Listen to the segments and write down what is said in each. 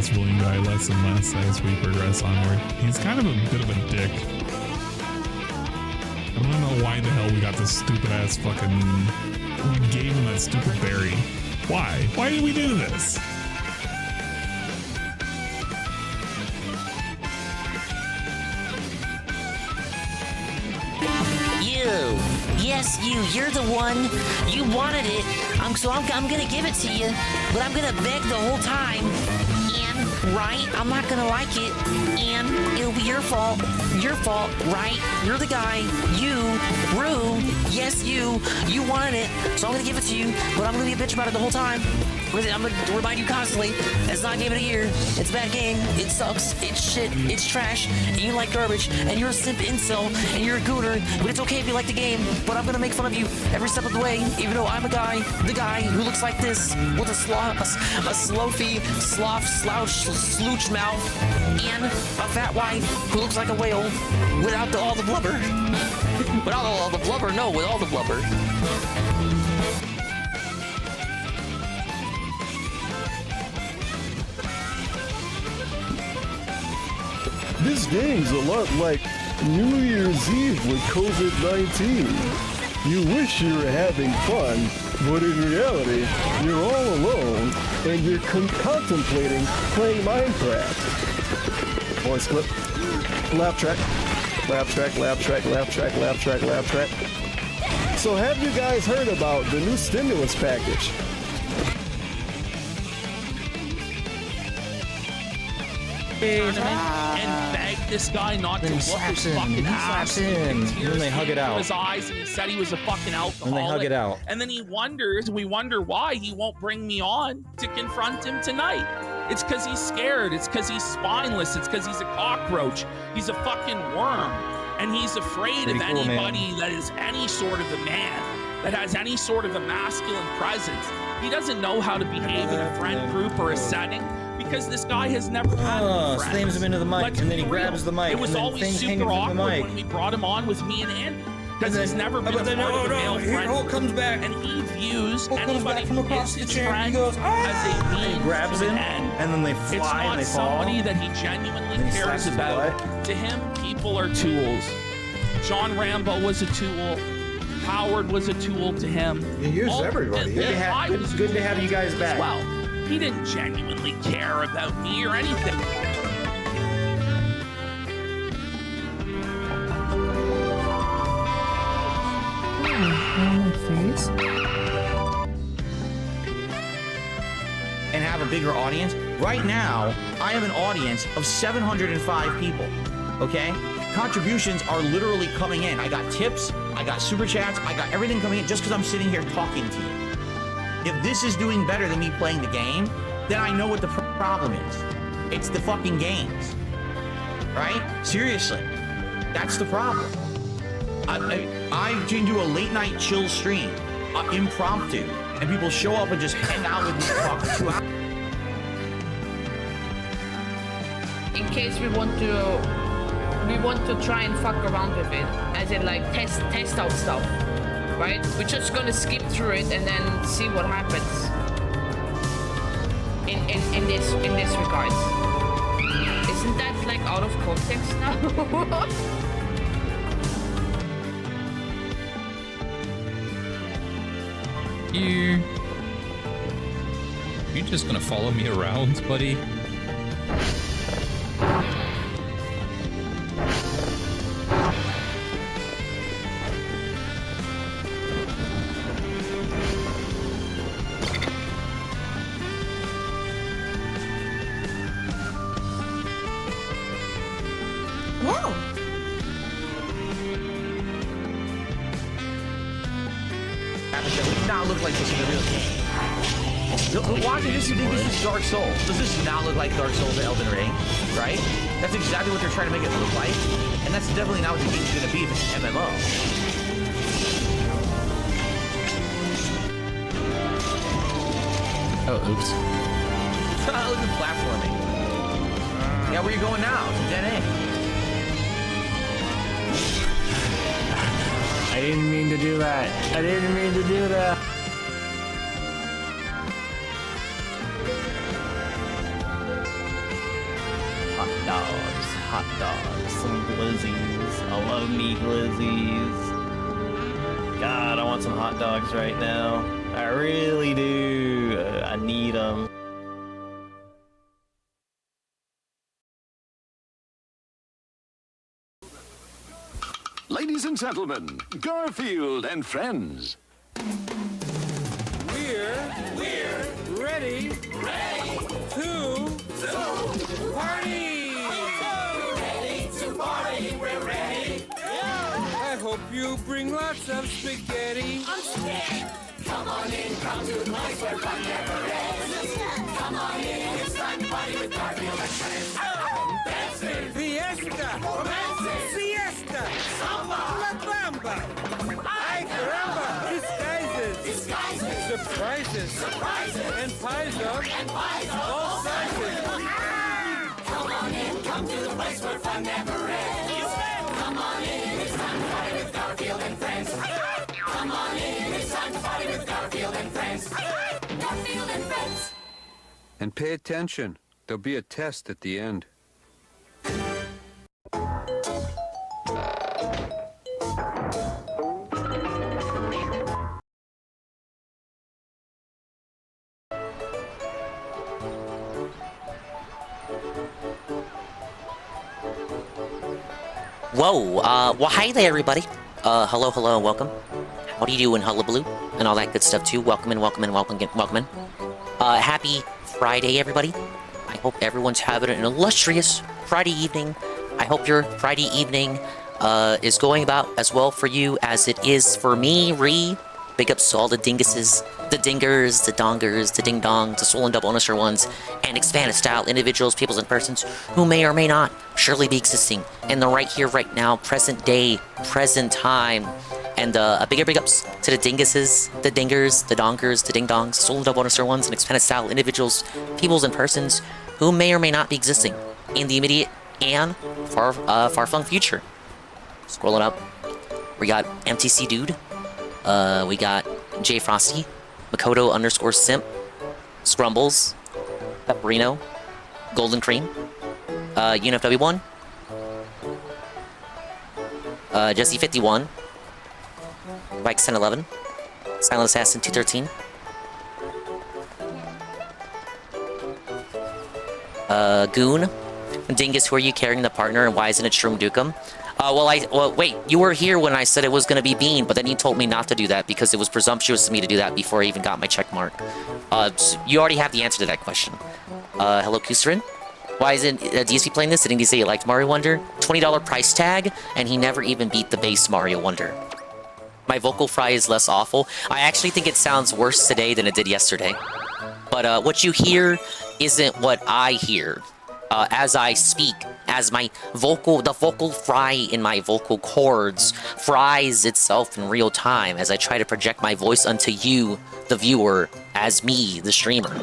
this William guy less and less as we progress onward. He's kind of a bit of a dick. I don't know why the hell we got this stupid ass fucking... We gave him that stupid berry. Why? Why did we do this? You. Yes, you're the one. You wanted it. I'm gonna give it to you, but I'm gonna beg the whole time. And, right, I'm not gonna like it. And it'll be your fault. Your fault, right? You're the guy. You, Rue. Yes, you wanted it. So I'm gonna give it to you, but I'm gonna be a bitch about it the whole time. I'm gonna remind you constantly. It's not game of the year. It's a bad game. It sucks. It's shit. It's trash. And you like garbage. And you're a simp incel. And you're a gooner. But it's okay if you like the game. But I'm gonna make fun of you every step of the way. Even though I'm the guy who looks like this with a sloughy, slouch, slooch mouth, and a fat wife who looks like a whale without all the blubber. Without all the blubber. No, with all the blubber. This game's a lot like New Year's Eve with COVID-19. You wish you were having fun, but in reality, you're all alone and you're contemplating playing Minecraft. Voice clip. Laugh track. Laugh track, laugh track, laugh track, laugh track, laugh track. So have you guys heard about the new stimulus package? And begged this guy not to look his fucking ass. And then they hug it out. His eyes, and he said he was a fucking alcoholic. And they hug it out. And then we wonder why he won't bring me on to confront him tonight. It's because he's scared. It's because he's spineless. It's because he's a cockroach. He's a fucking worm. And he's afraid of anybody that is any sort of a man, that has any sort of a masculine presence. He doesn't know how to behave in a friend group or a setting. Because this guy has never had any friends. Slams him into the mic, and then he grabs the mic. It was always super awkward when we brought him on with me and Andy. Because he's never been a part of a male friend. Hulk comes back. And he views anybody from across his the chair. friend He goes, as a means grabs to him, an end. and then they It's fly and not they fall. somebody that he genuinely cares about. To him, people are tools. John Rambo was a tool. Howard was a tool to him. He used everybody. It's good to have you guys back. Well, he didn't genuinely care about me or anything. And have a bigger audience. Right now, I have an audience of 705 people. Okay? Contributions are literally coming in. I got tips, I got super chats, I got everything coming in just because I'm sitting here talking to you. If this is doing better than me playing the game, then I know what the problem is. It's the fucking games. Right? Seriously. That's the problem. I can do a late night chill stream, impromptu, and people show up and just hang out with me and talk for 2 hours. In case we want to try and fuck around with it, as in like test out stuff. Right? We're just gonna skip through it and then see what happens in this regards. Isn't that like out of context now? You just gonna follow me around, buddy? Not look like this in the real game. Why do you think this is Dark Souls? Does this not look like Dark Souls or Elden Ring? Right? That's exactly what they're trying to make it look like. And that's definitely not what the game's gonna be if it's an MMO. Oh, oops. Look at platforming. Yeah, where you going now? It's a dead end. I didn't mean to do that. I didn't mean to do that. hot dogs, some glizzies. I love me glizzies. God, I want some hot dogs right now. I really do. I need them. Ladies and gentlemen, Garfield and friends. We're ready to party. We're ready. I hope you bring lots of spaghetti. I'm scared. Come on in, come to the place where fun never ends. Come on in, it's time to party with Garfield and friends. Dancing, fiesta, romancing, siesta, samba, la bamba. Ay caramba, disguises, surprises, and pies of all sizes. Come on in, come to the place where fun never ends. Come on in, it's time to party with Garfield and friends. Come on in, it's time to party with Garfield and friends. Garfield and friends. And pay attention. There'll be a test at the end. Whoa, well, hi there, everybody. Hello, and welcome. How do you do in hullabaloo and all that good stuff, too? Welcome in. Happy Friday, everybody. I hope everyone's having an illustrious Friday evening. I hope your Friday evening is going about as well for you as it is for me, Ree. Big ups to all the dinguses, the dingers, the dongers, the ding-dongs, the swollen double underscore ones, and expanded style individuals, peoples, and persons who may or may not surely be existing in the right here, right now, present day, present time. And a big ups to the dinguses, the dingers, the dongers, the ding-dongs, swollen double underscore ones, and expanded style individuals, peoples, and persons who may or may not be existing in the immediate and far-flung future. Scrolling up, we got MTC Dude. We got J Frosty, Makoto underscore Simp, Scrumbles, Pepperino, Golden Cream, UNFW1, Jesse 51, Mike 1011, Silent Assassin 213, Goon, Dingus, who are you carrying the partner and why isn't it Shroom Dukem? Well, wait, you were here when I said it was gonna be Bean, but then you told me not to do that because it was presumptuous of me to do that before I even got my check mark. So you already have the answer to that question. Hello, Kusterin? Why isn't DSP playing this? Didn't he say he liked Mario Wonder? $20 price tag, and he never even beat the base Mario Wonder. My vocal fry is less awful. I actually think it sounds worse today than it did yesterday. But what you hear isn't what I hear. As I speak, as the vocal fry in my vocal cords fries itself in real time as I try to project my voice onto you, the viewer, as me, the streamer.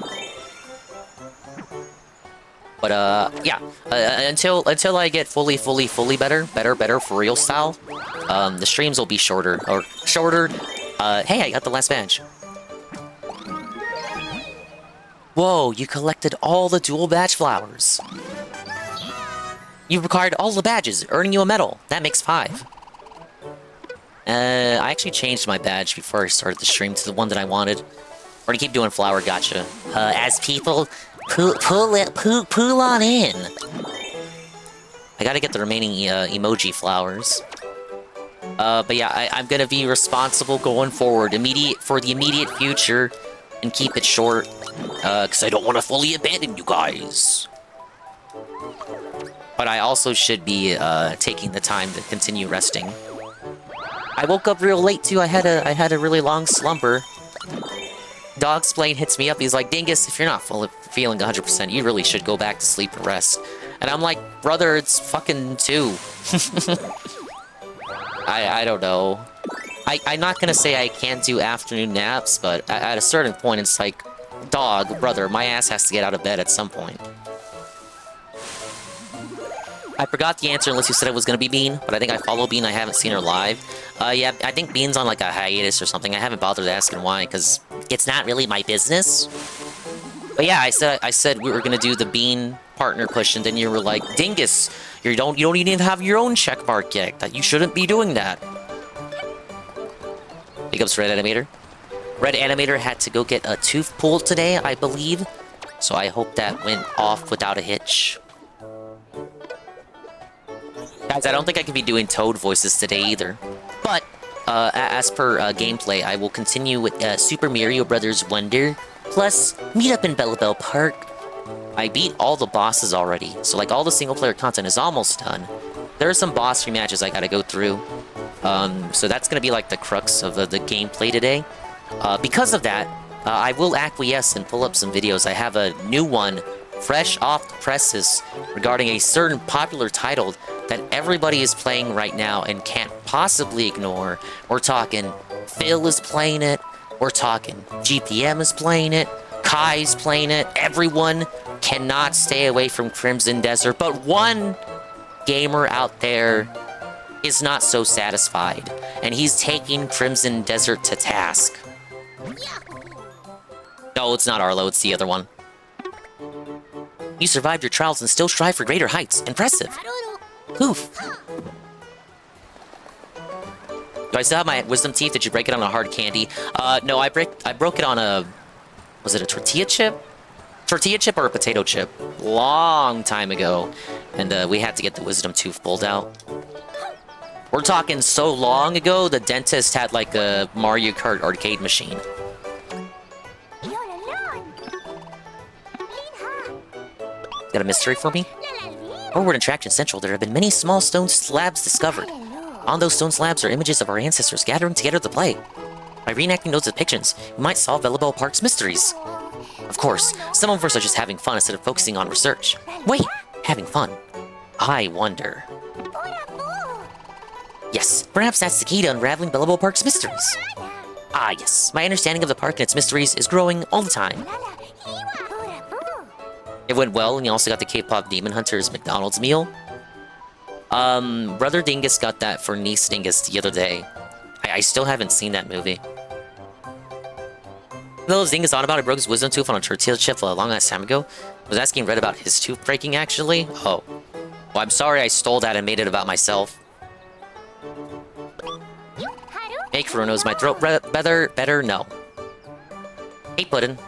But yeah, until I get fully better for real style, the streams will be shorter. Hey, I got the last badge. Whoa, you collected all the dual badge flowers. You acquired all the badges, earning you a medal. That makes 5. I actually changed my badge before I started the stream to the one that I wanted. We're gonna keep doing flower gotcha. As people pull on in. I gotta get the remaining emoji flowers. But yeah, I'm gonna be responsible going forward, for the immediate future, and keep it short. Because I don't want to fully abandon you guys. But I also should be taking the time to continue resting. I woke up real late too. I had a really long slumber. Dogsplain hits me up. He's like, Dingus, if you're not feeling 100%, you really should go back to sleep and rest. And I'm like, brother, it's fucking 2. I don't know. I'm not gonna say I can't do afternoon naps, but at a certain point, it's like, dog, brother, my ass has to get out of bed at some point. I forgot the answer unless you said it was gonna be Bean, but I think I follow Bean. I haven't seen her live. Yeah, I think Bean's on like a hiatus or something. I haven't bothered asking why, because it's not really my business. But yeah, I said we were gonna do the Bean partner push, and then you were like, Dingus, you don't even have your own check mark yet. That you shouldn't be doing that. Big ups, Red Animator. Red Animator had to go get a tooth pulled today, I believe. So I hope that went off without a hitch. Guys, I don't think I can be doing Toad voices today either. But, as per gameplay, I will continue with Super Mario Bros. Wonder, plus meet up in Bellabelle Park. I beat all the bosses already, so like all the single-player content is almost done. There are some boss rematches I gotta go through. So that's gonna be like the crux of the gameplay today. Because of that, I will acquiesce and pull up some videos. I have a new one, fresh off the presses, regarding a certain popular title that everybody is playing right now and can't possibly ignore. We're talking Phil is playing it, we're talking GPM is playing it, Kai's playing it, everyone cannot stay away from Crimson Desert, but one gamer out there is not so satisfied, and he's taking Crimson Desert to task. No, it's not Arlo, it's the other one. You survived your trials and still strive for greater heights. Impressive. Poof. Do I still have my wisdom teeth? Did you break it on a hard candy? No, I broke it on a... Was it a tortilla chip? Tortilla chip or a potato chip? Long time ago. And we had to get the wisdom tooth pulled out. We're talking so long ago, the dentist had like a Mario Kart arcade machine. Got a mystery for me? Forward Attraction Central, there have been many small stone slabs discovered. On those stone slabs are images of our ancestors gathering together to play. By reenacting those depictions, we might solve Bellabelle Park's mysteries. Of course, some of us are just having fun instead of focusing on research. Wait, having fun? I wonder. Yes, perhaps that's the key to unraveling Bellabelle Park's mysteries. Ah, yes, my understanding of the park and its mysteries is growing all the time. It went well, and you also got the K-pop Demon Hunters McDonald's meal. Brother Dingus got that for niece Dingus the other day. I still haven't seen that movie. Those Dingus thought about it, broke his wisdom tooth on a tortilla chip a long ass time ago. Was asking Red about his tooth breaking, actually. Oh. Well, I'm sorry I stole that and made it about myself. Hey, Corona, is my throat better? No. Hey, Puddin'.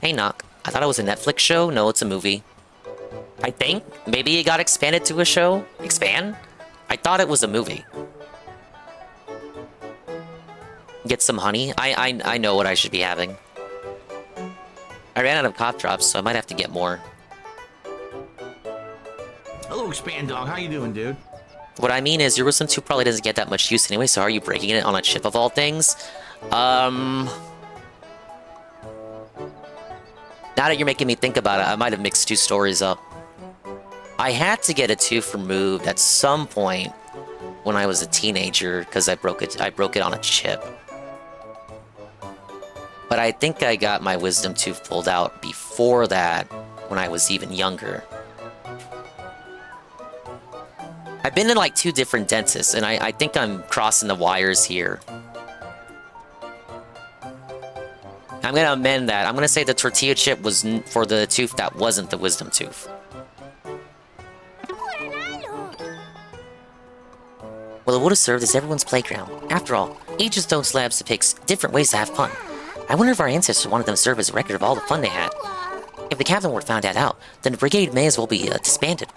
Hey, Knock. I thought it was a Netflix show. No, it's a movie. I think. Maybe it got expanded to a show? Expand? I thought it was a movie. Get some honey? I know what I should be having. I ran out of cough drops, so I might have to get more. Hello, Expand Dog. How you doing, dude? What I mean is, your Wisdom 2 probably doesn't get that much use anyway, so are you breaking it on a chip of all things? Now that you're making me think about it, I might have mixed two stories up. I had to get a tooth removed at some point when I was a teenager because I broke it on a chip. But I think I got my wisdom tooth pulled out before that when I was even younger. I've been in like 2 different dentists, and I think I'm crossing the wires here. I'm gonna amend that. I'm gonna say the tortilla chip was for the tooth that wasn't the wisdom tooth. Well, it would have served as everyone's playground. After all, each of stone slabs depicts different ways to have fun. I wonder if our ancestors wanted them to serve as a record of all the fun they had. If the Captain Ward found that out, then the brigade may as well be disbanded.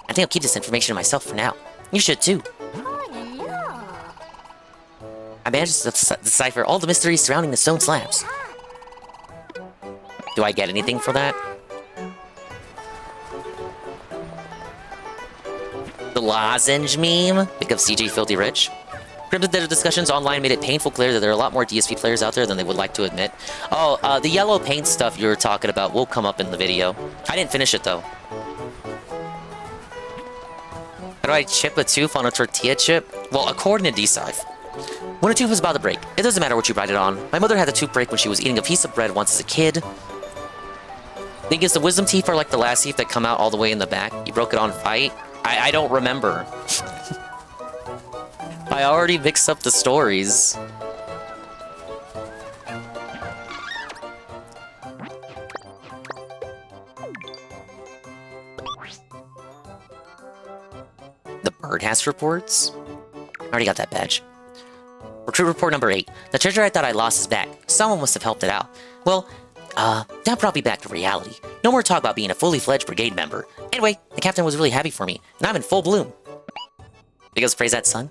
I think I'll keep this information to myself for now. You should too. I managed to decipher all the mysteries surrounding the stone slabs. Do I get anything for that? The lozenge meme? Pick up CJ Filthy Rich. Crimson Desert discussions online made it painful clear that there are a lot more DSP players out there than they would like to admit. Oh, the yellow paint stuff you were talking about will come up in the video. I didn't finish it though. How do I chip a tooth on a tortilla chip? Well, according to D-Scythe, when a tooth is about to break, it doesn't matter what you write it on. My mother had a tooth break when she was eating a piece of bread once as a kid. I think it's the wisdom teeth are like the last teeth that come out all the way in the back. You broke it on fight? I don't remember. I already mixed up the stories. birdhouse reports. Already got that badge. Recruit report number 8. The treasure I thought I lost is back. Someone must have helped it out. Well, that brought me back to reality. No more talk about being a fully fledged brigade member. Anyway, the captain was really happy for me, and I'm in full bloom. Big ups, praise that son.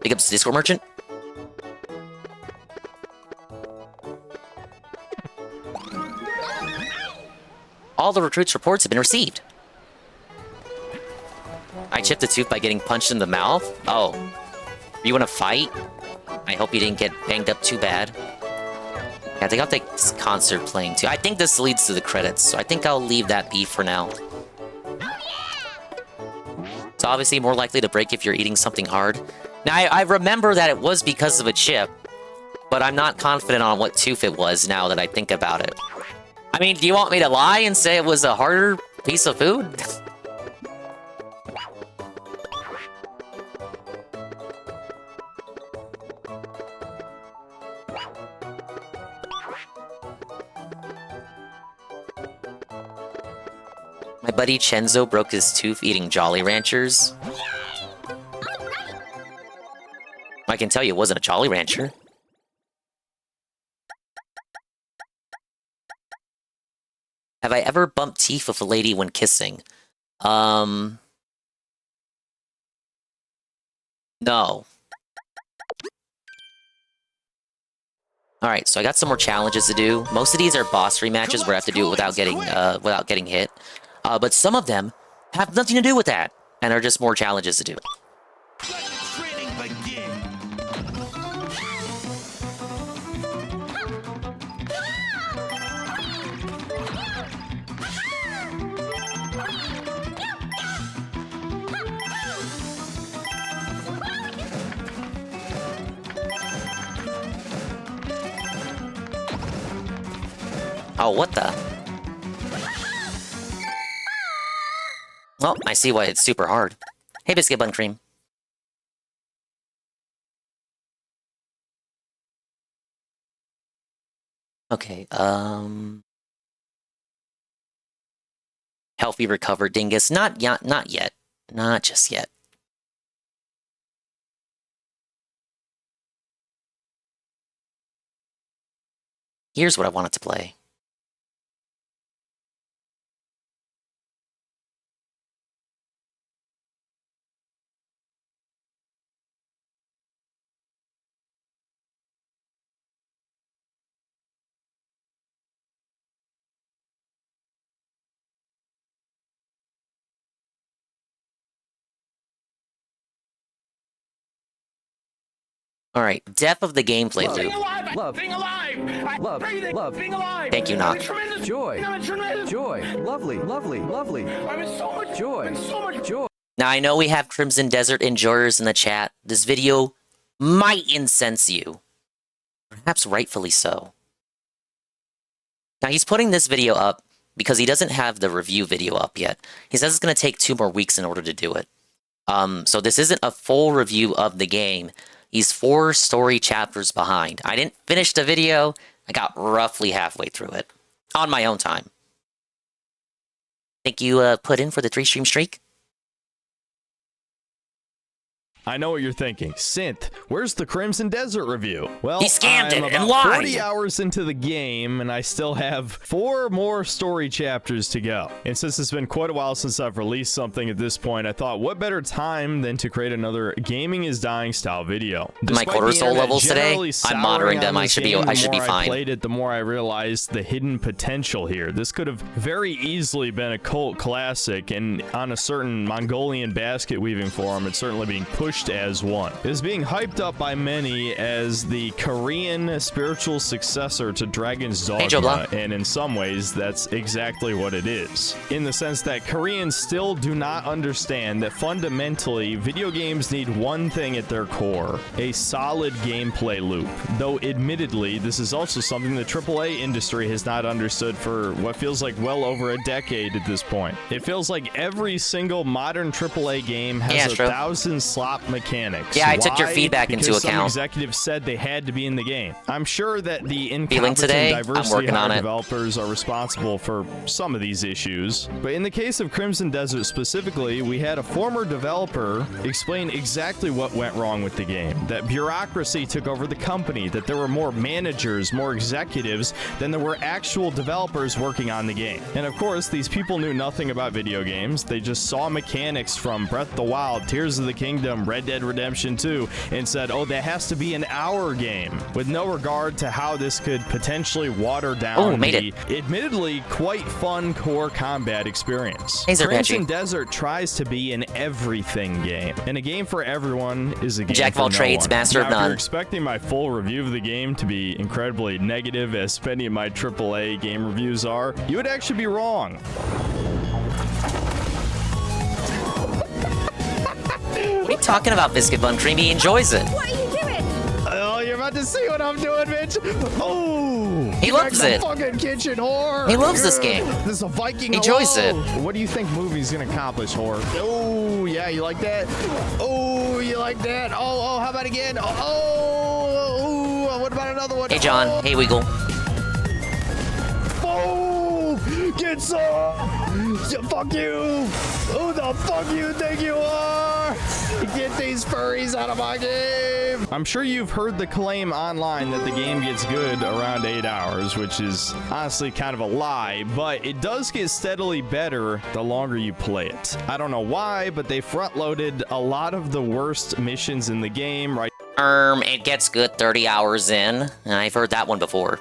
Big ups, Discord merchant. All the recruits' reports have been received. I chipped a tooth by getting punched in the mouth? Oh. You wanna fight? I hope you didn't get banged up too bad. Yeah, they got this concert playing too. I think this leads to the credits, so I think I'll leave that be for now. It's obviously more likely to break if you're eating something hard. Now, I remember that it was because of a chip, but I'm not confident on what tooth it was now that I think about it. I mean, do you want me to lie and say it was a harder piece of food? My buddy Chenzo broke his tooth eating Jolly Ranchers. I can tell you it wasn't a Jolly Rancher. Have I ever bumped teeth with a lady when kissing? No. Alright, so I got some more challenges to do. Most of these are boss rematches where I have to do it without getting hit. But some of them have nothing to do with that, and are just more challenges to do. Oh, what the? Well, I see why it's super hard. Hey, Biscuit Bun Cream. Okay, Healthy recovered dingus. Not yet. Not just yet. Here's what I wanted to play. All right, depth of the gameplay loop. Love. Being alive. Love. Breathing. Love. Being alive. Thank you, Knock. Joy. Joy. Lovely. Lovely. Lovely. I'm in so much Joy. I'm so much Joy. Now, I know we have Crimson Desert enjoyers in the chat. This video might incense you. Perhaps rightfully so. Now, he's putting this video up because he doesn't have the review video up yet. He says it's going to take 2 more weeks in order to do it. So this isn't a full review of the game. He's 4 story chapters behind. I didn't finish the video. I got roughly halfway through it. On my own time. Think you put in for the 3-stream streak? I know what you're thinking. Synth, where's the Crimson Desert review? Well, he scammed I'm it and about lied. 40 hours into the game, and I still have 4 more story chapters to go. And since it's been quite a while since I've released something at this point, I thought, what better time than to create another Gaming is Dying style video? My quarter soul levels today, I'm monitoring them. I should be fine. The more I played it, the more I realized the hidden potential here. This could have very easily been a cult classic, and on a certain Mongolian basket weaving forum, it's certainly being pushed as one. It is being hyped up by many as the Korean spiritual successor to Dragon's Dogma, and in some ways, that's exactly what it is. In the sense that Koreans still do not understand that fundamentally, video games need one thing at their core, a solid gameplay loop. Though admittedly, this is also something the AAA industry has not understood for what feels like well over a decade at this point. It feels like every single modern AAA game has 1,000 slot mechanics. Yeah, I took your Why? feedback into Because some account. executives said they had to be in the game. I'm sure that the Feeling incompetent today? I'm diversity working on hire it. developers are responsible for some of these issues. But in the case of Crimson Desert specifically, we had a former developer explain exactly what went wrong with the game. That bureaucracy took over the company, that there were more managers, more executives than there were actual developers working on the game. And of course, these people knew nothing about video games. They just saw mechanics from Breath of the Wild, Tears of the Kingdom, Red Dead Redemption 2, and said, oh, that has to be an hour game, with no regard to how this could potentially water down the admittedly quite fun core combat experience. Hey, Crimson Desert tries to be an everything game, and a game for everyone is a game Jack of for all no trades, one. master Now, of if you're none. expecting my full review of the game to be incredibly negative, as many of my AAA game reviews are, you would actually be wrong. What are you talking about, Biscuit Bun Cream? He enjoys it. What are you doing? Oh, you're about to see what I'm doing, bitch. Oh, He loves back to it. Fucking kitchen whore. He loves this game. This is a Viking. He enjoys hello. it. What do you think movie's gonna accomplish, whore? Oh, yeah, you like that? Oh, you like that? Oh, how about again? Oh, what about another one? Hey, John. Oh. Hey, Wiggle. Oh, get some. Fuck you. Who the fuck you think you are? Get these furries out of my game. I'm sure you've heard the claim online that the game gets good around 8 hours, which is honestly kind of a lie, but it does get steadily better the longer you play it. I don't know why, but they front-loaded a lot of the worst missions in the game, right? It gets good 30 hours in. I've heard that one before.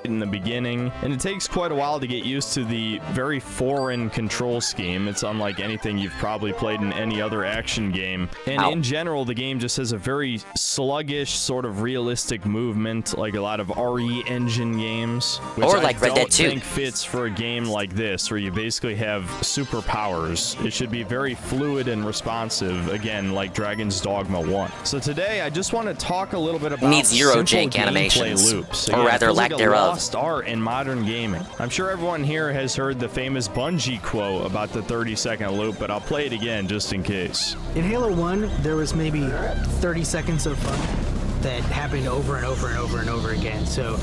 In the beginning, and it takes quite a while to get used to the very foreign control scheme. It's unlike anything you've probably played in any other action game, and in general the game just has a very sluggish sort of realistic movement, like a lot of RE Engine games, which Or I like Red Dead don't 2. think fits for a game like this where you basically have superpowers. It should be very fluid and responsive, again, like Dragon's Dogma 1. So today I just want to talk a little bit about Needs zero simple jank gameplay animations. loops. Or Again, it rather, feels lack like a thereof. lost art in modern gaming. I'm sure everyone here has heard the famous Bungie quote about the 30-second loop, but I'll play it again just in case. In Halo 1, there was maybe 30 seconds of fun that happened over and over and over and over again. So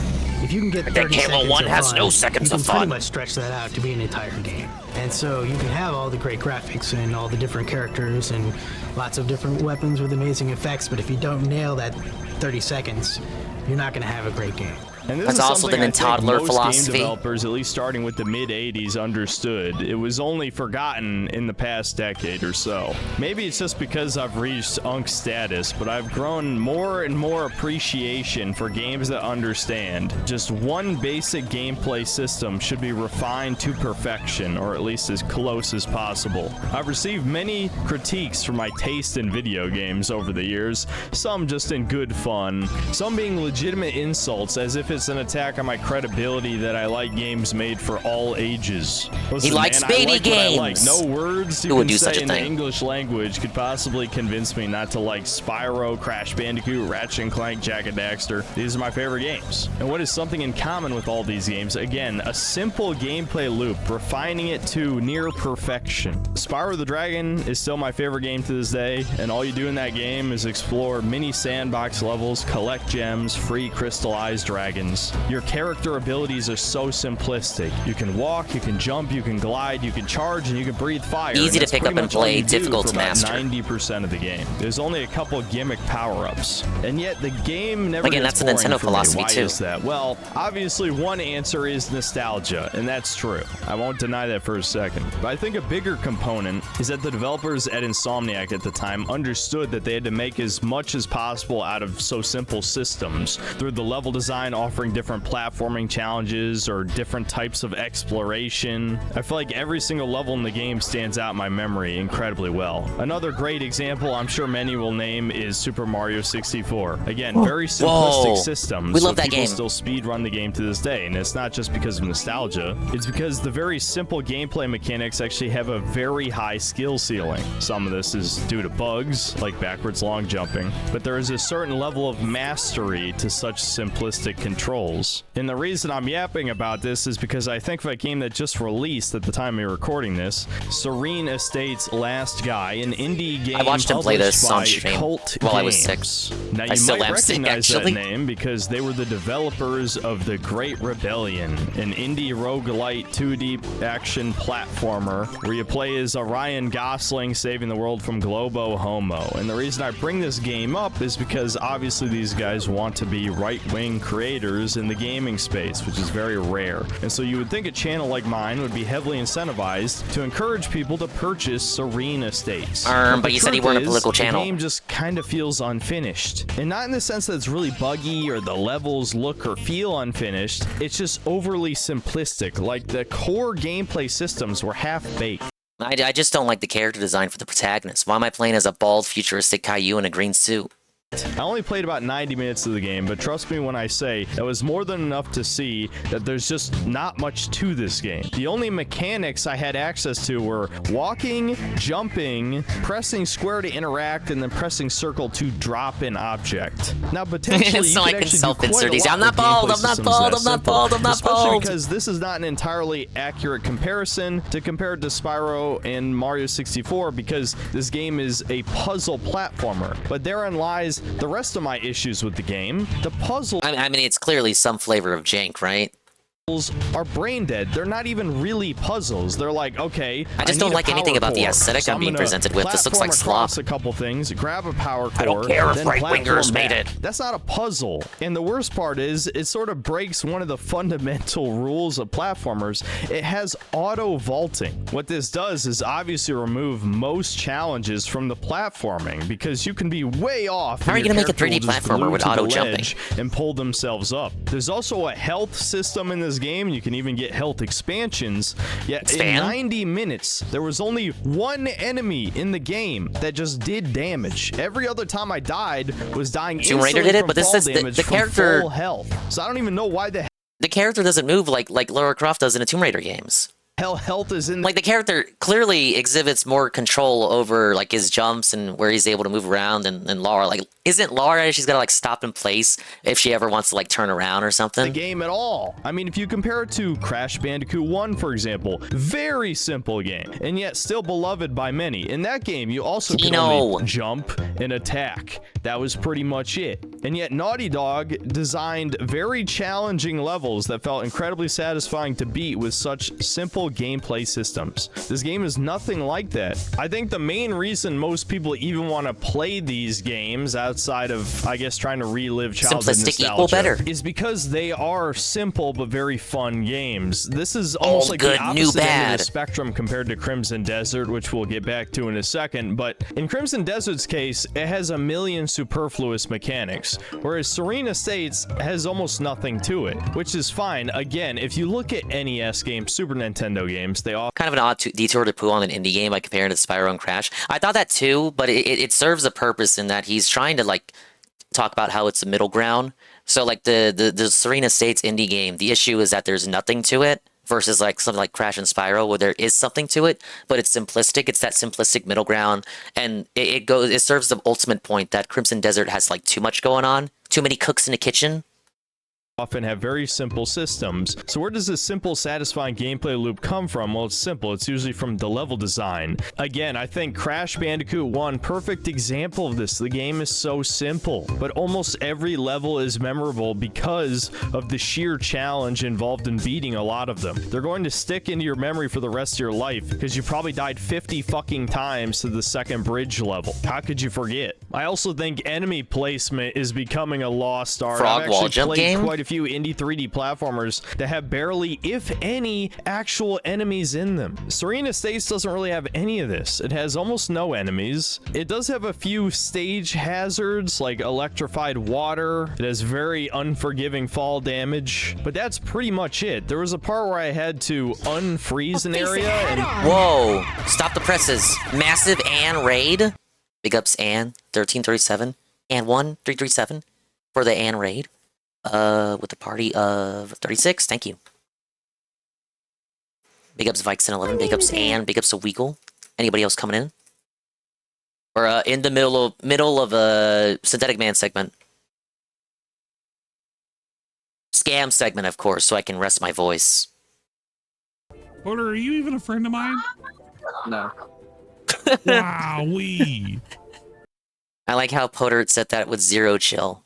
if you can get 30 Halo seconds 1 of has fun, no seconds you of can pretty fun. much stretch that out to be an entire game. And so you can have all the great graphics and all the different characters and lots of different weapons with amazing effects, but if you don't nail that 30 seconds, you're not going to have a great game. And this That's is also something the I think toddler most philosophy. game developers, at least starting with the mid-'80s, understood. It was only forgotten in the past decade or so. Maybe it's just because I've reached Unk status, but I've grown more and more appreciation for games that understand. Just one basic gameplay system should be refined to perfection, or at least as close as possible. I've received many critiques for my taste in video games over the years, some just in good fun, some being legitimate insults as if it's an attack on my credibility that I like games made for all ages. Listen, likes man, baby I like what I like. games. No words you Who would can do such say a in the thing? English language could possibly convince me not to like Spyro, Crash Bandicoot, Ratchet & Clank, Jak and Daxter. These are my favorite games. And what is something in common with all these games? Again, a simple gameplay loop, refining it to near perfection. Spyro the Dragon is still my favorite game to this day, and all you do in that game is explore mini sandbox levels, collect gems, free crystallized dragons. Your character abilities are so simplistic. You can walk, you can jump, you can glide, you can charge, and you can breathe fire. Easy and to that's pick pretty up and much all play, you do difficult for to about master. 90% of the game. There's only a couple gimmick power-ups, and yet the game never Again, gets that's a boring Nintendo for me. philosophy, Why too. is that? Well, obviously one answer is nostalgia, and that's true. I won't deny that for a second. But I think a bigger component is that the developers at Insomniac at the time understood that they had to make as much as possible out of so simple systems, through the level design offering different platforming challenges or different types of exploration. I feel like every single level in the game stands out in my memory incredibly well. Another great example I'm sure many will name is Super Mario 64. Again, very simplistic Whoa. systems. We so love that people game. still speedrun the game to this day, and it's not just because of nostalgia. It's because the very simple gameplay mechanics actually have a very high skill ceiling. Some of this is due to bugs, like backwards long jumping, but there is a certain level of mastery to such simplistic control controls. And the reason I'm yapping about this is because I think of a game that just released at the time of recording this, Serene Estates Last Guy, an indie game I watched him play this on published by stream Cult while I was Games. sick. Now, I you still might am sick, recognize that actually. name because they were the developers of The Great Rebellion, an indie roguelite 2D action platformer where you play as a Ryan Gosling saving the world from Globo Homo. And the reason I bring this game up is because obviously these guys want to be right-wing creators in the gaming space, which is very rare. And so you would think a channel like mine would be heavily incentivized to encourage people to purchase Serene Estates. But you said you weren't a political channel. The game just kind of feels unfinished. And not in the sense that it's really buggy or the levels look or feel unfinished. It's just overly simplistic. Like the core gameplay systems were half-baked. I just don't like the character design for the protagonist. Why am I playing as a bald, futuristic Caillou in a green suit? I only played about 90 minutes of the game, but trust me when I say that was more than enough to see that there's just not much to this game. The only mechanics I had access to were walking, jumping, pressing square to interact, and then pressing circle to drop an object. Now, potentially, It's you not could like actually do self-insert quite a these. lot I'm not with bald, gameplay I'm not systems bald, that I'm not simple, bald, I'm not especially bald. because this is not an entirely accurate comparison to compare it to Spyro and Mario 64 because this game is a puzzle platformer. But therein lies the rest of my issues with the game. The puzzles I mean, it's clearly some flavor of jank, right? are brain dead. They're not even really puzzles. They're like, okay, I just need don't a like anything power about the core, aesthetic so I'm being gonna presented with. This looks like platform slop. across a couple things, grab a power core. I don't care if then right-wingers platform made back. it. That's not a puzzle. And the worst part is, it sort of breaks one of the fundamental rules of platformers. It has auto vaulting. What this does is obviously remove most challenges from the platforming because you can be way off. How are you going gonna to make a 3D platformer with auto jumping? And pull themselves up. There's also a health system in this game. You can even get health expansions. Yet in 90 minutes, there was only one enemy in the game that just did damage. Every other time I died was dying Tomb Raider instantly did it, from but this fall says damage the from character full health. So I don't even know why the character doesn't move like Lara Croft does in the Tomb Raider games. hell health is in Like the character clearly exhibits more control over like his jumps and where he's able to move around than Lara. Like, isn't Lara, she's gotta like stop in place if she ever wants to like turn around or something? the game at all. I mean, if you compare it to Crash Bandicoot 1, for example, very simple game, and yet still beloved by many. In that game, you also can only jump and attack. That was pretty much it. And yet Naughty Dog designed very challenging levels that felt incredibly satisfying to beat with such simple gameplay systems. This game is nothing like that. I think the main reason most people even want to play these games outside of, I guess, trying to relive childhood Simplistic nostalgia equal better. is because they are simple but very fun games. This is almost like good, the new opposite end of bad. the spectrum compared to Crimson Desert, which we'll get back to in a second. But in Crimson Desert's case, it has a million superfluous mechanics, whereas Serene Estates has almost nothing to it, which is fine. Again, if you look at NES games, Super Nintendo games, they all Kind of an odd detour to poo on an indie game by comparing it to Spyro and Crash. I thought that too, but it serves a purpose in that he's trying to like talk about how it's a middle ground. So like the Serene Estates indie game, the issue is that there's nothing to it versus like something like Crash and Spyro where there is something to it, but it's simplistic. It's that simplistic middle ground, and it serves the ultimate point that Crimson Desert has like too much going on, too many cooks in the kitchen. often have very simple systems. So where does this simple, satisfying gameplay loop come from? Well, it's simple. It's usually from the level design. Again, I think Crash Bandicoot 1, perfect example of this. The game is so simple, but almost every level is memorable because of the sheer challenge involved in beating a lot of them. They're going to stick into your memory for the rest of your life because you probably died 50 fucking times to the second bridge level. How could you forget? I also think enemy placement is becoming a lost art. Frog I've wall actually jump played game? quite a few indie 3D platformers that have barely, if any, actual enemies in them. Serene Estates doesn't really have any of this. It has almost no enemies. It does have a few stage hazards like electrified water. It has very unforgiving fall damage, but that's pretty much it. There was a part where I had to unfreeze an area and Whoa! Stop the presses. Massive Ann raid. Big ups Ann 1337 and 1337 for the Ann raid. With a party of 36. Thank you. Big ups Vikes 11. Big ups Ann. Big ups to Weagle. Anybody else coming in? Or in the middle of a Synthetic Man segment. Scam segment, of course, so I can rest my voice. Porter, are you even a friend of mine? No. Wowee. I like how Potter said that with zero chill.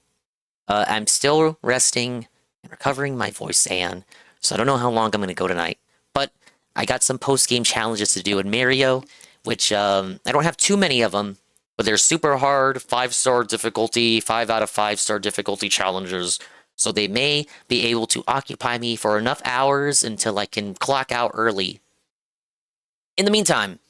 I'm still resting and recovering my voice, Anne, so I don't know how long I'm going to go tonight. But I got some post-game challenges to do in Mario, which I don't have too many of them, but they're super hard, 5-star difficulty, 5 out of 5-star difficulty challenges. So they may be able to occupy me for enough hours until I can clock out early. In the meantime,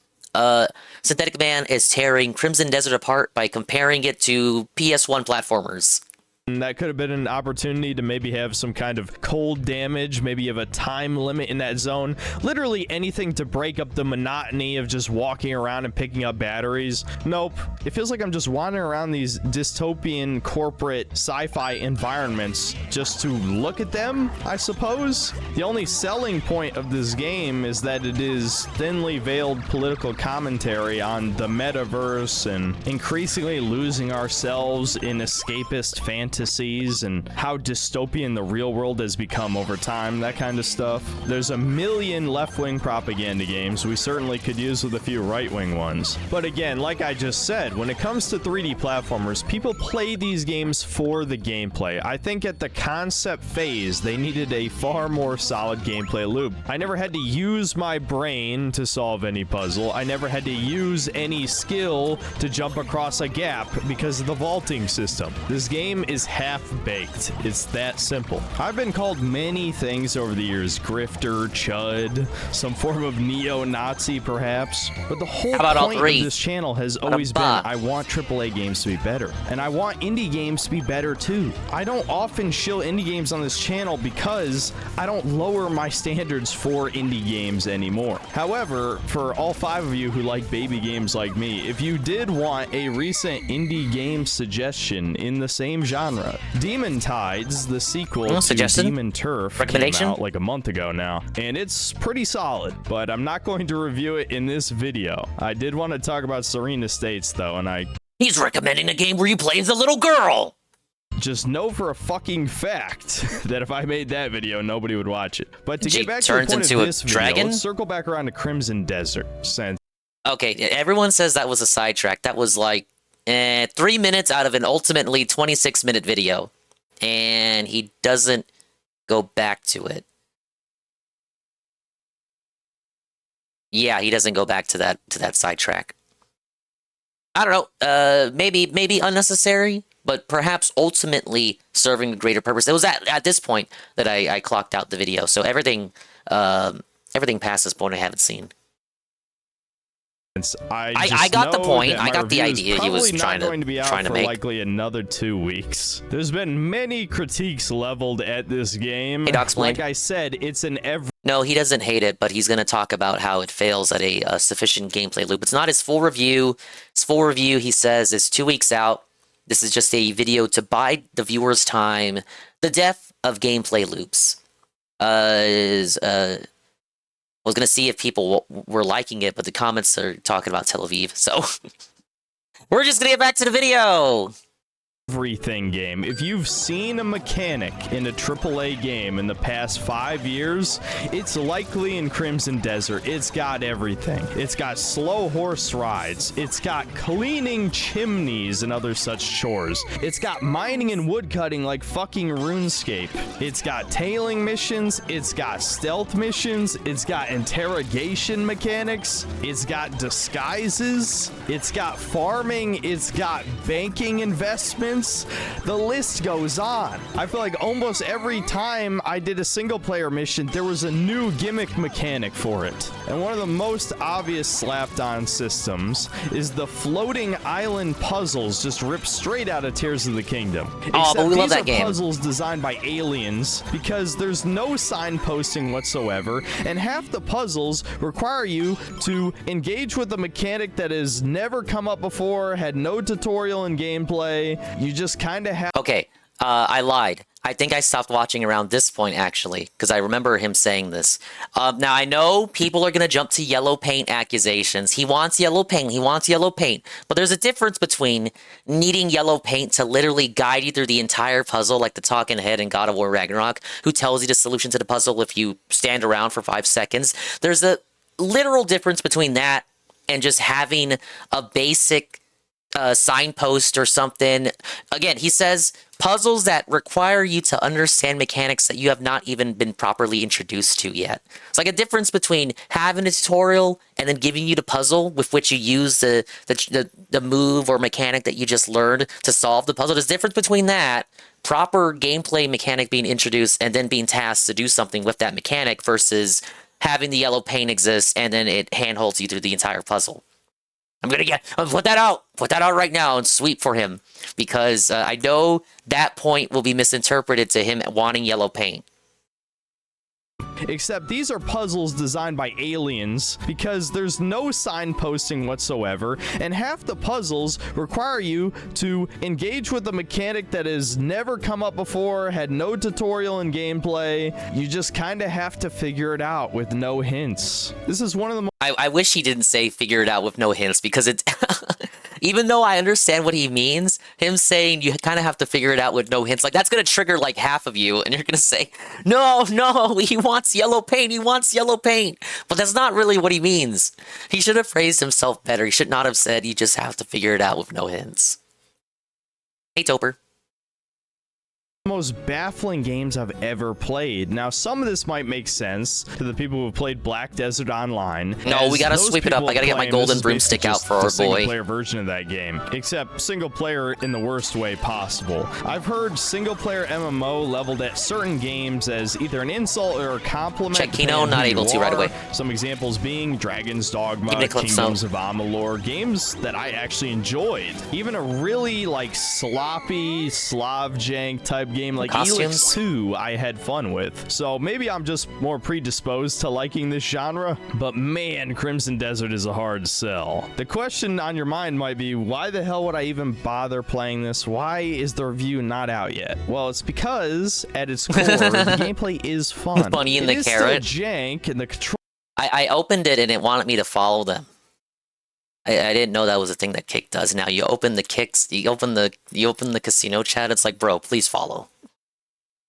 Synthetic Man is tearing Crimson Desert apart by comparing it to PS1 platformers. That could have been an opportunity to maybe have some kind of cold damage, maybe you have a time limit in that zone. Literally anything to break up the monotony of just walking around and picking up batteries. Nope. It feels like I'm just wandering around these dystopian corporate sci-fi environments just to look at them, I suppose. The only selling point of this game is that it is thinly veiled political commentary on the metaverse and increasingly losing ourselves in escapist fantasies and how dystopian the real world has become over time, that kind of stuff. There's a million left-wing propaganda games we certainly could use with a few right-wing ones. But again, like I just said, when it comes to 3D platformers, people play these games for the gameplay. I think at the concept phase, they needed a far more solid gameplay loop. I never had to use my brain to solve any puzzle. I never had to use any skill to jump across a gap because of the vaulting system. This game is half-baked. It's that simple. I've been called many things over the years. Grifter, chud, some form of neo-Nazi perhaps. But the whole point of this channel has always been I want AAA games to be better. And I want indie games to be better too. I don't often shill indie games on this channel because I don't lower my standards for indie games anymore. However, for all 5 of you who like baby games like me, if you did want a recent indie game suggestion in the same genre, Demon Tides, the sequel to Demon Turf, came out like a month ago now, and it's pretty solid, but I'm not going to review it in this video. I did want to talk about Serene Estates though, and He's recommending a game where you play as a little girl! Just know for a fucking fact that if I made that video, nobody would watch it. But to get back to the point of this video, let's circle back around to Crimson Desert. Okay, everyone says that was a sidetrack. That was like 3 minutes out of an ultimately 26-minute video, and he doesn't go back to it. Yeah, he doesn't go back to that sidetrack. I don't know. Maybe unnecessary, but perhaps ultimately serving a greater purpose. It was at this point that I clocked out the video, so everything past this point I haven't seen. I got the point. I got the idea he was trying to make. Likely another 2 weeks. There's been many critiques leveled at this game. Hey, Doc, like I said, it's an every. No, he doesn't hate it, but he's going to talk about how it fails at a sufficient gameplay loop. It's not his full review. His full review, he says, is 2 weeks out. This is just a video to buy the viewers time. The death of gameplay loops I was going to see if people were liking it, but the comments are talking about Tel Aviv, so we're just going to get back to the video. Everything game. If you've seen a mechanic in a AAA game in the past 5 years, it's likely in Crimson Desert. It's got everything. It's got slow horse rides. It's got cleaning chimneys and other such chores. It's got mining and woodcutting like fucking RuneScape. It's got tailing missions. It's got stealth missions. It's got interrogation mechanics. It's got disguises. It's got farming. It's got banking investments. The list goes on. I feel like almost every time I did a single player mission, there was a new gimmick mechanic for it. And one of the most obvious slapped on systems is the floating island puzzles just ripped straight out of Tears of the Kingdom. Oh, but we love that game. These are puzzles designed by aliens because there's no signposting whatsoever, and half the puzzles require you to engage with a mechanic that has never come up before, had no tutorial in gameplay. You just kind of have. Okay, I lied. I think I stopped watching around this point, actually, because I remember him saying this. Now, I know people are going to jump to yellow paint accusations. He wants yellow paint. He wants yellow paint. But there's a difference between needing yellow paint to literally guide you through the entire puzzle, like the talking head in God of War Ragnarok, who tells you the solution to the puzzle if you stand around for 5 seconds. There's a literal difference between that and just having a basic signpost or something. Again, he says puzzles that require you to understand mechanics that you have not even been properly introduced to yet. It's like a difference between having a tutorial and then giving you the puzzle with which you use the move or mechanic that you just learned to solve the puzzle. There's a difference between that, proper gameplay mechanic being introduced and then being tasked to do something with that mechanic versus having the yellow paint exist and then it handholds you through the entire puzzle. I'm gonna put that out right now and sweep for him because I know that point will be misinterpreted to him wanting yellow paint. Except these are puzzles designed by aliens because there's no signposting whatsoever, and half the puzzles require you to engage with a mechanic that has never come up before, had no tutorial in gameplay. You just kind of have to figure it out with no hints. This is one of the I wish he didn't say figure it out with no hints because it even though I understand what he means, him saying you kind of have to figure it out with no hints, like that's going to trigger like half of you and you're going to say, no, he wants yellow paint. He wants yellow paint. But that's not really what he means. He should have phrased himself better. He should not have said you just have to figure it out with no hints. Hey, Topher. Most baffling games I've ever played. Now, some of this might make sense to the people who played Black Desert Online. No, we gotta sweep it up. I gotta get my golden broomstick out for our boy. Single-player version of that game, except single-player in the worst way possible. I've heard single-player MMO leveled at certain games as either an insult or a compliment. Check Kino, not able to right away. Some examples being Dragon's Dogma, Kingdoms of Amalur, games that I actually enjoyed. Even a really like sloppy Slav jank type game like Elix 2 I had fun with. So maybe I'm just more predisposed to liking this genre, but man, Crimson Desert is a hard sell. The question on your mind might be, why the hell would I even bother playing this? Why is the review not out yet? Well, it's because at its core, the gameplay is fun. Bunny in the carrot. Still jank and the control. I opened it and it wanted me to follow them. I didn't know that was a thing that Kick does. Now you open the Kicks, you open the casino chat. It's like, bro, please follow.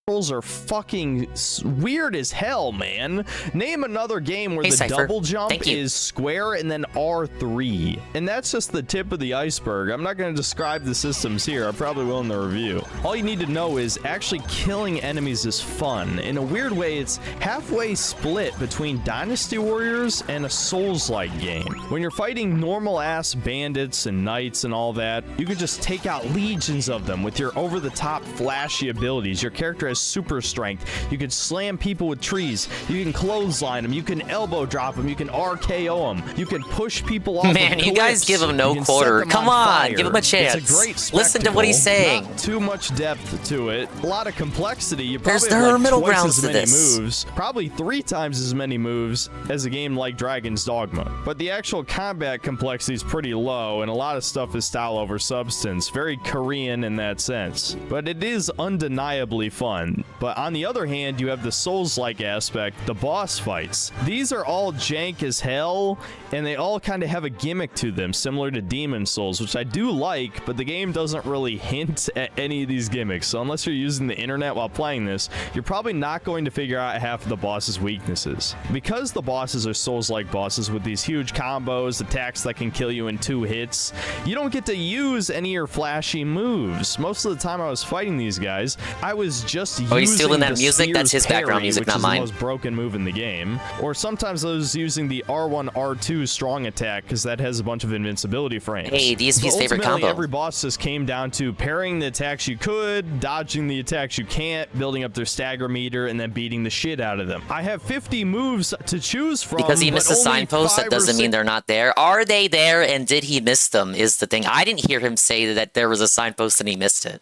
Are fucking weird as hell, man. Name another game where the Cypher. double jump is square and then R3. And that's just the tip of the iceberg. I'm not going to describe the systems here. I probably will in the review. All you need to know is actually killing enemies is fun. In a weird way, it's halfway split between Dynasty Warriors and a Souls-like game. When you're fighting normal-ass bandits and knights and all that, you can just take out legions of them with your over-the-top flashy abilities. Your character has super strength. You can slam people with trees. You can clothesline them. You can elbow drop them. You can RKO them. You can push people off. Man, you guys give him no quarter. Come on, give him a chance. It's a great spectacle. Listen to what he's saying. Not too much depth to it. A lot of complexity. You There's probably have like middle twice grounds as to many this. moves. Probably 3 times as many moves as a game like Dragon's Dogma. But the actual combat complexity is pretty low, and a lot of stuff is style over substance. Very Korean in that sense. But it is undeniably fun. But on the other hand, you have the Souls-like aspect, the boss fights. These are all jank as hell, and they all kind of have a gimmick to them, similar to Demon Souls, which I do like, but the game doesn't really hint at any of these gimmicks. So unless you're using the internet while playing this, you're probably not going to figure out half of the boss's weaknesses. Because the bosses are Souls-like bosses with these huge combos, attacks that can kill you in 2 hits, you don't get to use any of your flashy moves. Most of the time I was fighting these guys, I was just using he's stealing that the music? That's his parry, background music, which not is mine. the most broken move in the game. Or sometimes I was using the R1, R2 strong attack, because that has a bunch of invincibility frames. Hey, DSP's favorite Ultimately, combo. Every boss just came down to parrying the attacks you could, dodging the attacks you can't, building up their stagger meter, and then beating the shit out of them. I have 50 moves to choose from. Because he missed a signpost, that doesn't mean they're not there. Are they there, and did he miss them, is the thing. I didn't hear him say that there was a signpost and he missed it.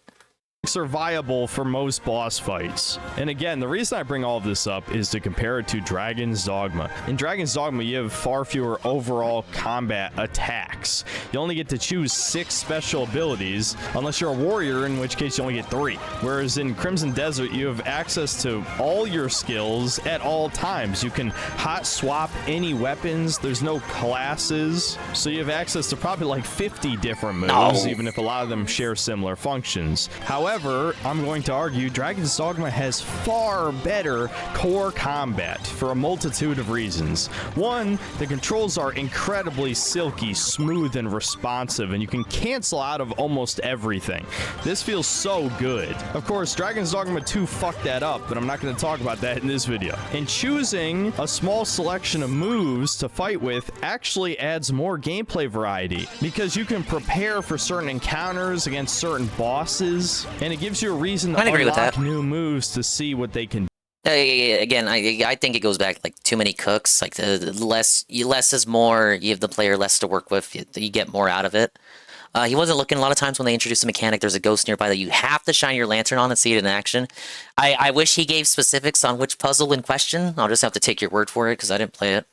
are viable for most boss fights. And again, the reason I bring all of this up is to compare it to Dragon's Dogma. In Dragon's Dogma, you have far fewer overall combat attacks. You only get to choose 6 special abilities, unless you're a warrior, in which case you only get 3. Whereas in Crimson Desert, you have access to all your skills at all times. You can hot swap any weapons. There's no classes, so you have access to probably like 50 different moves, even if a lot of them share similar functions. However, I'm going to argue Dragon's Dogma has far better core combat for a multitude of reasons. One, the controls are incredibly silky, smooth, and responsive, and you can cancel out of almost everything. This feels so good. Of course, Dragon's Dogma 2 fucked that up, but I'm not going to talk about that in this video. And choosing a small selection of moves to fight with actually adds more gameplay variety, because you can prepare for certain encounters against certain bosses, and it gives you a reason to unlock new moves to see what they can do. Again, I think it goes back like too many cooks. Like the less is more. You have the player less to work with. You get more out of it. He wasn't looking a lot of times when they introduced the mechanic. There's a ghost nearby that you have to shine your lantern on and see it in action. I wish he gave specifics on which puzzle in question. I'll just have to take your word for it because I didn't play it.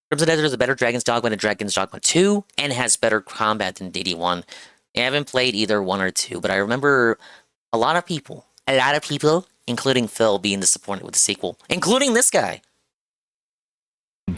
Crimson Desert is a better Dragon's Dogma than Dragon's Dogma 2 and has better combat than DD1. I haven't played either 1 or 2, but I remember a lot of people, including Phil, being disappointed with the sequel, including this guy.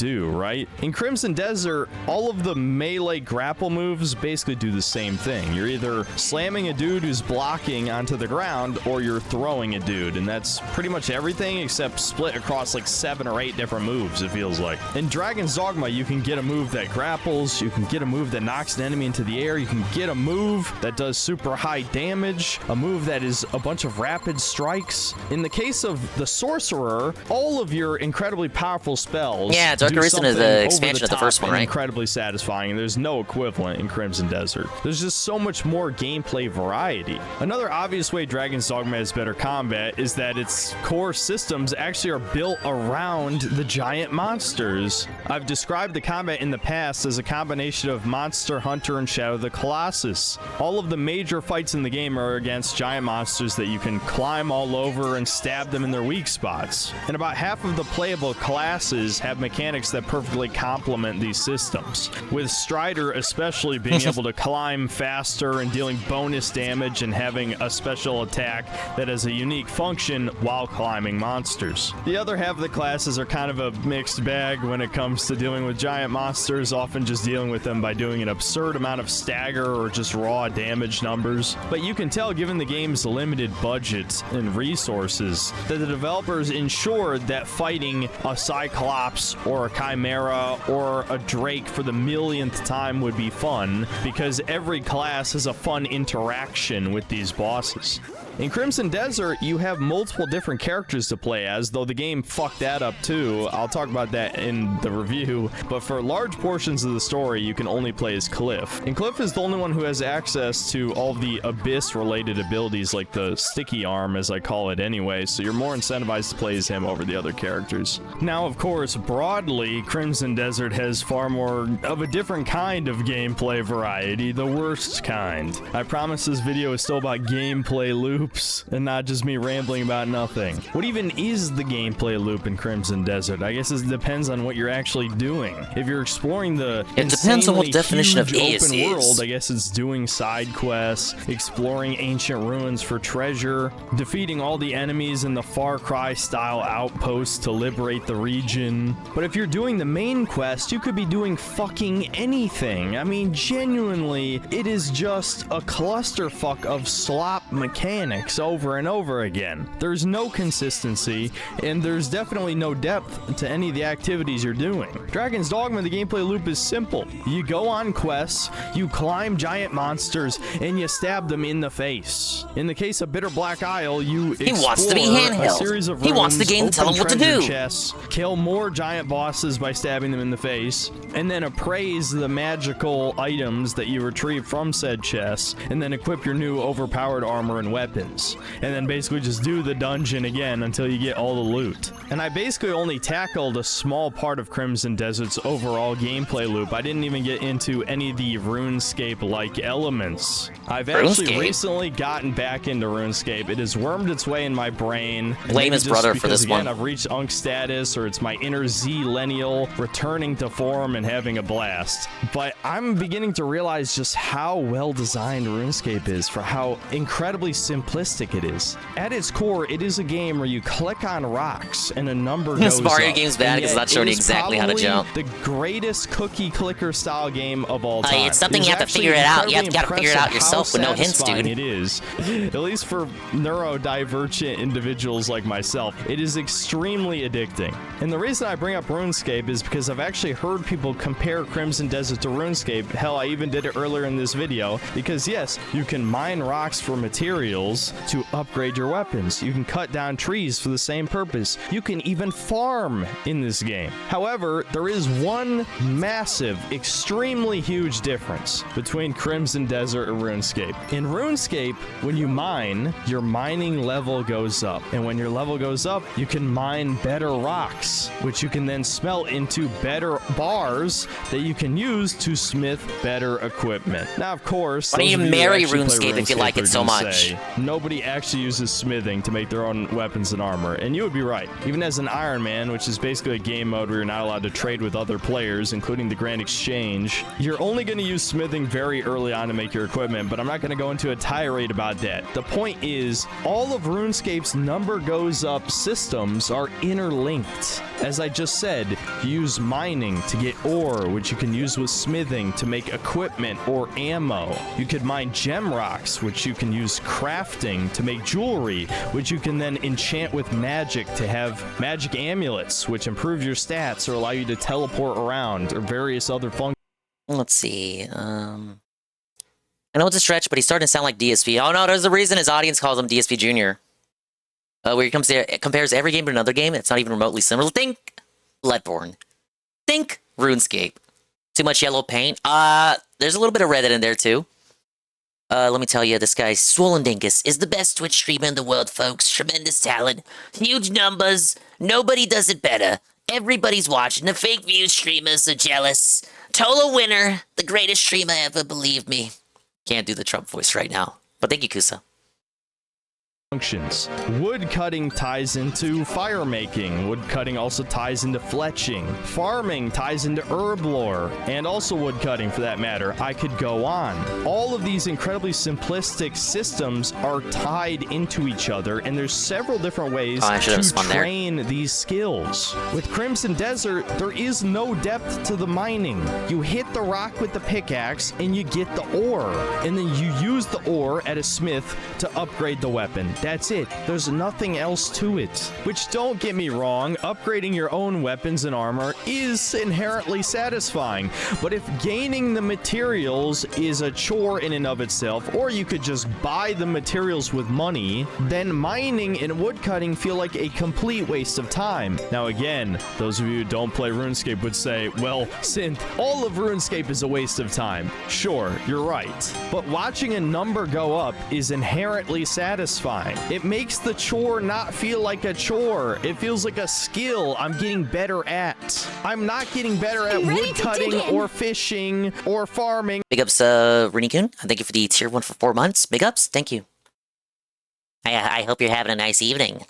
Right? In Crimson Desert, all of the melee grapple moves basically do the same thing. You're either slamming a dude who's blocking onto the ground, or you're throwing a dude, and that's pretty much everything except split across like 7 or 8 different moves, it feels like. In Dragon's Dogma, you can get a move that grapples, you can get a move that knocks an enemy into the air, you can get a move that does super high damage, a move that is a bunch of rapid strikes. In the case of the Sorcerer, all of your incredibly powerful spells Dark Arisen is the expansion of the first one, right? Incredibly satisfying, and there's no equivalent in Crimson Desert. There's just so much more gameplay variety. Another obvious way Dragon's Dogma has better combat is that its core systems actually are built around the giant monsters. I've described the combat in the past as a combination of Monster Hunter and Shadow of the Colossus. All of the major fights in the game are against giant monsters that you can climb all over and stab them in their weak spots. And about half of the playable classes have mechanics that perfectly complement these systems, with Strider especially being able to climb faster and dealing bonus damage and having a special attack that has a unique function while climbing monsters. The other half of the classes are kind of a mixed bag when it comes to dealing with giant monsters, often just dealing with them by doing an absurd amount of stagger or just raw damage numbers. But you can tell, given the game's limited budget and resources, that the developers ensured that fighting a Cyclops or a Chimera or a Drake for the millionth time would be fun, because every class has a fun interaction with these bosses. In Crimson Desert, you have multiple different characters to play as, though the game fucked that up too. I'll talk about that in the review, but for large portions of the story, you can only play as Cliff. And Cliff is the only one who has access to all the Abyss-related abilities, like the sticky arm, as I call it anyway, so you're more incentivized to play as him over the other characters. Now, of course, broadly, Crimson Desert has far more of a different kind of gameplay variety, the worst kind. I promise this video is still about gameplay loops and not just me rambling about nothing. What even is the gameplay loop in Crimson Desert? I guess it depends on what you're actually doing. If you're exploring the depends on what definition of open world, I guess it's doing side quests, exploring ancient ruins for treasure, defeating all the enemies in the Far Cry style outposts to liberate the region. But if you're doing the main quest, you could be doing fucking anything. I mean, genuinely, it is just a clusterfuck of slop mechanics over and over again. There's no consistency, and there's definitely no depth to any of the activities you're doing. Dragon's Dogma, the gameplay loop is simple. You go on quests, you climb giant monsters, and you stab them in the face. In the case of Bitter Black Isle, you explore a series of rooms, he wants the game to tell him what to do. Chests, kill more giant bosses by stabbing them in the face, and then appraise the magical items that you retrieve from said chests, and then equip your new overpowered armor and weapons. weapons, and then basically just do the dungeon again until you get all the loot. And I basically only tackled a small part of Crimson Desert's overall gameplay loop. I didn't even get into any of the RuneScape-like elements. I've actually recently gotten back into RuneScape. It has wormed its way in my brain. Blame his brother for this one. I've reached Unk status, or it's my inner Z-Lennial returning to form and having a blast. But I'm beginning to realize just how well designed RuneScape is, for how incredibly simplistic it is. At its core, it is a game where you click on rocks and a number goes This Mario up. game's bad because it's not showing you exactly how to jump. The greatest cookie clicker style game of all time. It's something you have to figure it out. You have to figure it out yourself with no hints, dude. It is, at least for neurodivergent individuals like myself, it is extremely addicting. And the reason I bring up RuneScape is because I've actually heard people compare Crimson Desert to RuneScape. Hell, I even did it earlier in this video, because yes, you can mine rocks for materials to upgrade your weapons. You can cut down trees for the same purpose. You can even farm in this game. However, there is one massive, extremely huge difference between Crimson Desert and RuneScape. In RuneScape, when you mine, your mining level goes up. And when your level goes up, you can mine better rocks, which you can then smelt into better bars that you can use to smith better equipment. Now, of course, why don't you marry RuneScape if you like it so much? Nobody actually uses smithing to make their own weapons and armor, and you would be right. Even as an Iron Man, which is basically a game mode where you're not allowed to trade with other players, including the Grand Exchange, you're only going to use smithing very early on to make your equipment, but I'm not going to go into a tirade about that. The point is, all of RuneScape's number goes up systems are interlinked. As I just said, you use mining to get ore, which you can use with smithing to make equipment or ammo. You could mine gem rocks, which you can use crafting to make jewelry, which you can then enchant with magic to have magic amulets, which improve your stats or allow you to teleport around, or various other functions. Let's see. I know it's a stretch, but he's starting to sound like DSP. Oh no, there's a reason his audience calls him DSP Jr. Where he compares every game to another game. It's not even remotely similar. Think Bloodborne. Think RuneScape. Too much yellow paint. There's a little bit of red in there too. Let me tell you, this guy, Swollen Dingus, is the best Twitch streamer in the world, folks. Tremendous talent. Huge numbers. Nobody does it better. Everybody's watching. The fake views streamers are jealous. Tola winner. The greatest streamer ever, believe me. Can't do the Trump voice right now. But thank you, Kusa. Functions. Wood cutting ties into fire making. Wood cutting also ties into fletching. Farming ties into herb lore, and also wood cutting for that matter. I could go on. All of these incredibly simplistic systems are tied into each other, and there's several different ways to train these skills. With Crimson Desert, there is no depth to the mining. You hit the rock with the pickaxe, and you get the ore, and then you use the ore at a smith to upgrade the weapon. That's it. There's nothing else to it. Which, don't get me wrong, upgrading your own weapons and armor is inherently satisfying. But if gaining the materials is a chore in and of itself, or you could just buy the materials with money, then mining and woodcutting feel like a complete waste of time. Now again, those of you who don't play RuneScape would say, well, Synth, all of RuneScape is a waste of time. Sure, you're right. But watching a number go up is inherently satisfying. It makes the chore not feel like a chore. It feels like a skill I'm getting better at. I'm not getting better at woodcutting or fishing or farming. Big ups, Renny-kun. Thank you for the tier 1 for 4 months. Big ups. Thank you. I hope you're having a nice evening.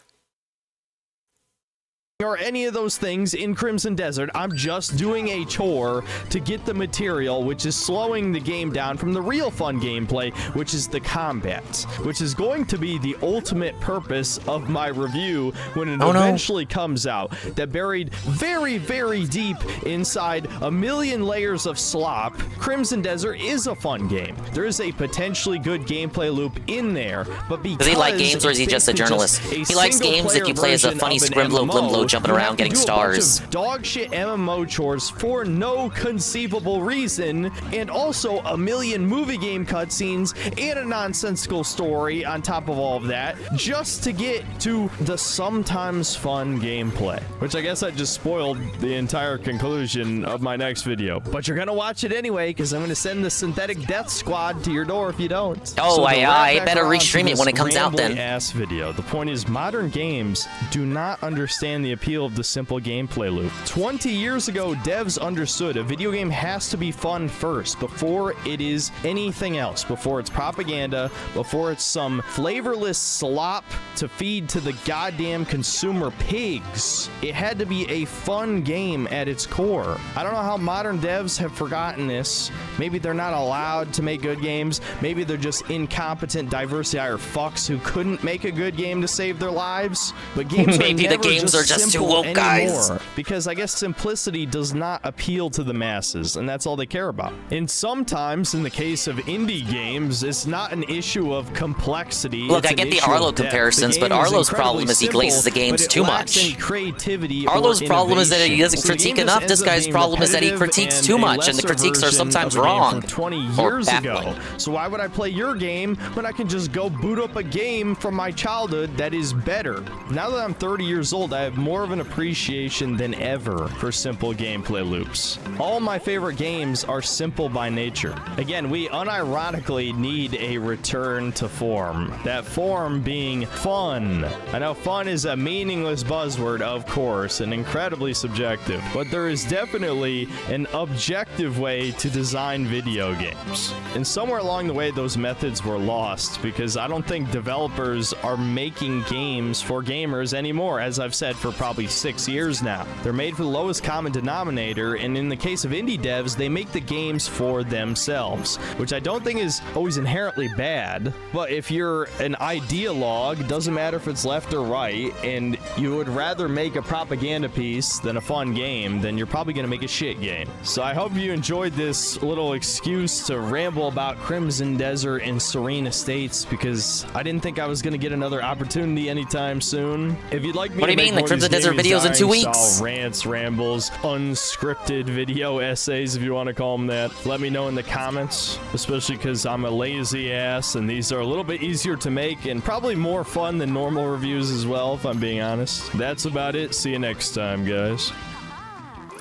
Or any of those things in Crimson Desert. I'm just doing a chore to get the material, which is slowing the game down from the real fun gameplay, which is the combat, which is going to be the ultimate purpose of my review when it eventually comes out. That buried very, very deep inside a million layers of slop, Crimson Desert is a fun game. There is a potentially good gameplay loop in there, but because does he like games or is he just a journalist? He likes games if you play as a funny scrimblow blimblow jumping you around have to getting do a stars. bunch of dog shit MMO chores for no conceivable reason, and also a million movie game cutscenes and a nonsensical story on top of all of that, just to get to the sometimes fun gameplay. Which I guess I just spoiled the entire conclusion of my next video. But you're gonna watch it anyway, because I'm gonna send the Synthetic Death Squad to your door if you don't. Oh, So to I wrap back better around restream to it when it this comes out then. rambly-ass video. The point is, modern games do not understand the appeal of the simple gameplay loop. 20 years ago, devs understood a video game has to be fun first before it is anything else, before it's propaganda, before it's some flavorless slop to feed to the goddamn consumer pigs. It had to be a fun game at its core. I don't know how modern devs have forgotten this. Maybe they're not allowed to make good games. Maybe they're just incompetent diversity-hire fucks who couldn't make a good game to save their lives. But games Maybe are the never games are just too simple woke, guys. anymore, because I guess simplicity does not appeal to the masses, and that's all they care about. And sometimes, in the case of indie games, it's not an issue of complexity. Look, it's I an get the issue of Arlo depth. comparisons, The but game is Arlo's incredibly problem is he simple, glazes the games but it too lacks much. any creativity Arlo's or problem is that he innovation. doesn't So the critique game just enough. ends This up guy's being problem is that he repetitive critiques and too a much, and the lesser critiques are version sometimes of a game wrong. from 20 Or years baffling. ago. So why would I play your game when I can just go boot up a game from my childhood that is better? Now that I'm 30 years old, I have more of an appreciation than ever for simple gameplay loops. All my favorite games are simple by nature. Again, we unironically need a return to form. That form being fun. I know fun is a meaningless buzzword, of course, and incredibly subjective, but there is definitely an objective way to design video games. And somewhere along the way, those methods were lost because I don't think developers are making games for gamers anymore, as I've said for probably 6 years now. They're made for the lowest common denominator, and in the case of indie devs, they make the games for themselves, which I don't think is always inherently bad. But if you're an ideologue, doesn't matter if it's left or right, and you would rather make a propaganda piece than a fun game, then you're probably going to make a shit game. So I hope you enjoyed this little excuse to ramble about Crimson Desert and Serene Estates, because I didn't think I was going to get another opportunity anytime soon. If you'd like me What do to you mean? make The more of Crimson these Desert Gaming videos in 2 Dying weeks? style rants, rambles, unscripted video essays, if you want to call them that, let me know in the comments, especially because I'm a lazy ass and these are a little bit easier to make and probably more fun than normal reviews as well, if I'm being honest. That's about it. See you next time, guys.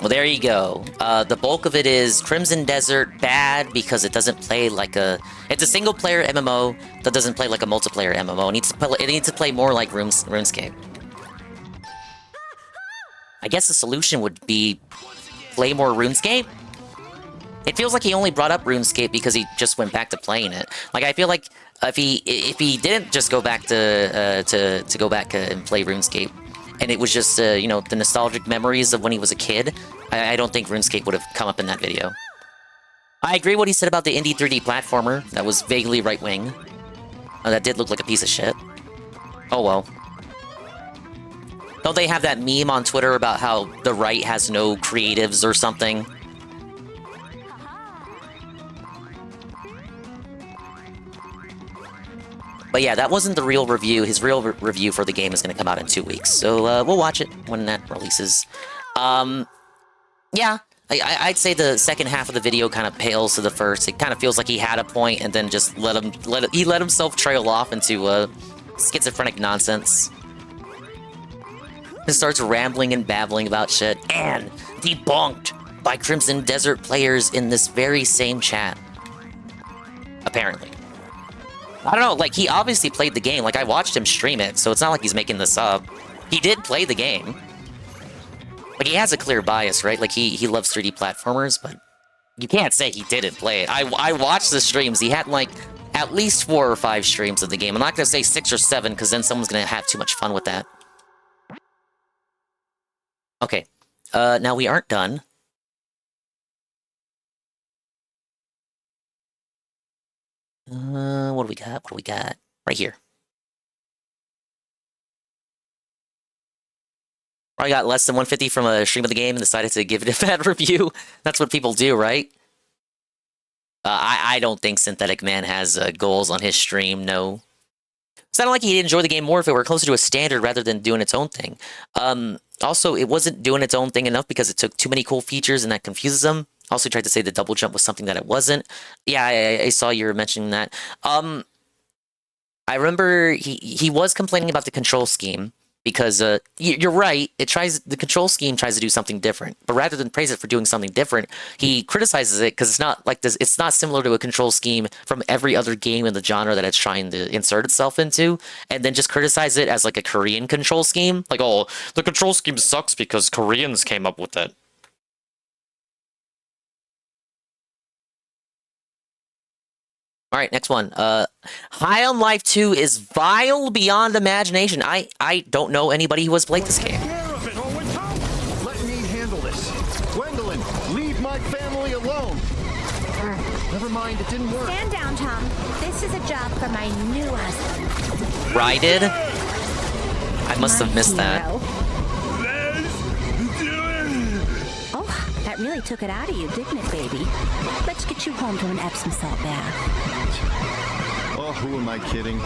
Well, there you go. The bulk of it is Crimson Desert bad because it doesn't play like a... It's a single-player MMO that doesn't play like a multiplayer MMO. It needs to play more like RuneScape. I guess the solution would be play more RuneScape? It feels like he only brought up RuneScape because he just went back to playing it. Like, I feel like if he didn't just go back to go back and play RuneScape, and it was just, you know, the nostalgic memories of when he was a kid, I don't think RuneScape would have come up in that video. I agree what he said about the indie 3D platformer. That was vaguely right-wing. That did look like a piece of shit. Oh well. Don't they have that meme on Twitter about how the right has no creatives or something? But yeah, that wasn't the real review. His real review for the game is going to come out in 2 weeks. So we'll watch it when that releases. Yeah, I'd say the second half of the video kind of pales to the first. It kind of feels like he had a point and then just let himself trail off into schizophrenic nonsense. And starts rambling and babbling about shit. And debunked by Crimson Desert players in this very same chat. Apparently. I don't know, like, he obviously played the game. Like, I watched him stream it, so it's not like he's making this up. He did play the game. Like, he has a clear bias, right? Like, he loves 3D platformers, but you can't say he didn't play it. I watched the streams. He had, like, at least 4 or 5 streams of the game. I'm not going to say 6 or 7, because then someone's going to have too much fun with that. Okay. Now we aren't done. What do we got? What do we got? Right here. I got less than 150 from a stream of the game and decided to give it a bad review. That's what people do, right? I don't think Synthetic Man has goals on his stream, no. sounded like he'd enjoy the game more if it were closer to a standard rather than doing its own thing. Also, it wasn't doing its own thing enough because it took too many cool features and that confuses him. Also tried to say the double jump was something that it wasn't. Yeah, I saw you were mentioning that. I remember he was complaining about the control scheme because you're right. The control scheme tries to do something different, but rather than praise it for doing something different, he criticizes it because it's not like this. It's not similar to a control scheme from every other game in the genre that it's trying to insert itself into, and then just criticize it as like a Korean control scheme. Like, oh, the control scheme sucks because Koreans came up with it. All right, next one. High on Life 2 is vile beyond imagination. I don't know anybody who has played this game. Let me handle this. Gwendolyn, leave my family alone. Never mind, it didn't work. Stand down, Tom. This is a job for my new husband. Righted? I must have missed that. Oh, that really took it out of you, didn't it, baby? Let's get you home to an Epsom salt bath. Oh, who am I kidding?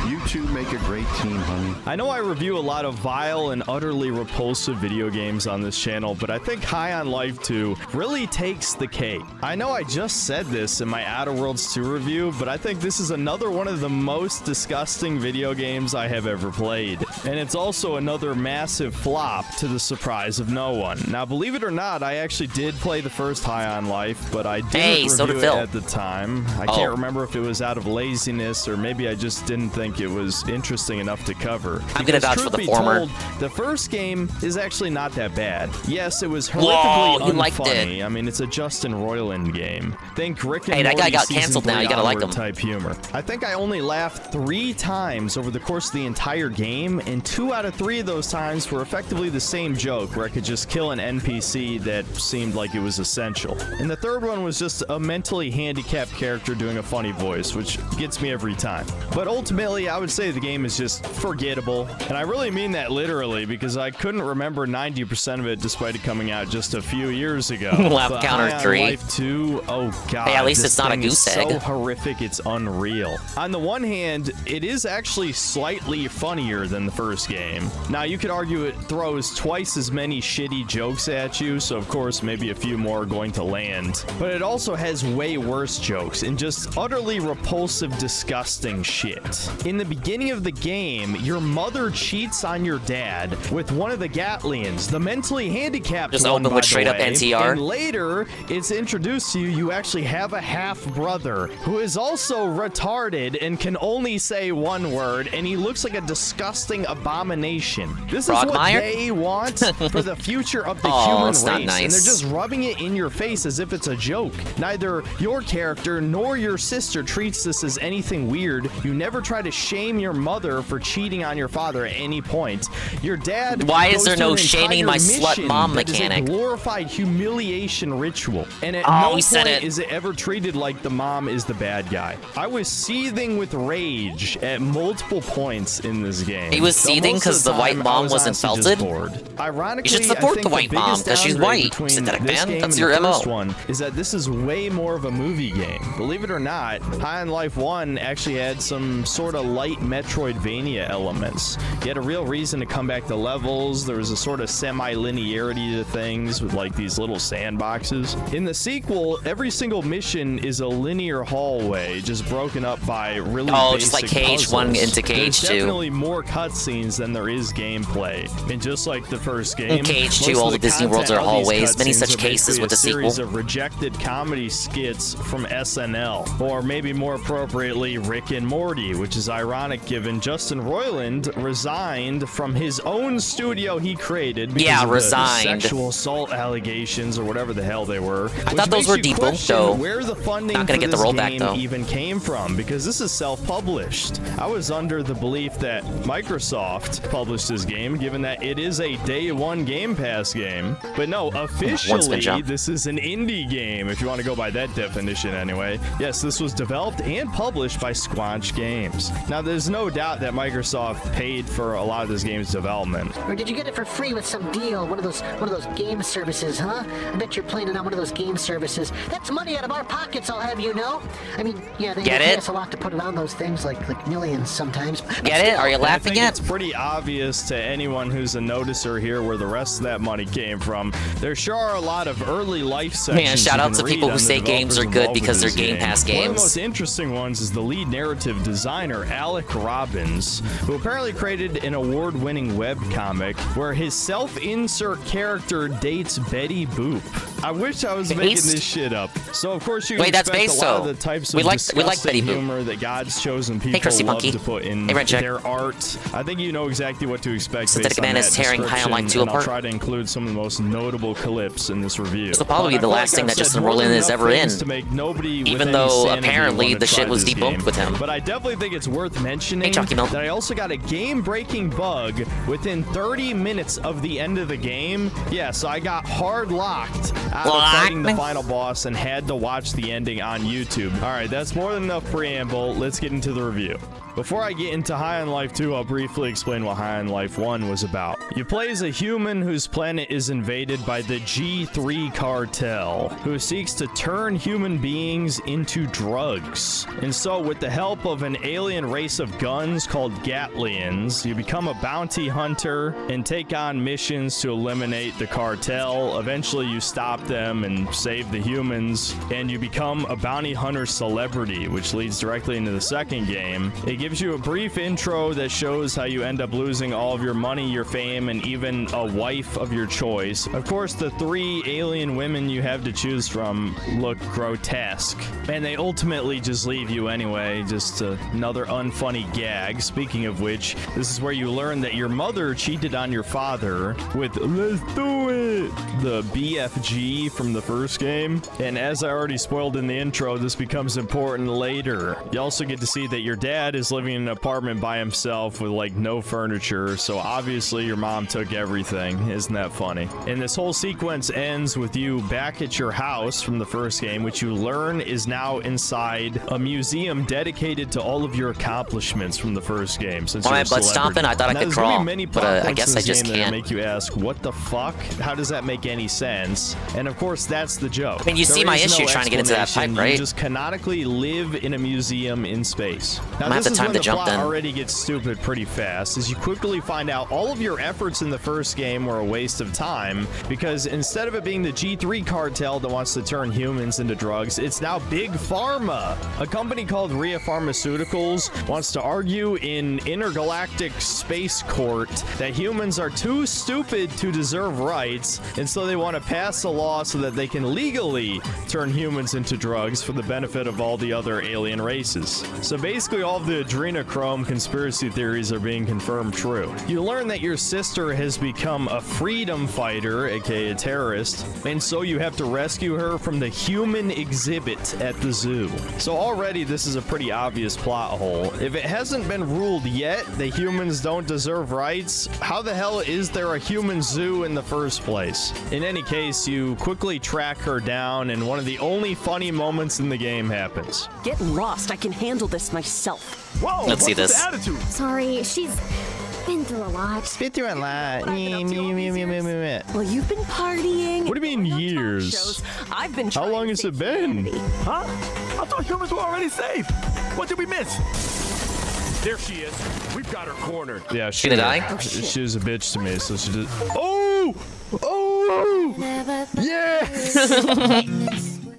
You two make a great team, honey. I know I review a lot of vile and utterly repulsive video games on this channel, but I think High on Life 2 really takes the cake. I know I just said this in my Outer Worlds 2 review, but I think this is another one of the most disgusting video games I have ever played. And it's also another massive flop to the surprise of no one. Now, believe it or not, I actually did play the first High on Life, but I didn't review it at the time. I can't remember if it was out of laziness or maybe I just didn't think it was interesting enough to cover. I'm gonna vouch for the former. The first game is actually not that bad. Yes, it was horrifically unfunny. I mean, it's a Justin Roiland game. Think Rick and Morty that guy got canceled now. You gotta like him. Type humor. I think I only laughed 3 times over the course of the entire game, and 2 out of 3 of those times were effectively the same joke, where I could just kill an NPC that seemed like it was essential. And the third one was just a mentally handicapped character doing a funny voice, which gets me every time. But ultimately, I would say the game is just forgettable, and I really mean that literally because I couldn't remember 90% of it despite it coming out just a few years ago. Left counter 3. Life 2, oh god. Hey, at least it's not a goose egg. So horrific, it's unreal. On the one hand, it is actually slightly funnier than the first game. Now, you could argue it throws twice as many shitty jokes at you, so of course maybe a few more are going to land. But it also has way worse jokes and just utterly repulsive, disgusting shit. In the beginning of the game, your mother cheats on your dad with one of the Gatlians, the mentally handicapped just one, open with straight up way. NTR. And later, it's introduced to you, you actually have a half-brother who is also retarded and can only say one word, and he looks like a disgusting abomination. This is what they want for the future of the human race, nice. and they're just rubbing it in your face as if it's a joke. Neither your character nor your sister treats this as anything weird. You never try to shame your mother for cheating on your father at any point. Your dad. Why is there no shaming my slut mom mechanic? Is a glorified humiliation ritual, and at no point is it ever treated like the mom is the bad guy. I was seething with rage at multiple points in this game. He was seething because the white mom wasn't felted? Ironically, you should support I think the white mom because she's white. Synthetic man, that's your MO. First one is that this is way more of a movie game. Believe it or not, High on Life 1 actually had some sort of light Metroidvania elements. You had a real reason to come back to levels. There was a sort of semi-linearity to things with like these little sandboxes. In the sequel, every single mission is a linear hallway, just broken up by really basic just like Cage puzzles. 1 into Cage 2. There's definitely more cutscenes than there is gameplay. And just like the first game, in Cage 2, all the Disney worlds are hallways. Many such cases with the sequel. A series of rejected comedy skits from SNL, or maybe more appropriately, Rick and Morty, which is ironic given Justin Roiland resigned from his own studio he created because of the sexual assault allegations or whatever the hell they were. I thought those were debunked though. Where the funding not gonna for get the this rollback game though. even came from, because this is self-published. I was under the belief that Microsoft published this game, given that it is a day one Game Pass game. But no, officially, this is an indie game, if you want to go by that definition anyway. Yes, this was developed and published published by Squanch Games. Now, there's no doubt that Microsoft paid for a lot of this game's development. Or did you get it for free with some deal? One of those game services, huh? I bet you're playing it on one of those game services. That's money out of our pockets, I'll have you know. I mean, yeah, they pay us a lot to put it on those things, like millions sometimes. Get it? Are you laughing at? at? It's pretty obvious to anyone who's a noticer here where the rest of that money came from. There sure are a lot of early life sections. Man, shout out to people who say games are good because they're Game Pass games. One of the most interesting ones is the lead narrative designer, Alec Robbins, who apparently created an award-winning webcomic where his self-insert character dates Betty Boop. I wish I was making this shit up. So of course you can expect a lot of the types of disgusting humor that God's chosen people love to put in their art. I think you know exactly what to expect based on that description, and I'll try to include some of the most notable clips in this review. This will probably be the last thing that Justin Roiland is ever in, even though apparently the shit was debunked with him. But I definitely think it's worth mentioning that I also got a game-breaking bug within 30 minutes of the end of the game. Yeah, so I got hard locked out of fighting the final boss and had to watch the ending on YouTube. All right, that's more than enough preamble. Let's get into the review. Before I get into High on Life 2, I'll briefly explain what High on Life 1 was about. You play as a human whose planet is invaded by the G3 cartel, who seeks to turn human beings into drugs. And so, with the help of an alien race of guns called Gatlians, you become a bounty hunter and take on missions to eliminate the cartel. Eventually, you stop them and save the humans, and you become a bounty hunter celebrity, which leads directly into the second game. It gives you a brief intro that shows how you end up losing all of your money, your fame, and even a wife of your choice. Of course, the 3 alien women you have to choose from look grotesque, and they ultimately just leave you anyway. Just another unfunny gag. Speaking of which, this is where you learn that your mother cheated on your father with "Let's do it," the BFG from the first game. And as I already spoiled in the intro, this becomes important later. You also get to see that your dad is living in an apartment by himself with like no furniture, so obviously your mom took everything. Isn't that funny? And this whole sequence ends with you back at your house from the first game, which you learn is now inside a museum dedicated to all of your accomplishments from the first game. Since my butt stomping, I thought I could crawl, but I guess I just can't. Make you ask, what the fuck? How does that make any sense? And of course, that's the joke. I mean, you see my issue trying to get into that pipe, right? You just canonically live in a museum in space. Now, this is when the plot already gets stupid pretty fast, as you quickly find out all of your efforts in the first game were a waste of time, because instead of it being the G3 cartel that wants to turn humans into drugs, it's now Big Pharma. A company called Rhea Pharmaceuticals wants to argue in intergalactic space court that humans are too stupid to deserve rights, and so they want to pass a law so that they can legally turn humans into drugs for the benefit of all the other alien races. So basically all of the adrenochrome conspiracy theories are being confirmed true. You learn that your sister has become a freedom fighter, aka a terrorist, and so you have to rescue her from the human exhibit at the zoo. So already this is a pretty obvious plot hole. If it hasn't been ruled yet that humans don't deserve rights, how the hell is there a human zoo in the first place? In any case, you quickly track her down, and one of the only funny moments in the game happens. Get lost, I can handle this myself. Whoa, let's see this. Sorry, she's been through a lot. Been through a lot. Well, you've been partying. What do you mean years? I've been. How long has it been? Huh? I thought humans were already safe. What did we miss? There she is. We've got her cornered. Yeah, she did I? She was a bitch to me, so she did. Oh! Oh! Yes!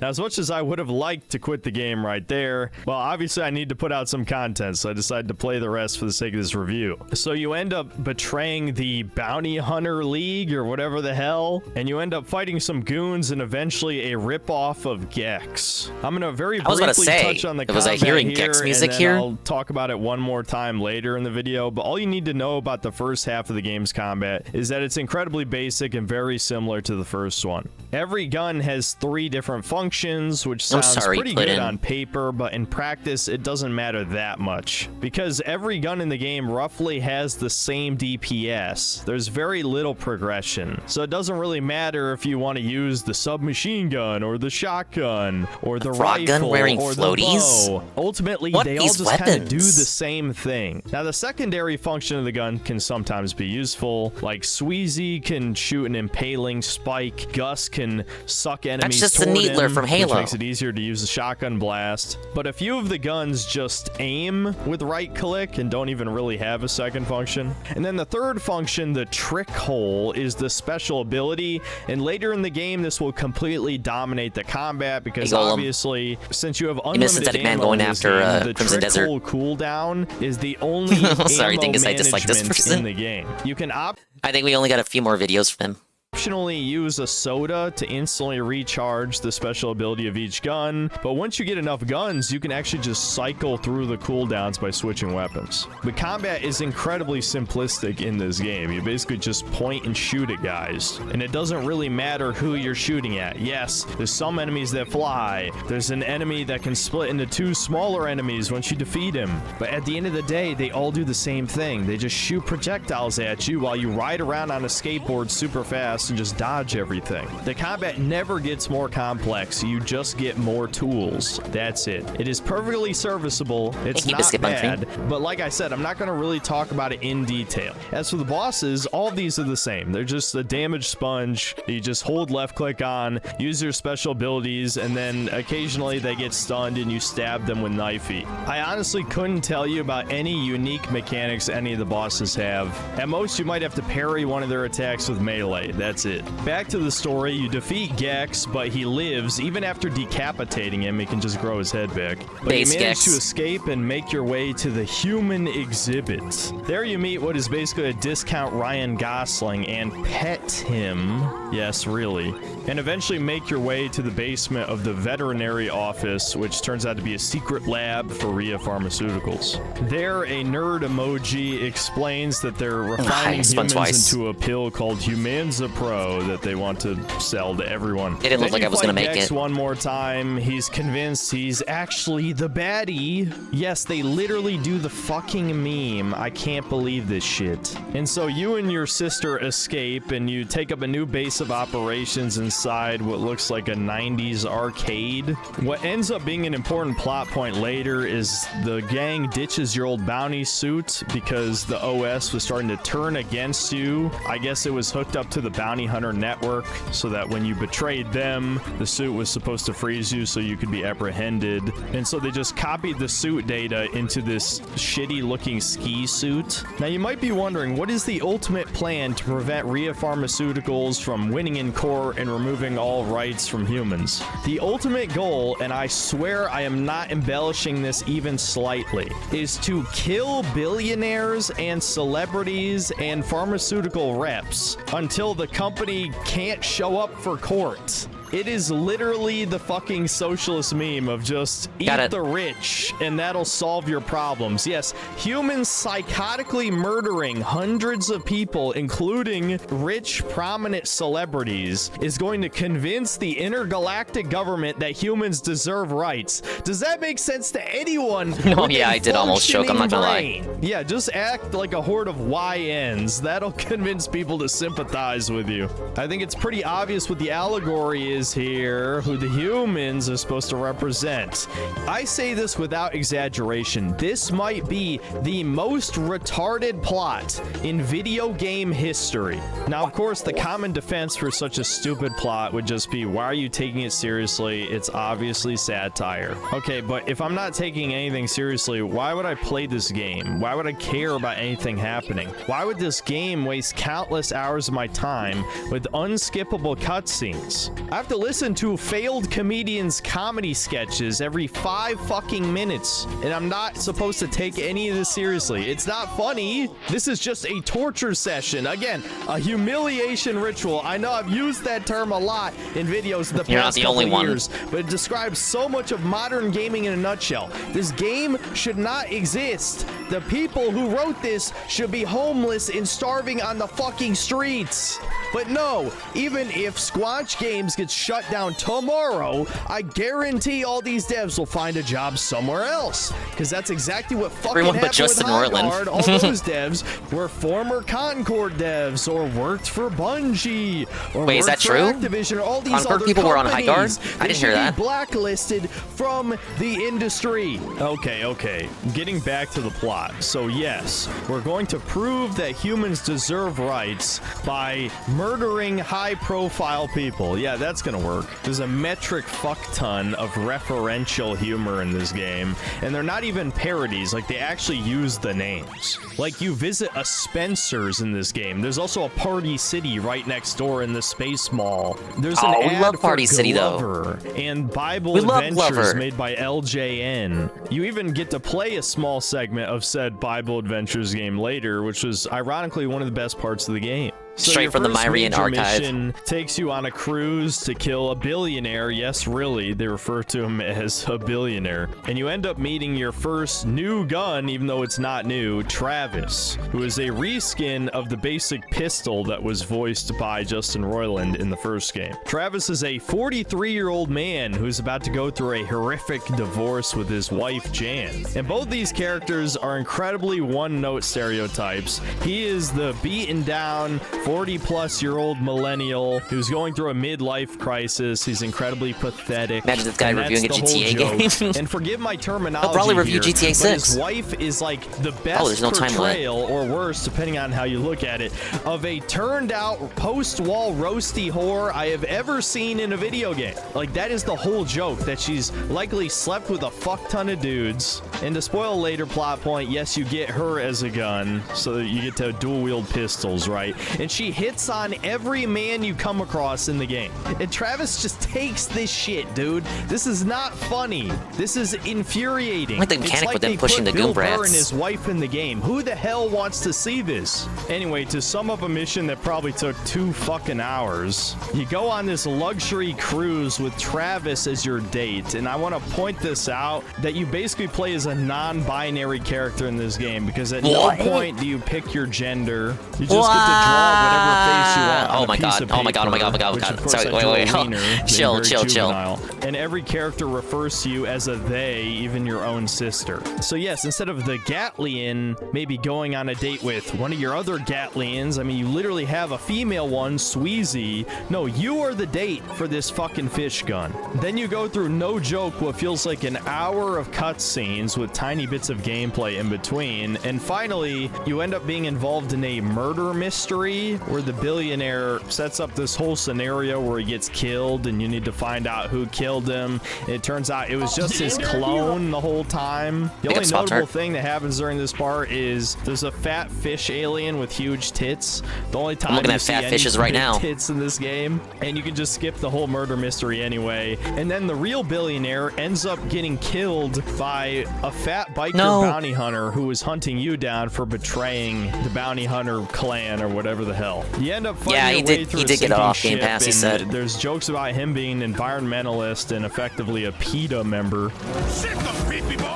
Now, as much as I would have liked to quit the game right there, well, obviously I need to put out some content, so I decided to play the rest for the sake of this review. So you end up betraying the Bounty Hunter League, or whatever the hell, and you end up fighting some goons and eventually a ripoff of Gex. I'm going to very briefly touch on the combat was I hearing here, Gex music and then here? I'll talk about it one more time later in the video, but all you need to know about the first half of the game's combat is that it's incredibly basic and very similar to the first one. Every gun has 3 different functions, functions, which I'm sounds sorry, pretty good Puddin'. on paper, but in practice, it doesn't matter that much. Because every gun in the game roughly has the same DPS. There's very little progression. So it doesn't really matter if you want to use the submachine gun, or the shotgun, or the frog rifle, gun wearing or floaties? the bow. Ultimately, What they all these just kind of do weapons? the same thing. Now, the secondary function of the gun can sometimes be useful. Like, Sweezy can shoot an impaling spike. Gus can suck enemies just the toward Needler him, from Halo. which makes it easier to use the shotgun blast. But a few of the guns just aim with right click and don't even really have a second function. And then the third function, the trick hole, is the special ability. And later in the game, this will completely dominate the combat because Hey, Golem. obviously, since you have You missed unlimited Synthetic Man ammo going in this after, game, the Crimson trick Desert. hole cooldown is the only Sorry, ammo Dingus, I dislike this management person. in the game. You can I think we only got a few more videos from him. optionally use a soda to instantly recharge the special ability of each gun, but once you get enough guns, you can actually just cycle through the cooldowns by switching weapons. The combat is incredibly simplistic in this game. You basically just point and shoot at guys, and it doesn't really matter who you're shooting at. Yes, there's some enemies that fly. There's an enemy that can split into two smaller enemies once you defeat him, but at the end of the day, they all do the same thing. They just shoot projectiles at you while you ride around on a skateboard super fast and just dodge everything. The combat never gets more complex. You just get more tools. That's it. It is perfectly serviceable. It's Thank you, not Biscuit Bun bad, Cream. but like I said, I'm not going to really talk about it in detail. As for the bosses, all of these are the same. They're just a damage sponge. You just hold left click on, use your special abilities, and then occasionally they get stunned and you stab them with knifey. I honestly couldn't tell you about any unique mechanics any of the bosses have. At most, you might have to parry one of their attacks with melee. That's it. Back to the story, you defeat Gex, but he lives. Even after decapitating him, he can just grow his head back. But Base you manage Gex. to escape and make your way to the human exhibit. There you meet what is basically a discount Ryan Gosling and pet him. Yes, really. And eventually make your way to the basement of the veterinary office, which turns out to be a secret lab for Rhea Pharmaceuticals. There, a nerd emoji explains that they're refining spun humans twice. into a pill called Humanza Pro that they want to sell to everyone. It didn't look like I was gonna make Gex it. one more time. He's convinced he's actually the baddie. Yes, they literally do the fucking meme. I can't believe this shit. And so you and your sister escape and you take up a new base of operations inside what looks like a 90s arcade. What ends up being an important plot point later is the gang ditches your old bounty suit because the OS was starting to turn against you. I guess it was hooked up to the bounty hunter network so that when you betrayed them, the suit was supposed to freeze you so you could be apprehended. And so they just copied the suit data into this shitty looking ski suit. Now you might be wondering, what is the ultimate plan to prevent Rhea Pharmaceuticals from winning in court and removing all rights from humans? The ultimate goal, and I swear I am not embellishing this even slightly, is to kill billionaires and celebrities and pharmaceutical reps until the company can't show up for court. It is literally the fucking socialist meme of just eat the rich and that'll solve your problems. Yes, humans psychotically murdering hundreds of people, including rich, prominent celebrities, is going to convince the intergalactic government that humans deserve rights. Does that make sense to anyone? Oh, with yeah, a I did almost choke, I'm not gonna lie. functioning brain? Yeah, just act like a horde of YNs. That'll convince people to sympathize with you. I think it's pretty obvious what the allegory is here, who the humans are supposed to represent. I say this without exaggeration. This might be the most retarded plot in video game history. Now, of course, the common defense for such a stupid plot would just be, why are you taking it seriously? It's obviously satire. Okay, but if I'm not taking anything seriously, why would I play this game? Why would I care about anything happening? Why would this game waste countless hours of my time with unskippable cutscenes? I have to listen to failed comedians' comedy sketches every 5 fucking minutes, and I'm not supposed to take any of this seriously. It's not funny. This is just a torture session. Again, a humiliation ritual. I know I've used that term a lot in videos in the You're not past the couple only one. years, but it describes so much of modern gaming in a nutshell. This game should not exist. The people who wrote this should be homeless and starving on the fucking streets. But no, even if Squanch Games gets shut down tomorrow, I guarantee all these devs will find a job somewhere else. Because that's exactly what fucking Everyone but happened Justin with High Norland. Guard. All those devs were former Concord devs or worked for Bungie or Wait, is worked that for true? Activision or all these Concord other people were on High Guard? companies. I didn't hear They should that. be blacklisted from the industry. Okay. Getting back to the plot. So yes, we're going to prove that humans deserve rights by murdering high-profile people. Yeah, that's gonna work. There's a metric fuck ton of referential humor in this game, and they're not even parodies. Like, they actually use the names. Like, you visit a Spencer's in this game. There's also a Party City right next door in the Space Mall. There's an we ad love for Party City, though. Glover and Bible We love Adventures Glover. made by LJN. You even get to play a small segment of said Bible Adventures game later, which was ironically one of the best parts of the game. So Straight your from the first Myrian major archive. mission takes you on a cruise to kill a billionaire. Yes, really, they refer to him as a billionaire. And you end up meeting your first new gun, even though it's not new, Travis, who is a reskin of the basic pistol that was voiced by Justin Roiland in the first game. Travis is a 43-year-old man who's about to go through a horrific divorce with his wife, Jan. And both these characters are incredibly one-note stereotypes. He is the beaten down 40-plus-year-old millennial who's going through a midlife crisis. He's incredibly pathetic. Imagine this guy and reviewing a that's the GTA whole joke. game. And forgive my terminology He'll probably review here, GTA but 6. his wife is like the Oh, best there's no time limit. portrayal, or worse, depending on how you look at it, of a turned-out post-wall roasty whore I have ever seen in a video game. Like, that is the whole joke, that she's likely slept with a fuck ton of dudes. And to spoil a later plot point, yes, you get her as a gun, so that you get to dual-wield pistols, right? And she hits on every man you come across in the game. And Travis just takes this shit, dude. This is not funny. This is infuriating. Like the It's mechanic like with them they pushing put the goon Bill Burr brats. and his wife in the game. Who the hell wants to see this? Anyway, to sum up a mission that probably took 2 fucking hours, you go on this luxury cruise with Travis as your date. And I want to point this out, that you basically play as a non-binary character in this game, because at What? no point do you pick your gender. You just get to draw whatever face you want on Oh a my piece god. of Oh my god. Oh my paper, god. Oh my which, god. of course, Sorry. I Wait. drew a Wait. wiener, being Chill. very Chill. juvenile. And every character refers to you as a they, even your own sister. So yes, instead of the Gatlian maybe going on a date with one of your other Gatlians, I mean, you literally have a female one, Sweezy. No, you are the date for this fucking fish gun. Then you go through, no joke, what feels like an hour of cutscenes with tiny bits of gameplay in between. And finally, you end up being involved in a murder mystery where the billionaire sets up this whole scenario where he gets killed and you need to find out who killed him. And it turns out it was just his clone the whole time. The only notable thing that happens during this part is there's a fat fish alien with huge tits. The only time I'm looking you at see fat any fishes right big now. tits in this game, and you can just skip the whole murder mystery anyway. And then the real billionaire ends up getting killed by a fat biker bounty hunter who was hunting you down for betraying the bounty hunter clan or whatever the hell. You end up fighting your way through he a did get it sinking off Game ship, Pass, he and said. There's jokes about him being an environmentalist and effectively a PETA member. Shit, the pee-pee boy!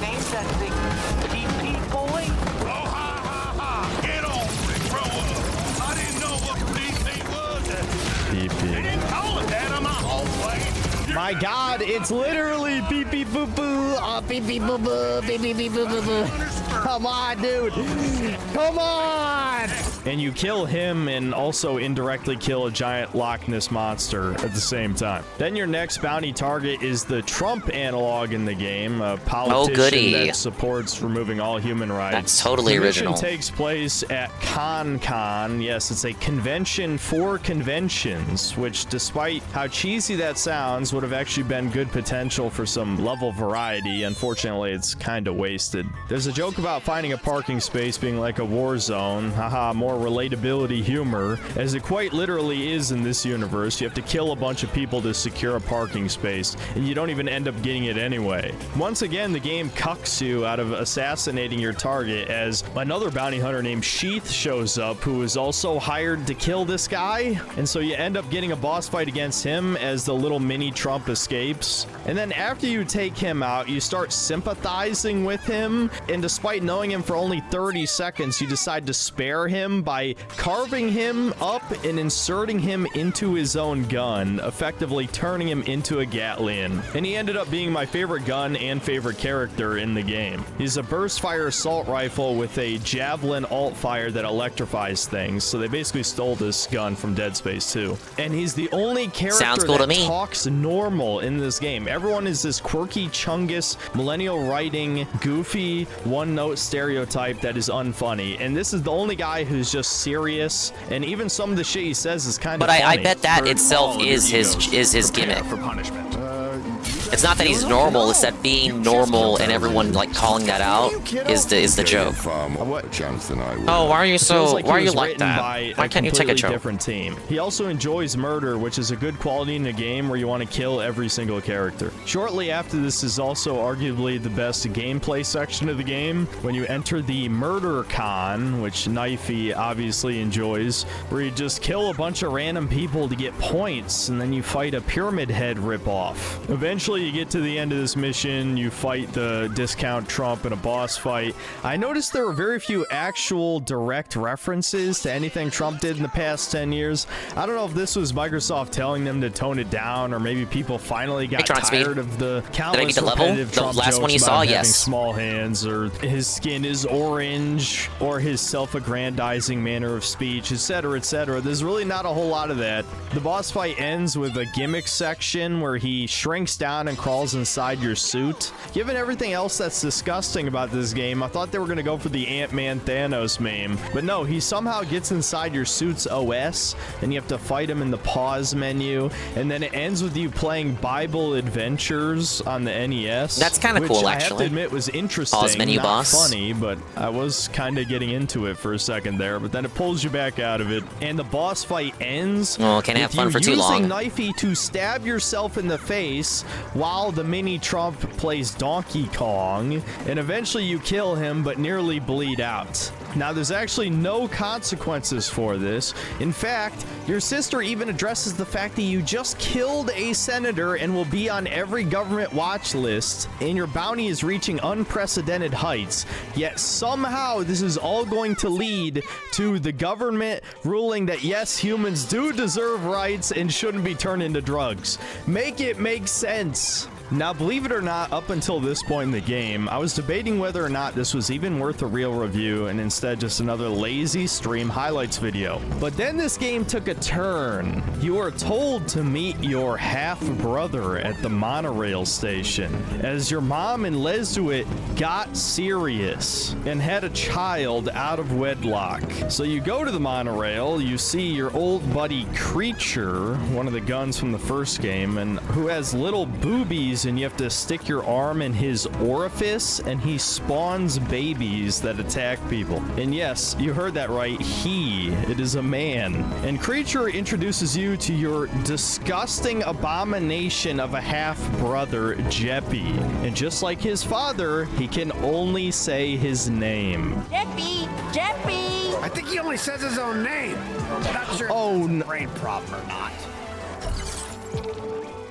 Ain't that big pee-pee boy? Oh, ha, ha, ha! Get on it, grow up! I didn't know what pee-pee was. Pee-pee. They didn't call it that on my hallway. My God, it's literally beep beep boo boo. Oh, beep beep boo boo. Beep beep beep boo boo boo. Come on, dude. Come on. And you kill him and also indirectly kill a giant Loch Ness monster at the same time. Then your next bounty target is the Trump analog in the game, a politician goody. that supports removing all human rights. That's totally the mission original. takes place at ConCon. Yes, it's a convention for conventions, which, despite how cheesy that sounds, would have actually been good potential for some level variety. Unfortunately, it's kind of wasted. There's a joke about finding a parking space being like a war zone. Haha, more relatability humor, as it quite literally is in this universe. You have to kill a bunch of people to secure a parking space, and you don't even end up getting it anyway. Once again, the game cucks you out of assassinating your target, as another bounty hunter named Sheath shows up, who is also hired to kill this guy. And so you end up getting a boss fight against him as the little mini Trump Trump escapes. And then after you take him out, you start sympathizing with him. And despite knowing him for only 30 seconds, you decide to spare him by carving him up and inserting him into his own gun, effectively turning him into a Gatlian. And he ended up being my favorite gun and favorite character in the game. He's a burst fire assault rifle with a javelin alt fire that electrifies things. So they basically stole this gun from Dead Space 2. And he's the only character that talks normal in this game. Everyone is this quirky Chungus, millennial writing, goofy, one-note stereotype that is unfunny. And this is the only guy who's just serious. And even some of the shit he says is kind of funny. But I bet that itself is his gimmick. For punishment. It's not that he's normal, it's that being normal and everyone like calling that out is the joke. Oh, why are you so why are you like that? Why can't you take a joke? Different team. He also enjoys murder, which is a good quality in a game where you want to kill every single character. Shortly after this is also arguably the best gameplay section of the game, when you enter the Murder Con, which Knifey obviously enjoys, where you just kill a bunch of random people to get points, and then you fight a Pyramid Head ripoff. Eventually you get to the end of this mission, you fight the Discount Trump in a boss fight. I noticed there were very few actual direct references to anything Trump did in the past 10 years. I don't know if this was Microsoft telling them to tone it down, or maybe people finally got tired of the countless repetitive Trump jokes about having small hands, or his skin is orange, or his self-aggrandizing manner of speech, etc., etc. There's really not a whole lot of that. The boss fight ends with a gimmick section where he shrinks down and crawls inside your suit. Given everything else that's disgusting about this game, I thought they were going to go for the Ant-Man Thanos meme. But no, he somehow gets inside your suit's OS, and you have to fight him in the pause menu, and then it ends with you playing Bible Adventures on the NES. That's kind of cool, actually. I have to admit was interesting, pause menu not boss. funny, but I was kind of getting into it for a second there, but then it pulls you back out of it, and the boss fight ends well, can't have fun for too long. Using Knifey to stab yourself in the face while the mini Trump plays Donkey Kong, and eventually you kill him but nearly bleed out. Now, there's actually no consequences for this. In fact, your sister even addresses the fact that you just killed a senator and will be on every government watch list, and your bounty is reaching unprecedented heights. Yet somehow this is all going to lead to the government ruling that yes, humans do deserve rights and shouldn't be turned into drugs. Make it make sense. Now, believe it or not, up until this point in the game, I was debating whether or not this was even worth a real review and instead just another lazy stream highlights video. But then this game took a turn. You are told to meet your half-brother at the monorail station, as your mom and Lesuit got serious and had a child out of wedlock. So you go to the monorail, you see your old buddy Creature, one of the guns from the first game, and who has little boobies, and you have to stick your arm in his orifice, and he spawns babies that attack people. And yes, you heard that right, it is a man. And Creature introduces you to your disgusting abomination of a half-brother, Jeppy. And just like his father, he can only say his name. Jeppy! Jeppy! I think he only says his own name. I'm not sure if it's a brain problem or not.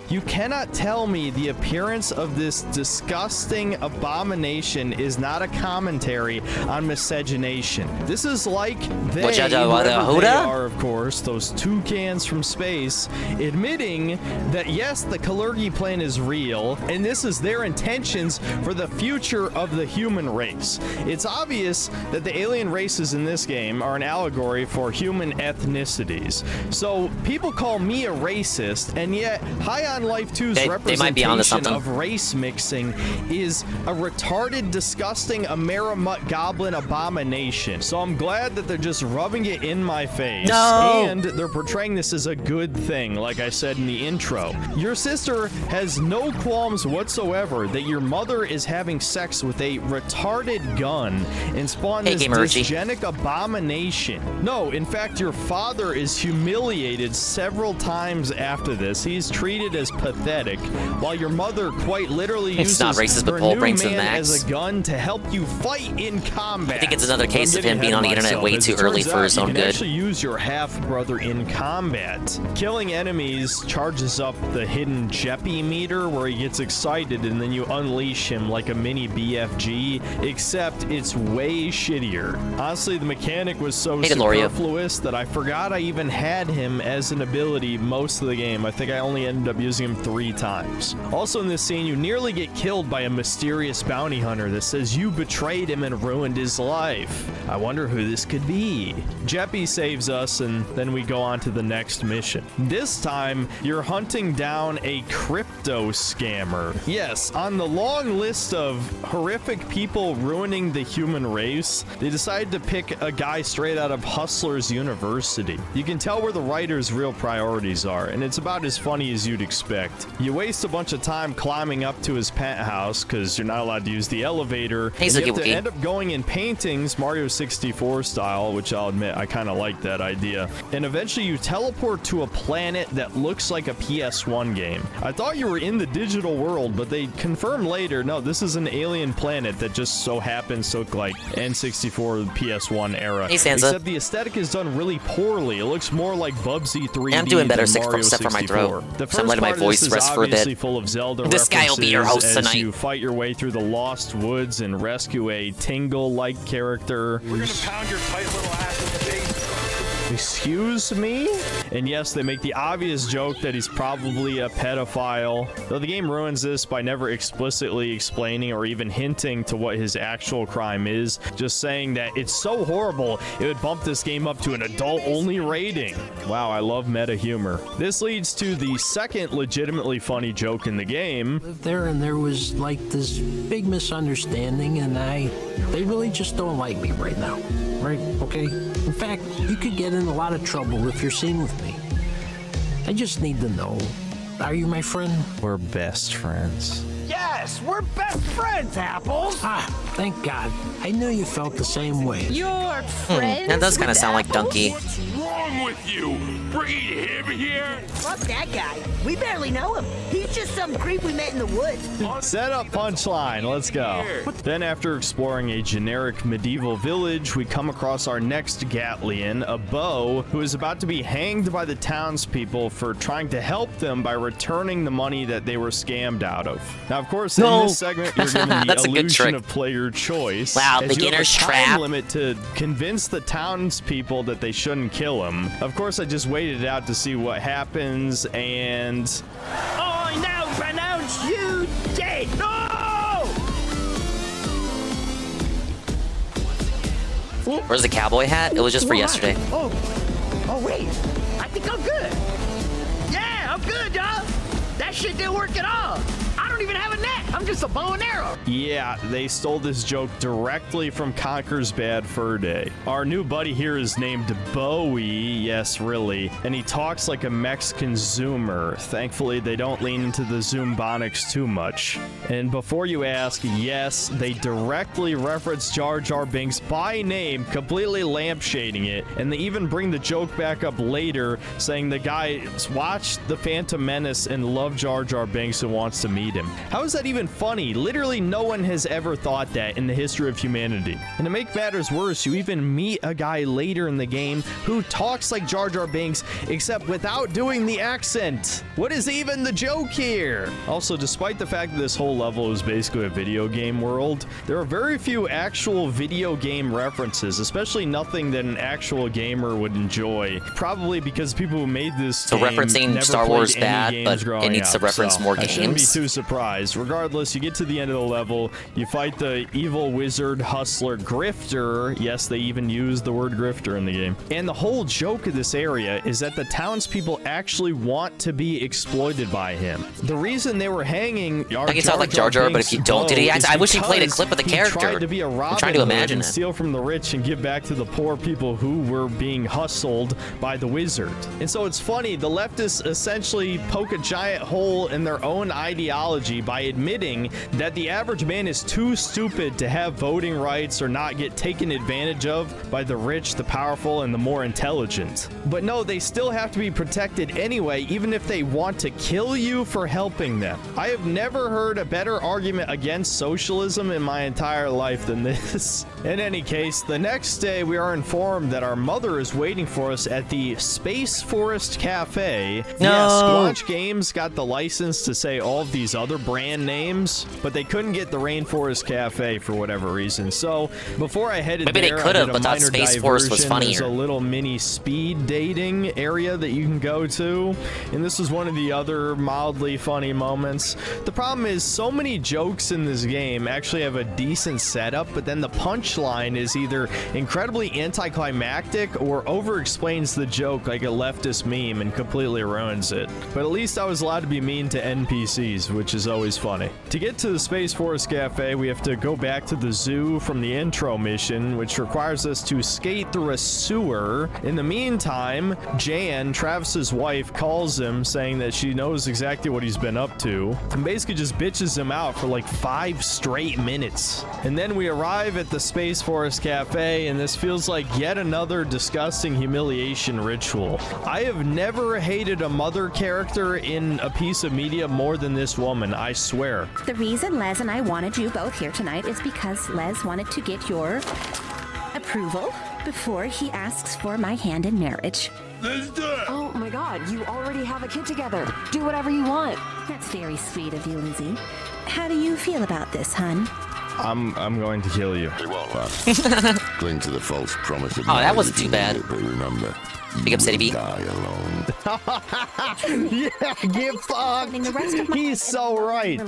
You cannot tell me the appearance of this disgusting abomination is not a commentary on miscegenation. This is like they, whoever they are, of course, those toucans from space, admitting that yes, the Kalergi plan is real, and this is their intentions for the future of the human race. It's obvious that the alien races in this game are an allegory for human ethnicities. So people call me a racist, and yet High on Life 2's representation of race mixing is a retarded, disgusting Amerimut goblin abomination. So I'm glad that they're just rubbing it in my face. No! And they're portraying this as a good thing, like I said in the intro. Your sister has no qualms whatsoever that your mother is having sex with a retarded gun and spawned this dysgenic abomination. No, in fact, your father is humiliated several times after this. He's treated as as pathetic, while your mother quite literally It's uses not racist, but her Paul new brings the man max. as a gun to help you fight in combat. I think it's another case I'm of him getting being on the ahead of internet myself. way As too it early turns for out, his own you good. can actually use your half-brother in combat. Killing enemies charges up the hidden Jeppy meter, where he gets excited and then you unleash him like a mini BFG, except it's way shittier. Honestly, the mechanic was so Hey, Deloria. superfluous that I forgot I even had him as an ability most of the game. I think I only ended up using him 3 times. Also in this scene, you nearly get killed by a mysterious bounty hunter that says you betrayed him and ruined his life. I wonder who this could be. Jeppy saves us, and then we go on to the next mission. This time, you're hunting down a crypto scammer. Yes, on the long list of horrific people ruining the human race, they decided to pick a guy straight out of Hustlers University. You can tell where the writer's real priorities are, and it's about as funny as you'd expect. You waste a bunch of time climbing up to his penthouse because you're not allowed to use the elevator. Hey, and you have to Zookie Wookie. end up going in paintings, Mario 64 style, which I'll admit I kind of like that idea. And eventually you teleport to a planet that looks like a PS1 game. I thought you were in the digital world, but they confirmed later, no, this is an alien planet that just so happens to look like N64 PS1 era. Hey, Sansa. Except the aesthetic is done really poorly. It looks more like Bubsy 3D I'm doing better than Mario except for my 64. throat. The So I'm first letting my part of this voice is rest for a bit. obviously full of Zelda This guy will be your host references as tonight. you fight your way through the Lost Woods and rescue a Tingle-like character. We're gonna pound your tight little ass in the face. Excuse me? And yes, they make the obvious joke that he's probably a pedophile, though the game ruins this by never explicitly explaining or even hinting to what his actual crime is, just saying that it's so horrible it would bump this game up to an adult-only rating. Wow, I love meta humor. This leads to the second legitimately funny joke in the game. Lived there, and there was like this big misunderstanding, and they really just don't like me right now, right? Okay. In fact, you could get in a lot of trouble if you're seen with me. I just need to know, are you my friend? We're best friends. Yes, we're best friends, Apples. Ah, thank God. I knew you felt the same way. You're That does kind of sound like Donkey. What's wrong with you? Bringing him here? Fuck that guy. We barely know him. He's just some creep we met in the woods. Set up punchline, let's go. Then after exploring a generic medieval village, we come across our next Gatlian, a Beau, who is about to be hanged by the townspeople for trying to help them by returning the money that they were scammed out of. Now, of course, in this segment, you're given the That's a good illusion trick. of player choice. Wow, as you have a beginner's time trap. limit to convince the townspeople that they shouldn't kill him. Of course, I just waited it out to see what happens, and I now pronounce you dead. No! Where's the cowboy hat? It was just for Why? yesterday. Oh, wait. I think I'm good. Yeah, I'm good, y'all. That shit didn't work at all. I don't even have a net. I'm just a bow and arrow. yeah, they stole this joke directly from Conker's Bad Fur Day. Our new buddy here is named Bowie, yes, really, and he talks like a Mexican Zoomer. Thankfully, they don't lean into the Zoombonics too much. And before you ask, yes, they directly reference Jar Jar Binks by name, completely lampshading it, and they even bring the joke back up later, saying the guy watched The Phantom Menace and loved Jar Jar Binks and wants to meet him. How is that even funny? Literally no one has ever thought that in the history of humanity. And to make matters worse, you even meet a guy later in the game who talks like Jar Jar Binks, except without doing the accent. What is even the joke here? Also, despite the fact that this whole level is basically a video game world, there are very few actual video game references, especially nothing that an actual gamer would enjoy. Probably because people who made this So game referencing never Star Wars played any bad, games but it growing needs to up, reference so more I shouldn't be games. too surprised. Regardless, you get to the end of the level, you fight the evil wizard hustler Grifter. Yes, they even use the word Grifter in the game. And the whole joke of this area is that the townspeople actually want to be exploited by him. The reason they were hanging I can talk like Jar Jar, but if you don't, did he act? I wish he played a clip of the character. Tried to be a Robin I'm trying to Hood imagine and it. steal from the rich and give back to the poor people who were being hustled by the wizard. And so it's funny, the leftists essentially poke a giant hole in their own ideology by admitting that the average man is too stupid to have voting rights or not get taken advantage of by the rich, the powerful, and the more intelligent. But no, they still have to be protected anyway, even if they want to kill you for helping them. I have never heard a better argument against socialism in my entire life than this. In any case, the next day we are informed that our mother is waiting for us at the Space Forest Cafe. No. Yeah, Squanch Games got the license to say all of these other brand names, but they couldn't get the Rainforest Cafe for whatever reason. So before I headed Maybe there, they could I have, did a but thought minor Space Force was diversion. There's funnier. a little mini speed dating area that you can go to, and this is one of the other mildly funny moments. The problem is so many jokes in this game actually have a decent setup, but then the punchline is either incredibly anticlimactic or over-explains the joke like a leftist meme and completely ruins it. But at least I was allowed to be mean to NPCs, which is always funny. To get to the Space Forest Cafe, we have to go back to the zoo from the intro mission, which requires us to skate through a sewer. In the meantime, Jan, Travis's wife, calls him saying that she knows exactly what he's been up to and basically just bitches him out for like 5 straight minutes. And then we arrive at the Space Forest Cafe, and this feels like yet another disgusting humiliation ritual. I have never hated a mother character in a piece of media more than this woman, I swear. The reason Les and I wanted you both here tonight is because Les wanted to get your approval before he asks for my hand in marriage. Let's do it! Oh my god, you already have a kid together. Do whatever you want. That's very sweet of you, Lizzie. How do you feel about this, hun? I'm going to kill you. Cling to the false promise of that wasn't too bad. But remember, Big up, City Beat. die alone. Yeah, get fucked. He's so right.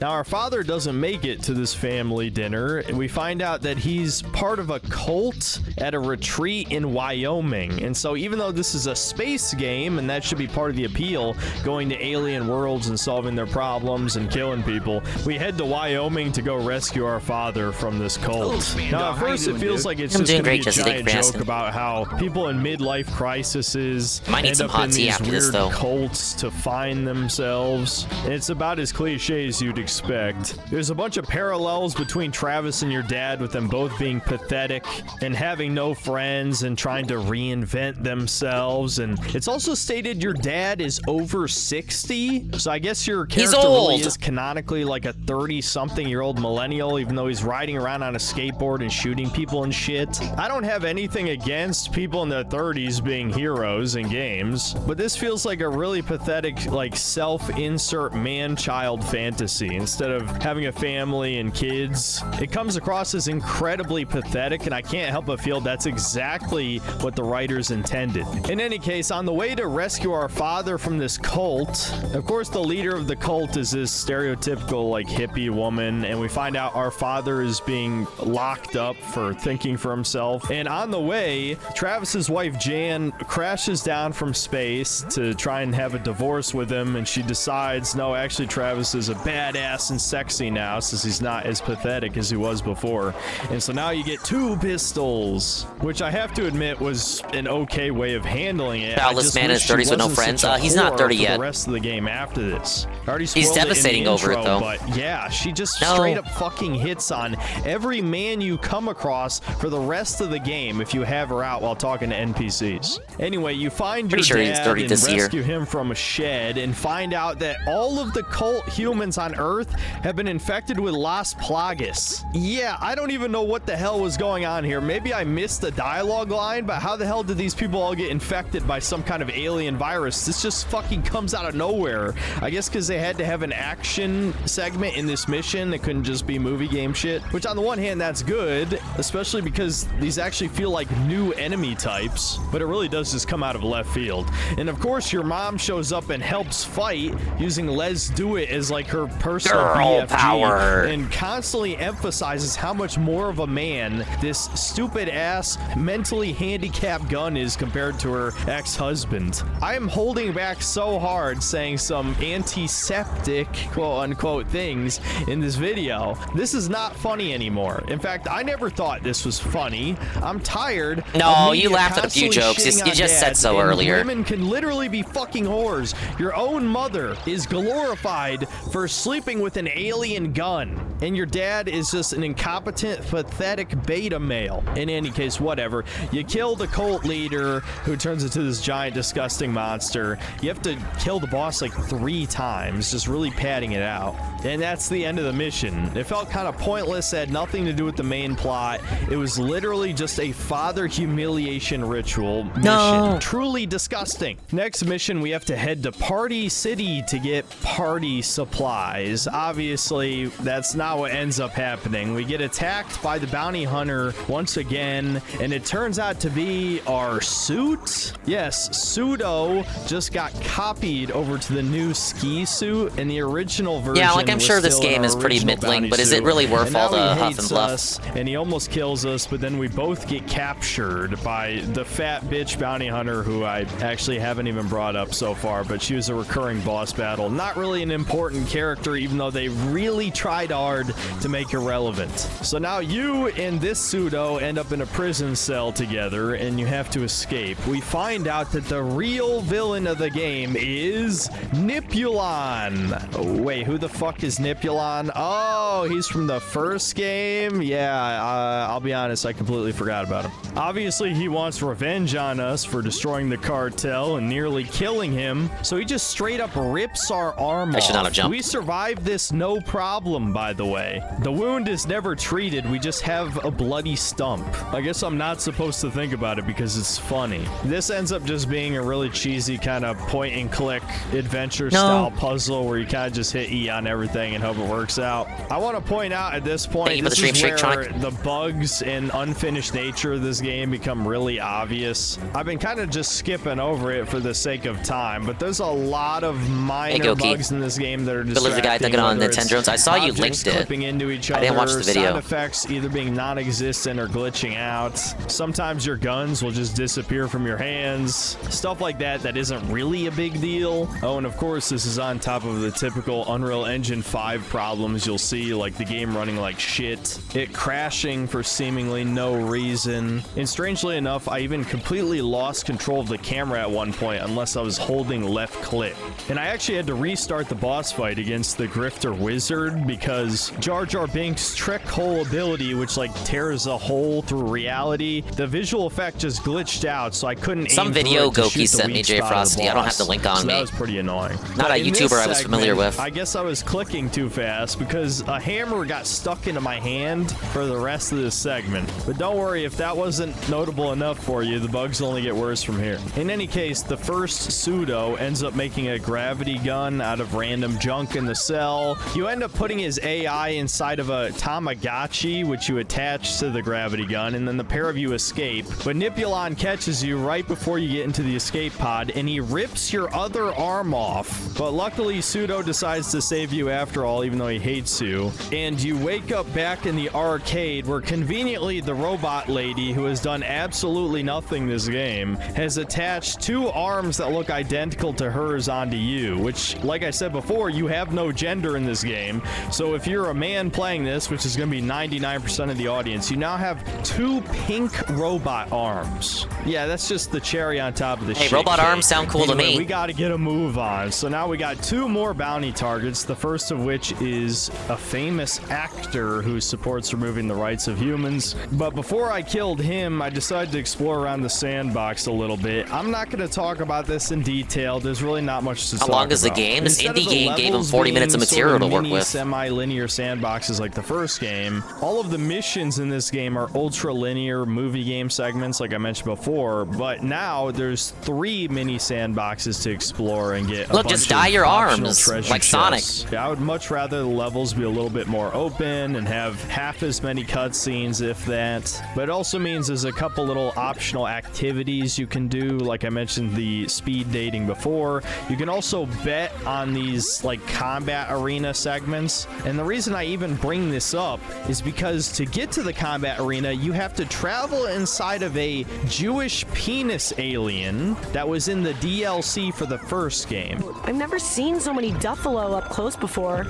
Now, our father doesn't make it to this family dinner, and we find out that he's part of a cult at a retreat in Wyoming. And so even though this is a space game, and that should be part of the appeal, going to alien worlds and solving their problems and killing people, we head to Wyoming to go rescue our father from this cult. Now, at first, it feels like it's just going to be a giant joke about how people in midlife crises Might need end some up hot in tea these after this, weird though. cults to find themselves. It's about as cliche as you'd expect. There's a bunch of parallels between Travis and your dad, with them both being pathetic and having no friends and trying to reinvent themselves. And it's also stated your dad is over 60, so I guess your character really is canonically like a 30-something-year-old millennial, even though he's riding around on a skateboard and shooting people and shit. I don't have anything against people in their 30s being heroes in games, but this feels like a really pathetic, like, self-insert man-child fantasy. Instead of having a family and kids, it comes across as incredibly pathetic, and I can't help but feel that's exactly what the writers intended. In any case, on the way to rescue our father from this cult, of course the leader of the cult is this stereotypical, like, hippie woman, and we find out our father is being locked up for thinking for himself. And on the way, Travis's wife Jan crashes down from space to try and have a divorce with him, and she decides, no, actually Travis is a badass and sexy now, since he's not as pathetic as he was before. And so now you get 2 pistols, which I have to admit was an okay way of handling it. Childless man in his 30s with no friends. He's not 30 yet. The rest of the game after this. I already He's spoiled it in the devastating over it, intro, though. But yeah, she just straight up fucking hits on every man you come across for the rest of the game if you have her out while talking to NPCs. Anyway, you find your Pretty sure he's dad 30 and this year. rescue him from a shed and find out that all of the cult humans on Earth have been infected with Las Plagas. Yeah, I don't even know what the hell was going on here. Maybe I missed the dialogue line, but how the hell did these people all get infected by some kind of alien virus? This just fucking comes out of nowhere. I guess because they had to have an action segment in this mission. It couldn't just be movie game shit, which on the one hand, that's good, especially because these actually feel like new enemy types, but it really does just come out of left field. And of course, your mom shows up and helps fight using Les Do-It as like her personal Girl BFG power. and constantly emphasizes how much more of a man this stupid ass mentally handicapped gun is compared to her ex-husband. I am holding back so hard saying some antiseptic quote unquote things in this video. This is not funny anymore. In fact, I never thought this was funny. I'm tired. No, of you media laughed at a few constantly jokes. shitting You on just said Dad, so and earlier. Women can literally be fucking whores. Your own mother is glorified for sleeping with an alien gun, and your dad is just an incompetent, pathetic beta male. In any case, whatever. You kill the cult leader, who turns into this giant, disgusting monster. You have to kill the boss like 3 times, just really padding it out. And that's the end of the mission. It felt kind of pointless, had nothing to do with the main plot. It was literally just a father humiliation ritual mission. No. Truly disgusting. Next mission, we have to head to Party City to get party supplies. Obviously, that's not what ends up happening. We get attacked by the bounty hunter once again, and it turns out to be our suit. Yes, Pseudo just got copied over to the new ski suit, and the original version. Yeah, like I'm was sure this still in game our is pretty original middling, bounty but is it suit. really worth And all now the he huff hates and fluff? us, and he almost kills us, but then we both get captured by the fat bitch bounty hunter, who I actually haven't even brought up so far, but she was a recurring boss battle. Not really an important character, even though they really tried hard to make her relevant. So now you and this Pseudo end up in a prison cell together, and you have to escape. We find out that the real villain of the game is Nipulon. Oh, wait, who the fuck is Nipulon? Oh, he's from the first game? Yeah, I'll be honest, I completely forgot about him. Obviously, he wants revenge on us for destroying the cartel and nearly killing him, so he just straight up rips our arm off. I should not have jumped. We survived this no problem, by the way. The wound is never treated, we just have a bloody stump. I guess I'm not supposed to think about it because it's funny. This ends up just being a really cheesy kind of point and click adventure style puzzle where you kind of just hit E on everything and hope it works out. I want to point out at this point, Thank you for this the is stream, where Trick the bugs and unfinished nature of this game become really obvious. I've been kind of just skipping over it for the sake of time, but there's a lot of minor bugs in this game that are Bill is the guy distracting. talking on whether it's Nintendo. I saw you objects linked it. clipping into each I didn't watch other, the video. sound effects either being non-existent or glitching out. Sometimes your guns will just disappear from your hands. Stuff like that that isn't really a big deal. Oh, and of course, this is on top of the typical Unreal Engine 5 problems you'll see, like the game running like shit, it crashing for seemingly no reason. And strangely enough, I even completely lost control of the camera at one point unless I was holding left click. And I actually had to restart the boss fight against the Grifter Wizard because Jar Jar Binks' trick hole ability, which like tears a hole through reality, the visual effect just glitched out, so I couldn't Some aim through video it to Goki shoot the sent me, weak Jay spot of the Frosty. I don't have boss. the link on So me. that was pretty annoying. Not But a in this YouTuber I was familiar segment, with. I guess I was clicking too fast because a hammer got stuck into my hand for the rest of this segment. But don't worry, if that wasn't notable enough for you, the bugs only get worse from here. In any case, the first Pseudo ends up making a gravity gun out of random junk in the cell. You end up putting his AI inside of a Tamagotchi, which you attach to the gravity gun, and then the pair of you escape. But Nipulon catches you right before you get into the escape pod, and he rips your other arm off. But luckily, Pseudo decides to save you after all, even though he hates you. And you wake up back in the arcade where conveniently the robot lady, who has done absolutely nothing this game, has attached 2 arms that look identical to hers onto you, which, like I said before, you have no gender in this game. So if you're a man playing this, which is going to be 99% of the audience, you now have 2 pink robot arms. Yeah, that's just the cherry on top of the shit robot cake. arms sound cool to Anyway, me. We got to get a move on. So now we got 2 more bounty targets, the first of which is a famous actor who supports removing the rights of humans. But before I killed him, I decided to explore around the sandbox a little bit. I'm not going to talk about this in detail. There's really not much to talk How about. long is the game? This Instead indie of the game gave him levels 40 minutes of being material sort to of work mini with. semi-linear sandboxes like the first game, all of the missions in this game are ultra-linear movie game segments like I mentioned before, but now there's 3 mini sandboxes to explore and get Look, a just bunch dye of your optional arms, treasure like Sonic. chests. Yeah, I would much rather the levels be a little bit more open and have half as many cutscenes, if that. But it also means there's a couple little optional activities you can do, like I mentioned the speed dating before. You can also bet on these like combat arena segments, and the reason I even bring this up is because to get to the combat arena, you have to travel inside of a Jewish penis alien that was in the DLC for the first game. I've never seen so many Duffalo up close before. before.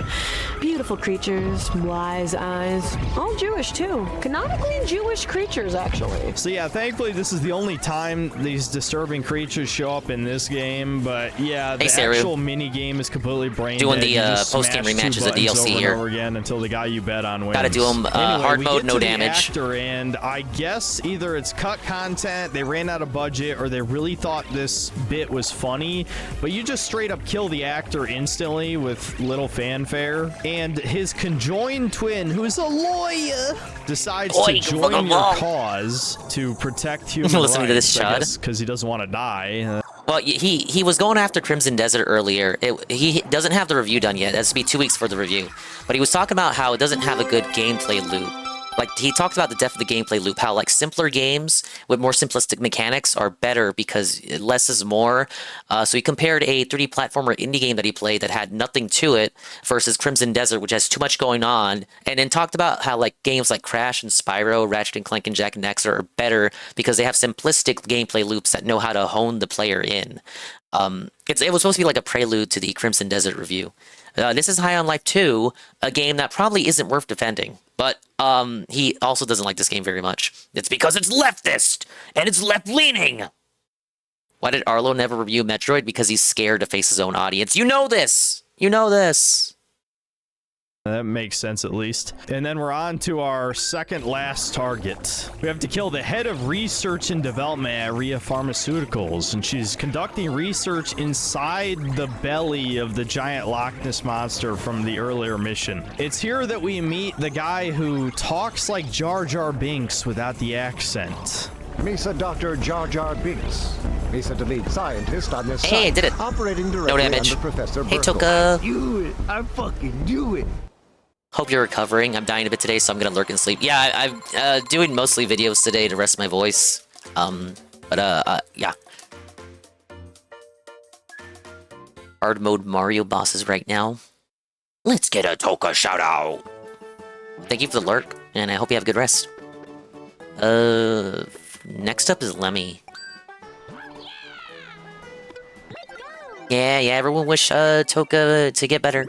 Beautiful creatures, wise eyes, all Jewish too. Canonically Jewish creatures, actually. So yeah, thankfully this is the only time these disturbing creatures show up in this game. But yeah, the actual mini game is completely brain doing dead. the post-game rematches of DLC over here. and over again until the guy you bet on wins. Gotta do them Anyway, hard we mode, get no to the damage. actor, and I guess either it's cut content, they ran out of budget, or they really thought this bit was funny. But you just straight up kill the actor instantly with little fanfare, and his conjoined twin, who's a lawyer, decides to join your cause to protect human rights. Listening to this chud because he doesn't want to die. Well, he was going after Crimson Desert earlier. He doesn't have the review done yet. It has to be 2 weeks for the review. But he was talking about how it doesn't have a good gameplay loop. Like, he talked about the depth of the gameplay loop, how, like, simpler games with more simplistic mechanics are better because less is more. So he compared a 3D platformer indie game that he played that had nothing to it versus Crimson Desert, which has too much going on, and then talked about how, like, games like Crash and Spyro, Ratchet and Clank and Jak and Daxter are better because they have simplistic gameplay loops that know how to hone the player in. It was supposed to be like a prelude to the Crimson Desert review. This is High on Life 2, a game that probably isn't worth defending. But he also doesn't like this game very much. It's because it's leftist, and it's left-leaning. Why did Arlo never review Metroid? Because he's scared to face his own audience. You know this! You know this! That makes sense, at least. And then we're on to our second last target. We have to kill the head of research and development at Rhea Pharmaceuticals, and she's conducting research inside the belly of the giant Loch Ness monster from the earlier mission. It's here that we meet the guy who talks like Jar Jar Binks without the accent. Misa Dr. Jar Jar Binks. Misa the lead scientist on this Hey, I did it. Operating directly No damage. under Professor Hey, Burkle. Toka. Do it. I fucking do it. Hope you're recovering. I'm dying a bit today, so I'm gonna lurk and sleep. Yeah, I'm doing mostly videos today to rest my voice. Yeah. Hard mode Mario bosses right now. Let's get a Toka shout out. Thank you for the lurk, and I hope you have a good rest. Next up is Lemmy. Yeah, everyone wish Toka to get better.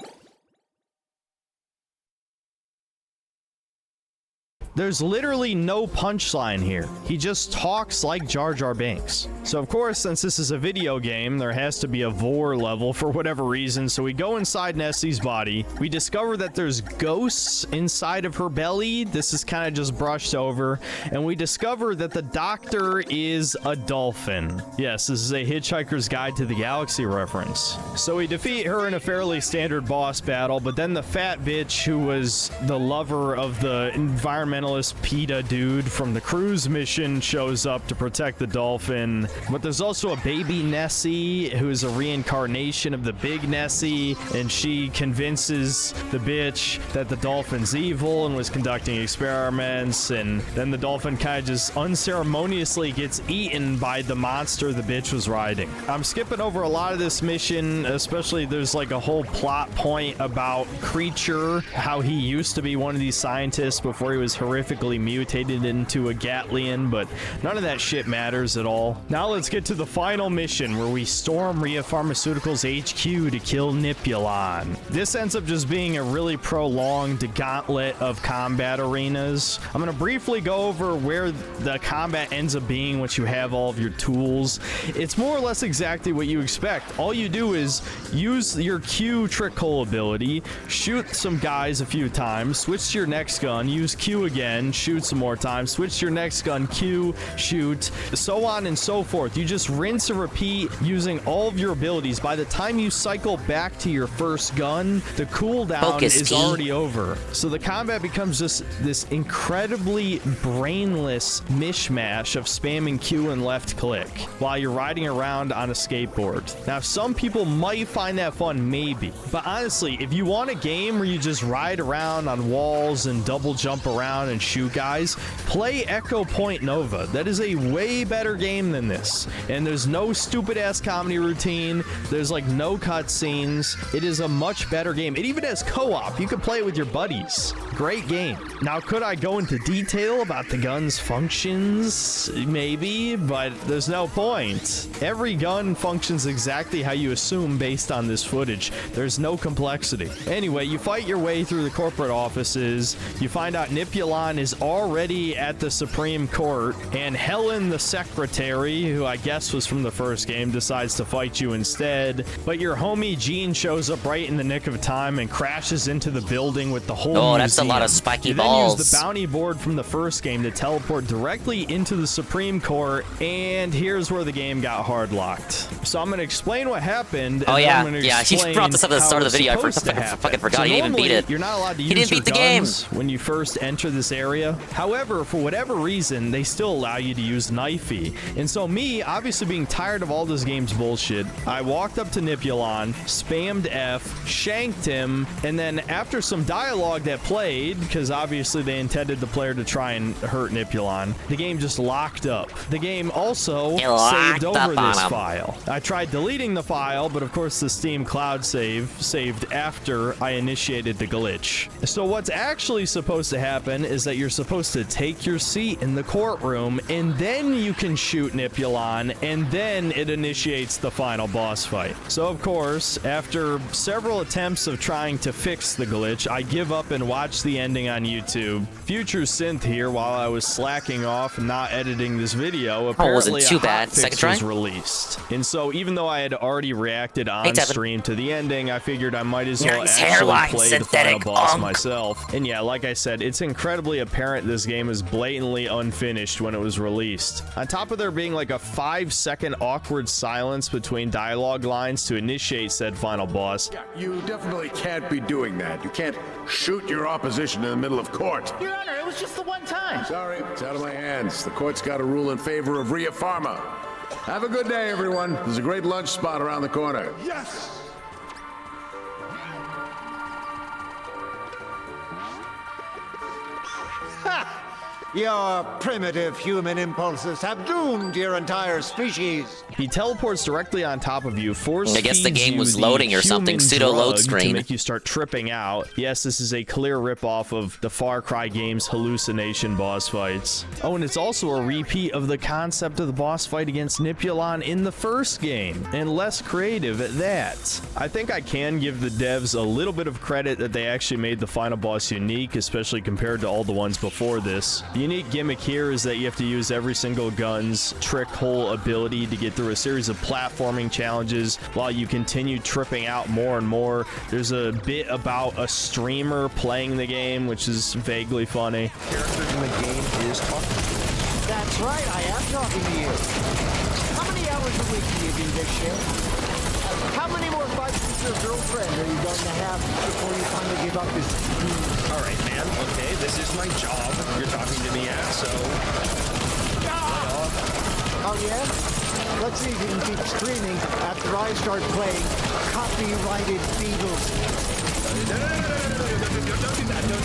There's literally no punchline here. He just talks like Jar Jar Binks. So of course, since this is a video game, there has to be a vor level for whatever reason. So we go inside Nessie's body. We discover that there's ghosts inside of her belly. This is kind of just brushed over. And we discover that the doctor is a dolphin. Yes, this is a Hitchhiker's Guide to the Galaxy reference. So we defeat her in a fairly standard boss battle, but then the fat bitch who was the lover of the environmentalist PETA dude from the cruise mission shows up to protect the dolphin. But there's also a baby Nessie who's a reincarnation of the big Nessie, and she convinces the bitch that the dolphin's evil and was conducting experiments, and then the dolphin kind of just unceremoniously gets eaten by the monster the bitch was riding. I'm skipping over a lot of this mission, especially there's like a whole plot point about Creature, how he used to be one of these scientists before he was horrifically mutated into a Gatlian, but none of that shit matters at all. Now let's get to the final mission where we storm Rhea Pharmaceuticals HQ to kill Nipulon. This ends up just being a really prolonged gauntlet of combat arenas. I'm going to briefly go over where the combat ends up being once you have all of your tools. It's more or less exactly what you expect. All you do is use your Q trick hole ability, shoot some guys a few times, switch to your next gun, use Q again, shoot some more times, switch to your next gun, Q, shoot, so on and so forth. You just rinse and repeat using all of your abilities. By the time you cycle back to your first gun, the cooldown is already over. So the combat becomes just this incredibly brainless mishmash of spamming Q and left click while you're riding around on a skateboard. Now, some people might find that fun, maybe, but honestly, if you want a game where you just ride around on walls and double jump around around and shoot guys, play Echo Point Nova. That is a way better game than this. And there's no stupid-ass comedy routine. There's, like, no cutscenes. It is a much better game. It even has co-op. You can play it with your buddies. Great game. Now, could I go into detail about the gun's functions? Maybe, but there's no point. Every gun functions exactly how you assume based on this footage. There's no complexity. Anyway, you fight your way through the corporate offices. You find out Nipulon is already at the Supreme Court, and Helen, the secretary, who I guess was from the first game, decides to fight you instead. But your homie Gene shows up right in the nick of time and crashes into the building with the whole museum. That's a lot of spiky you balls. Then use the bounty board from the first game to teleport directly into the Supreme Court, and here's where the game got hard locked. So I'm going to explain what happened. Oh, and yeah. I'm Yeah, he brought this up at the start of the video. I fucking forgot. He didn't even beat it. You're not allowed to use he didn't beat the game when you first enter this area. However, for whatever reason, they still allow you to use Knifey. And so me, obviously being tired of all this game's bullshit, I walked up to Nipulon, spammed F, shanked him, and then after some dialogue that played, because obviously they intended the player to try and hurt Nipulon, the game just locked up. The game also saved over this file. I tried deleting the file, but of course the Steam Cloud save saved after I initiated the glitch. So what's actually supposed to happen is that you're supposed to take your seat in the courtroom, and then you can shoot Nipulon, and then it initiates the final boss fight. So of course, after several attempts of trying to fix the glitch, I give up and watch the ending on YouTube. Future Synth here, while I was slacking off and not editing this video, apparently wasn't too bad. Second try was released. And so even though I had already reacted on stream to the ending, I figured I might as well actually play the final boss myself. And yeah, like I said, it's incredibly apparent this game is blatantly unfinished when it was released. On top of there being like a 5-second awkward silence between dialogue lines to initiate said final boss. You definitely can't be doing that. You can't shoot your opposition in the middle of court. Your Honor, it was just the one time. Sorry, it's out of my hands. The court's got a rule in favor of Rhea Pharma. Have a good day, everyone. There's a great lunch spot around the corner. Yes! Ha! Your primitive human impulses have doomed your entire species. He teleports directly on top of you, force I guess the game was the loading or something, pseudo load screen to make you start tripping out. Yes, this is a clear ripoff of the Far Cry game's hallucination boss fights. Oh, and it's also a repeat of the concept of the boss fight against Nipulon in the first game, and less creative at that. I think I can give the devs a little bit of credit that they actually made the final boss unique, especially compared to all the ones before this. The unique gimmick here is that you have to use every single gun's trick hole ability to get through a series of platforming challenges while you continue tripping out more and more. There's a bit about a streamer playing the game, which is vaguely funny. Characters in the game is talking to you. That's right, I am talking to you. How many hours a week do you do this shit? How many more fights with your girlfriend are you going to have before you finally give up this? All right, man. Okay, this is my job. You're talking to me at, so. Oh yeah? Let's see if you can keep screaming after I start playing copyrighted Beatles. Don't do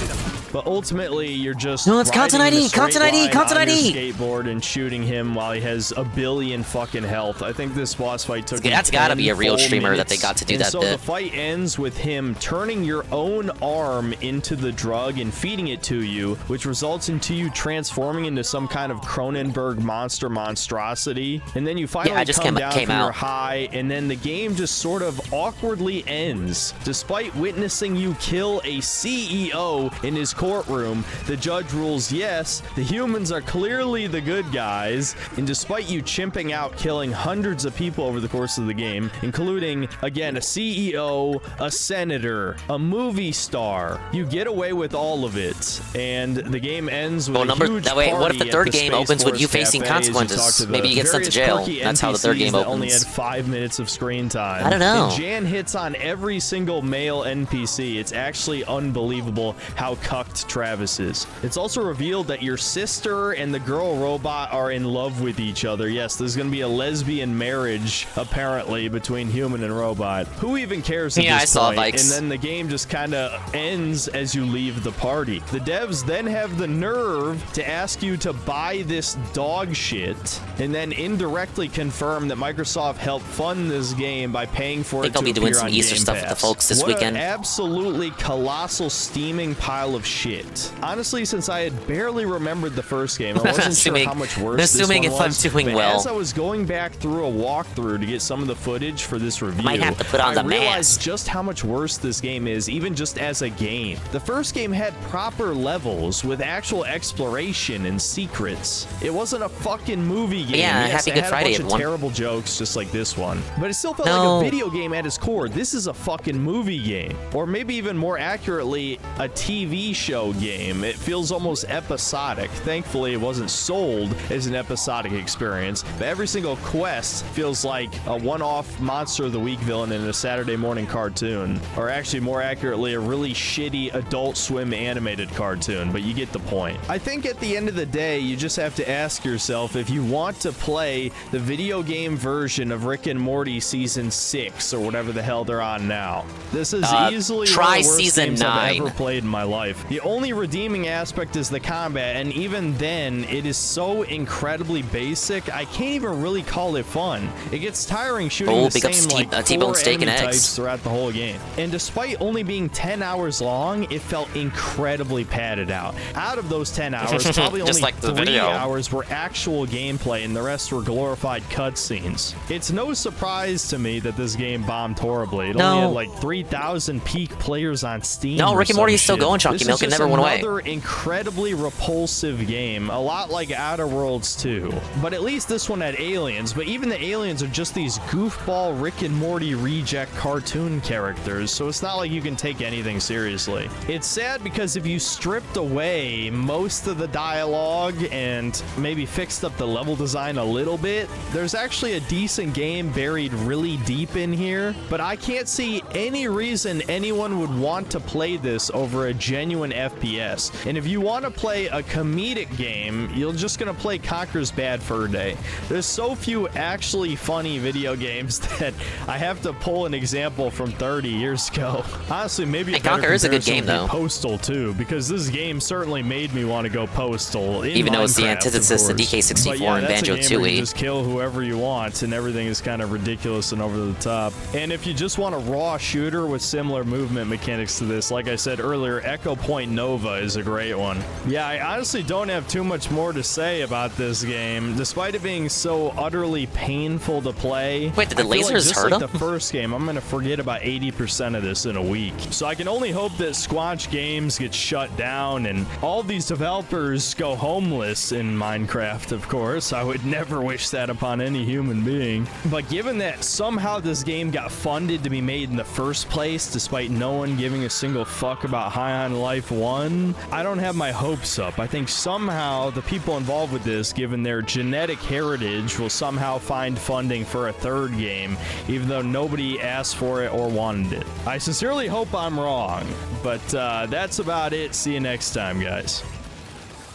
that. But ultimately, you're just no, it's content ID, content ID, content ID. Skateboard and shooting him while he has a billion fucking health. I think this boss fight took. That's got to be a real streamer that they got to do that bit. So the fight ends with him turning your own arm into the drug and feeding it to you, which results into you transforming into some kind of Cronenberg monstrosity. And then you finally come down from your high, and then the game just sort of awkwardly ends. Despite witnessing you kill a CEO in his courtroom, the judge rules yes, the humans are clearly the good guys, and despite you chimping out killing hundreds of people over the course of the game, including, again, a CEO, a senator, a movie star, you get away with all of it, and the game ends with a huge that way, party what if the third game opens with you facing consequences? Maybe you get sent to jail. That's how the third game opens. Only had 5 minutes of screen time. I don't know. And Jan hits on every single male NPC. It's actually unbelievable how cucked fucked Travis is. It's also revealed that your sister and the girl robot are in love with each other. Yes, there's gonna be a lesbian marriage, apparently, between human and robot. Who even cares at this point? And then the game just kind of ends as you leave the party. The devs then have the nerve to ask you to buy this dog shit, and then indirectly confirm that Microsoft helped fund this game by paying for it to appear on Game Pass. I'll be doing some Easter stuff with the folks this weekend. What an absolutely colossal steaming pile of shit. Honestly, since I had barely remembered the first game, I wasn't sure how much worse this one was. Assuming if I'm doing well. As I was going back through a walkthrough to get some of the footage for this review, Might have to put on the I realized mask. just how much worse this game is, even just as a game. The first game had proper levels with actual exploration and secrets. It wasn't a fucking movie game. Yeah, yes, Happy Good it had Friday a bunch of terrible jokes just like this one, but it still felt like a video game at its core. This is a fucking movie game, or maybe even more accurately, a TV show game. It feels almost episodic. Thankfully, it wasn't sold as an episodic experience, but every single quest feels like a one-off Monster of the Week villain in a Saturday morning cartoon, or actually more accurately, a really shitty Adult Swim animated cartoon, but you get the point. I think at the end of the day, you just have to ask yourself if you want to play the video game version of Rick and Morty Season 6, or whatever the hell they're on now. This is easily try one of the worst Season games 9. I've ever played in my life. The only redeeming aspect is the combat, and even then, it is so incredibly basic, I can't even really call it fun. It gets tiring shooting the same like T-bone 4 steak and enemy eggs types throughout the whole game. And despite only being 10 hours long, it felt incredibly padded out. Out of those 10 hours, probably Just only like the 3 video. hours were actual gameplay, and the rest were glorified cutscenes. It's no surprise to me that this game bombed horribly. It only had like 3,000 peak players on Steam. No, or Rick and Morty is some still shit. going, Chalky This Milk. is It just never went away. another incredibly repulsive game, a lot like Outer Worlds 2. But at least this one had aliens, but even the aliens are just these goofball Rick and Morty reject cartoon characters, so it's not like you can take anything seriously. It's sad because if you stripped away most of the dialogue and maybe fixed up the level design a little bit, there's actually a decent game buried really deep in here, but I can't see any reason anyone would want to play this over a genuine FPS. And if you want to play a comedic game, you're just gonna play Conker's Bad Fur Day. There's so few actually funny video games that I have to pull an example from 30 years ago. Honestly, maybe Conker is a good game, though. Postal too, because this game certainly made me want to go Postal. Even though it's the antithesis to DK64 But yeah, and that's a game where you Banjo-Tooie. just kill whoever you want, and everything is kind of ridiculous and over the top. And if you just want a raw shooter with similar movement mechanics to this, like I said earlier, Echo Point Nova is a great one. Yeah, I honestly don't have too much more to say about this game, despite it being so utterly painful to play. Wait, did the I feel like lasers just hurt like him? the first game, I'm gonna forget about 80% of this in a week. So I can only hope that Squanch Games gets shut down and all these developers go homeless in Minecraft, of course. I would never wish that upon any human being. But given that somehow this game got funded to be made in the first place, despite no one giving a single fuck about High on Life 1, I don't have my hopes up. I think somehow the people involved with this, given their genetic heritage, will somehow find funding for a third game, even though nobody asked for it or wanted it. I sincerely hope I'm wrong, but that's about it. See you next time, guys.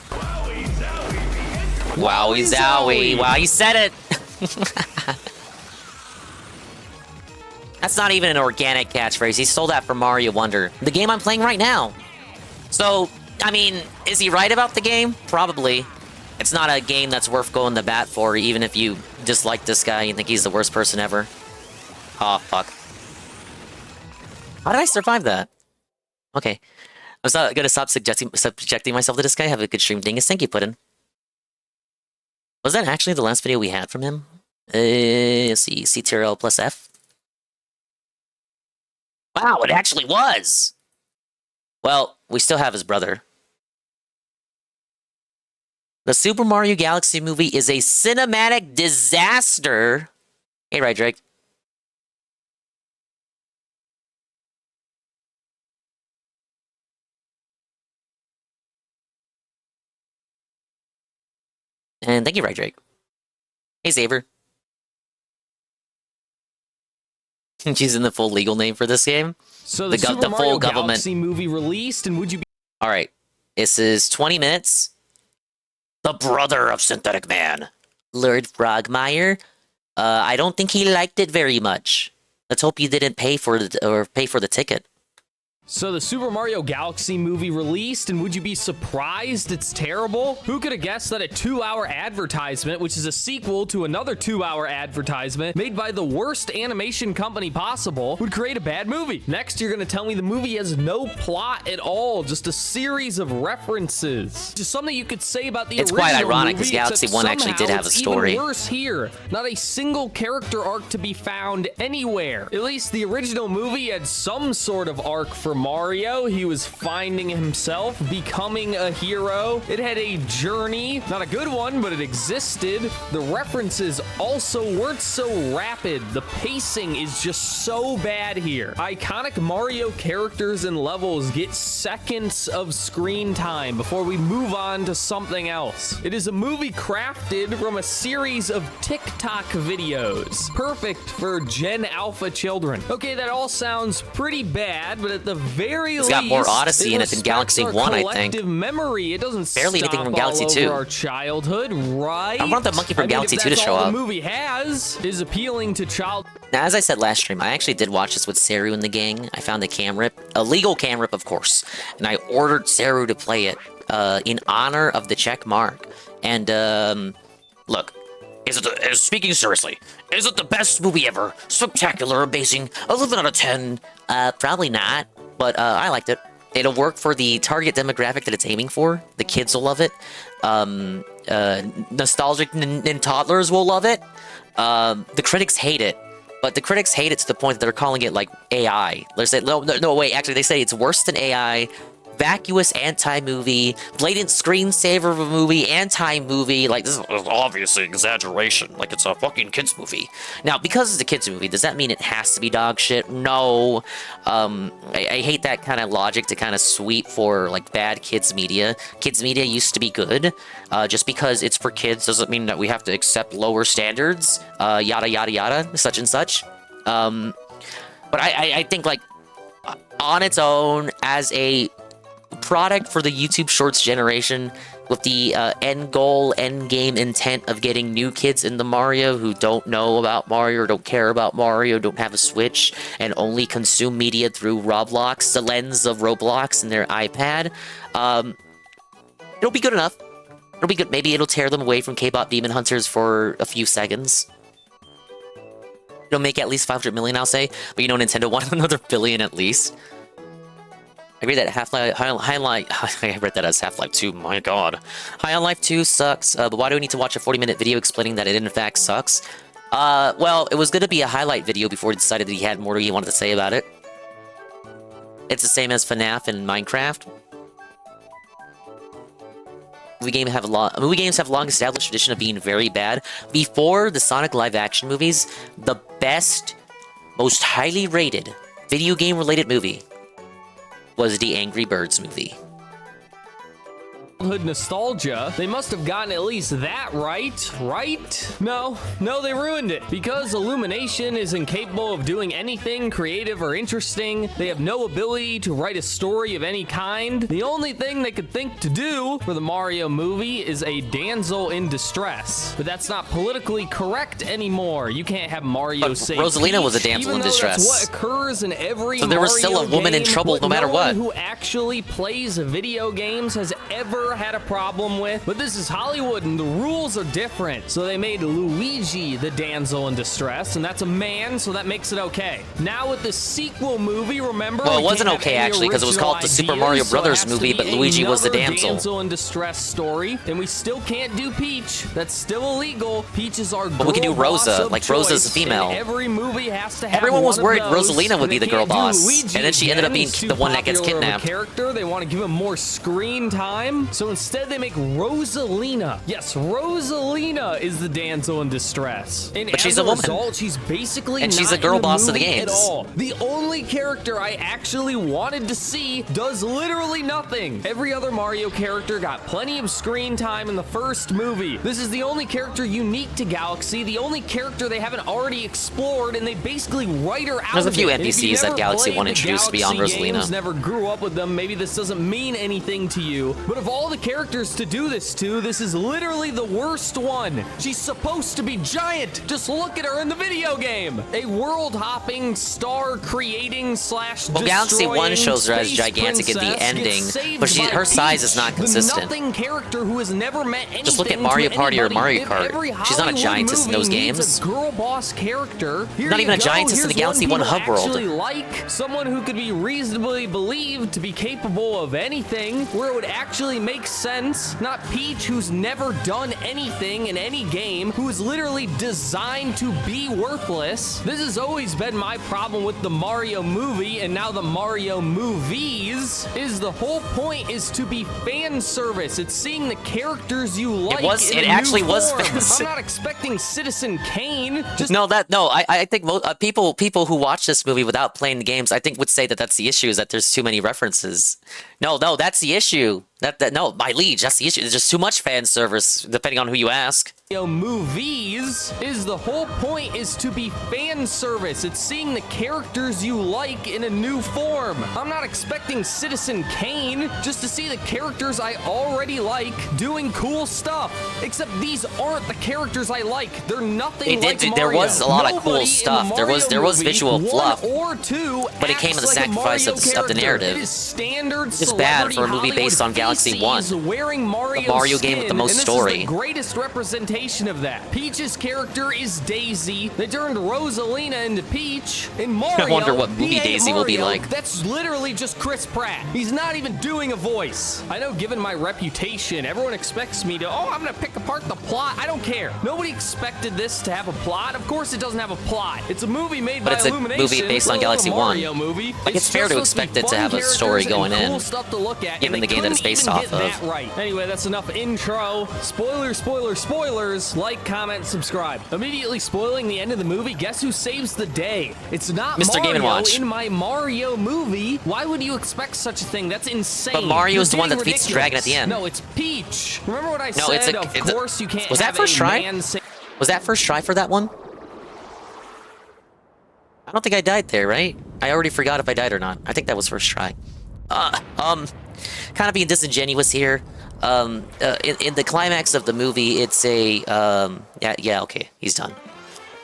Wowie zowie. Wow, you said it. That's not even an organic catchphrase. He stole that from Mario Wonder, the game I'm playing right now. So, I mean, is he right about the game? Probably. It's not a game that's worth going to bat for, even if you dislike this guy and think he's the worst person ever. Oh, fuck. How did I survive that? Okay. I'm gonna stop subjecting myself to this guy. Have a good stream, Dingus. Thank you, Puddin. Was that actually the last video we had from him? Let's see, CTRL plus F. Wow, it actually was! Well, we still have his brother. The Super Mario Galaxy movie is a cinematic disaster. Hey, right, Drake. And thank you, right, Drake. Hey, Saber. She's in the full legal name for this game. So the Super Mario full government. Galaxy movie released, and would you be... All right. This is 20 minutes. The brother of Synthetic Man, Lord Frogmire. I don't think he liked it very much. Let's hope you didn't pay for the ticket. So the Super Mario Galaxy movie released, and would you be surprised it's terrible? Who could have guessed that a 2-hour advertisement, which is a sequel to another 2-hour advertisement made by the worst animation company possible, would create a bad movie? Next, you're gonna tell me the movie has no plot at all, just a series of references. Just something you could say about the original quite ironic movie, because Galaxy 1 actually did have a it's story. Even worse here. Not a single character arc to be found anywhere. At least the original movie had some sort of arc for Mario. He was finding himself, becoming a hero. It had a journey, not a good one, but it existed. The references also weren't so rapid. The pacing is just so bad here. Iconic Mario characters and levels get seconds of screen time before we move on to something else. It is a movie crafted from a series of TikTok videos. Perfect for Gen Alpha children. Okay, that all sounds pretty bad, but at the very It's least, got more Odyssey in it than Galaxy 1, I think. collective memory. It doesn't Barely stop anything from all Galaxy over 2. our childhood, right? I want the monkey from Galaxy if 2 to that's show all up. The movie has is appealing to child. Now, as I said last stream, I actually did watch this with Seru and the gang. I found a cam rip, a legal cam rip, of course, and I ordered Seru to play it in honor of the check mark. And look, speaking seriously, is it the best movie ever? Spectacular, amazing, 11 out of 10. Probably not, but I liked it. It'll work for the target demographic that it's aiming for. The kids will love it. Nostalgic toddlers will love it. The critics hate it, but the critics hate it to the point that they're calling it like AI. They say no, wait. Actually, they say it's worse than AI. Vacuous anti-movie, blatant screensaver of a movie, anti-movie. Like, this is obviously exaggeration. Like, it's a fucking kids movie. Now, because it's a kids movie, does that mean it has to be dog shit? No. I hate that kind of logic to kind of sweep for like bad kids media. Kids media used to be good. Just because it's for kids doesn't mean that we have to accept lower standards. Yada yada yada, such and such. But I think like on its own as a product for the YouTube Shorts generation, with the end game intent of getting new kids into Mario who don't know about Mario or don't care about Mario, don't have a Switch, and only consume media through Roblox, the lens of Roblox and their iPad. It'll be good enough. It'll be good. Maybe it'll tear them away from K-pop Demon Hunters for a few seconds. It'll make at least 500 million, I'll say. But you know, Nintendo wanted another billion at least. I read that I read that as Half-Life 2, my god. High on Life 2 sucks, but why do we need to watch a 40-minute video explaining that it in fact sucks? Well, it was gonna be a highlight video before he decided that he had more he wanted to say about it. It's the same as FNAF and Minecraft. Movie games have a long established tradition of being very bad. Before the Sonic live-action movies, the best, most highly rated video game-related movie was the Angry Birds movie. Nostalgia, they must have gotten at least that right? No, they ruined it. Because Illumination is incapable of doing anything creative or interesting, they have no ability to write a story of any kind. The only thing they could think to do for the Mario movie is a damsel in distress. But that's not politically correct anymore. You can't have Mario say Rosalina was a damsel in distress. That's what occurs in every so there was still a woman in trouble no matter what. No one who actually plays video games has ever had a problem with, but this is Hollywood and the rules are different. So they made Luigi the damsel in distress, and that's a man, so that makes it okay. Now with the sequel movie, remember? Well, it wasn't okay actually because it was called the Super Mario Brothers movie, but Luigi was the damsel in distress story, and we still can't do Peach. That's still illegal. Peach is our. But we can do Rosa, like Rosa's a female. Every movie has to have. Everyone was worried those, Rosalina would be the girl boss, Luigi and then she ended up being the one that gets kidnapped. Character, they want to give him more screen time. So instead, they make Rosalina. Yes, Rosalina is the damsel in distress. And But as she's a woman. result, she's basically And she's not a girl in the boss of the movie games. at all. The only character I actually wanted to see does literally nothing. Every other Mario character got plenty of screen time in the first movie. This is the only character unique to Galaxy, the only character they haven't already explored, and they basically write her out. There's a of few it. And if NPCs you that never Galaxy played 1 the introduced beyond Galaxy Rosalina. games, never grew up with them, maybe this doesn't mean anything to you. But of all the characters to do this to, this is literally the worst one. She's supposed to be giant. Just look at her in the video game. A world-hopping, star-creating slash Well, Galaxy 1 destroying shows her as space gigantic at the princess ending, gets saved but by her size is Peach, not the consistent. nothing character who has never met anything. Just look at to Mario Party or anybody. Mario If Kart. every She's not a Hollywood giantess in movie those needs games. a girl boss character. Here Not you even a go. giantess in the Here's Galaxy one 1 people hub world. actually like, someone who could be reasonably believed to be capable of anything, where it would actually make sense. Not Peach, who's never done anything in any game, who is literally designed to be worthless. This has always been my problem with the Mario movie, and now the Mario movies, is the whole point is to be fan service. It's seeing the characters you like. It actually was fan I'm service. not expecting Citizen Kane. Just I think people who watch this movie without playing the games, I think would say that that's the issue, is that there's too many references. No, that's the issue. No, my liege, that's the issue. There's just too much fan service, depending on who you ask. Movies is the whole point is to be fan service. It's seeing the characters you like in a new form. I'm not expecting Citizen Kane just to see the characters I already like doing cool stuff. Except these aren't the characters I like. They're nothing like Mario. There was a lot of Nobody cool in stuff. the There was Mario visual movie, fluff, one or two, but it came at the acts like a sacrifice of Mario the character. narrative. It is standard It's bad for a movie based on Hollywood Galaxy 1, feces wearing Mario a Mario game with the skin, most and this story. is the greatest representation of that. Peach's character is Daisy. They turned Rosalina into Peach. In Mario, I wonder what movie he ain't Daisy will be Mario. like. That's literally just Chris Pratt. He's not even doing a voice. I know, given my reputation, everyone expects me to, I'm gonna pick apart the plot. I don't care. Nobody expected this to have a plot. Of course it doesn't have a plot. It's a movie made But by it's a Illumination. movie based on a Galaxy 1. Mario movie. Like, it's fair to just supposed expect it to fun have a story characters and going cool in, stuff to look at, given and the they game that it's couldn't based even off get of. that right. Anyway, that's enough intro. Spoilers. Like, comment, subscribe. Immediately spoiling the end of the movie. Guess who saves the day? It's not Mr. Game & Mario Watch. in my Mario movie. Why would you expect such a thing? That's insane. But Mario's the You're one that getting defeats the dragon at the end. No, it's Peach. Remember what I No, said? Of course you can't Was have that first a try? man Was that first try for that one? I don't think I died there, right? I already forgot if I died or not. I think that was first try. Kind of being disingenuous here. In the climax of the movie, it's a okay, he's done.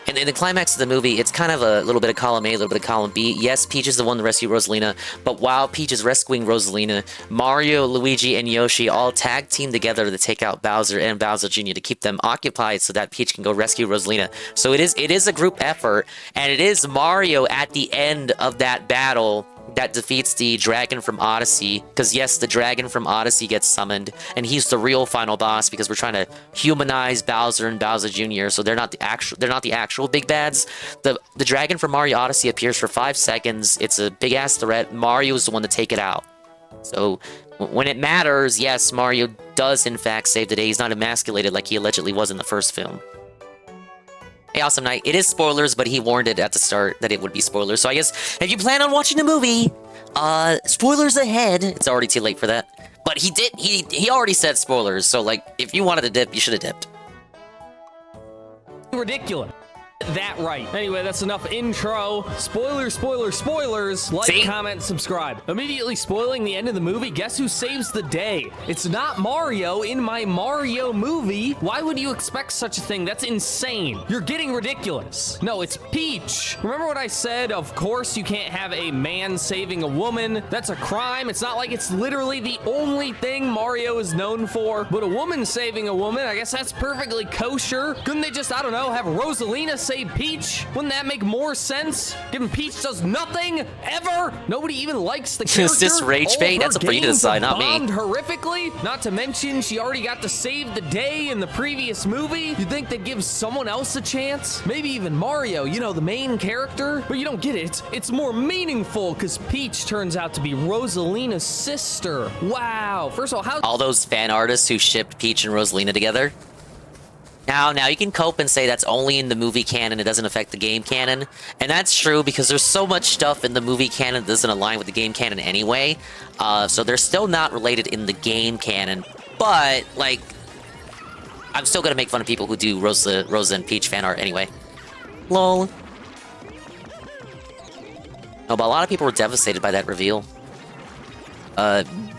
In the climax of the movie, it's kind of a little bit of column A, a little bit of column B. Yes, Peach is the one to rescue Rosalina, but while Peach is rescuing Rosalina, Mario, Luigi, and Yoshi all tag team together to take out Bowser and Bowser Jr. to keep them occupied so that Peach can go rescue Rosalina. So it is a group effort, and it is Mario at the end of that battle that defeats the dragon from Odyssey, because yes, the dragon from Odyssey gets summoned, and he's the real final boss because we're trying to humanize Bowser and Bowser Jr. So they're not the actual big bads. The dragon from Mario Odyssey appears for 5 seconds. It's a big ass threat. Mario is the one to take it out. So when it matters, yes, Mario does in fact save the day. He's not emasculated like he allegedly was in the first film. Hey, Awesome Knight, it is spoilers, but he warned it at the start that it would be spoilers. So I guess if you plan on watching the movie, spoilers ahead. It's already too late for that. But he already said spoilers, so like, if you wanted to dip, you should have dipped. Ridiculous. That right. Anyway, that's enough intro. Spoilers. Like, comment, subscribe. Immediately spoiling the end of the movie. Guess who saves the day? It's not Mario in my Mario movie. Why would you expect such a thing? That's insane. You're getting ridiculous. No, it's Peach. Remember what I said? Of course you can't have a man saving a woman. That's a crime. It's not like it's literally the only thing Mario is known for. But a woman saving a woman, I guess that's perfectly kosher. Couldn't they just, I don't know, have Rosalina save save Peach? Wouldn't that make more sense? Given Peach does nothing ever. Nobody even likes the character. Is this rage bait? That's up for you to decide, not me. Bombed horrifically. Not to mention, she already got to save the day in the previous movie. You think they'd give someone else a chance? Maybe even Mario, you know, the main character? But you don't get it. It's more meaningful because Peach turns out to be Rosalina's sister. Wow. First of all, how... All those fan artists who shipped Peach and Rosalina together. Now you can cope and say that's only in the movie canon, it doesn't affect the game canon. And that's true because there's so much stuff in the movie canon that doesn't align with the game canon anyway. So they're still not related in the game canon. But, like, I'm still gonna make fun of people who do Rosa and Peach fan art anyway. Lol. No, but a lot of people were devastated by that reveal.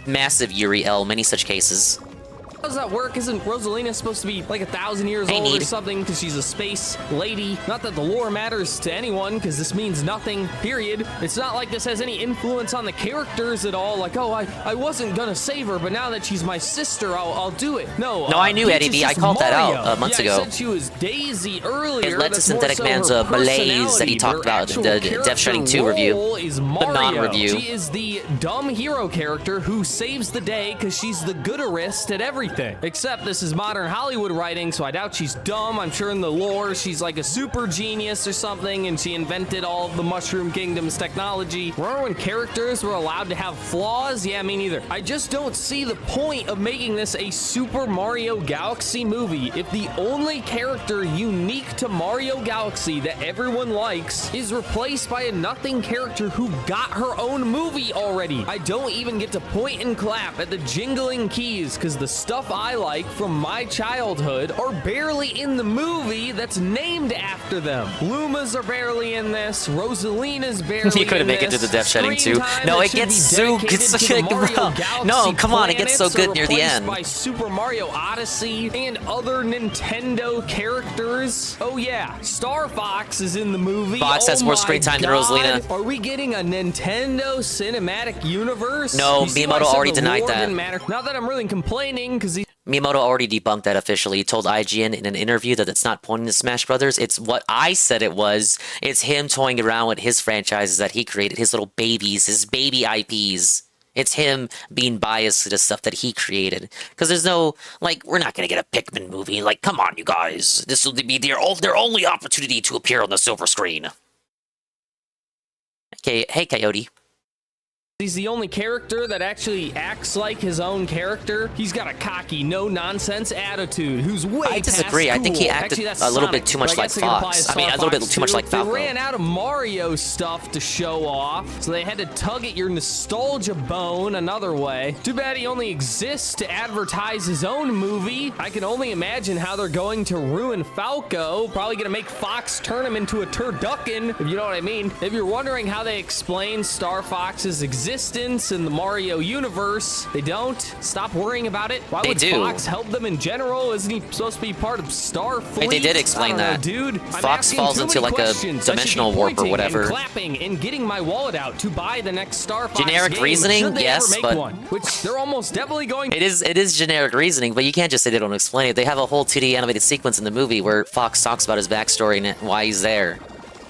Massive Yuri L, many such cases. How does that work? Isn't Rosalina supposed to be like 1,000 years old or something because she's a space lady? Not that the lore matters to anyone because this means nothing, period. It's not like this has any influence on the characters at all. Like, oh, I wasn't gonna save her, but now that she's my sister, I'll do it. No, I knew, Eddie B. I called that out months ago. I said she was Daisy earlier. It led to Synthetic Man's malaise that he talked about in the Death Stranding 2 review. The non-review. She is the dumb hero character who saves the day because she's the gooderist at everything. Except this is modern Hollywood writing, so I doubt she's dumb. I'm sure in the lore she's like a super genius or something, and she invented all of the Mushroom Kingdom's technology. Remember when characters were allowed to have flaws? Yeah, me neither. I just don't see the point of making this a Super Mario Galaxy movie if the only character unique to Mario Galaxy that everyone likes is replaced by a nothing character who got her own movie already. I don't even get to point and clap at the jingling keys because the stuff I like from my childhood are barely in the movie that's named after them. Lumas are barely in this. Rosalina's barely You couldn't make it to the Death Stranding 2. No, it gets so good. No, come on, it gets so good near the end. By Super Mario Odyssey and other Nintendo characters. Oh yeah, Star Fox is in the movie. Fox has more screen time than Rosalina. Are we getting a Nintendo cinematic universe? No, Miyamoto already denied that. Not that I'm really complaining because Miyamoto already debunked that officially. He told IGN in an interview that it's not pointing to Smash Brothers. It's what I said it was. It's him toying around with his franchises that he created, his little babies, his baby IPs. It's him being biased to the stuff that he created. Because there's no, like, we're not going to get a Pikmin movie. Like, come on, you guys. This will be their only opportunity to appear on the silver screen. Okay, hey, Coyote. He's the only character that actually acts like his own character. He's got a cocky, no-nonsense attitude who's way I disagree. past I think he acted a little bit too much like Fox. I mean, a little bit too much like Falco. They ran out of Mario stuff to show off, so they had to tug at your nostalgia bone another way. Too bad he only exists to advertise his own movie. I can only imagine how they're going to ruin Falco. Probably gonna make Fox turn him into a turducken, if you know what I mean. If you're wondering how they explain Star Fox's existence in the Mario universe, they don't. Stop worrying about it. Why would Fox help them in general? Isn't he supposed to be part of Starfleet? They did explain that. Dude, Fox falls into like a dimensional warp or whatever. And clapping and getting my wallet out to buy the next Star Fox generic game. reasoning, yes, but which they're almost definitely going. It is generic reasoning, but you can't just say they don't explain it. They have a whole 2D animated sequence in the movie where Fox talks about his backstory and why he's there.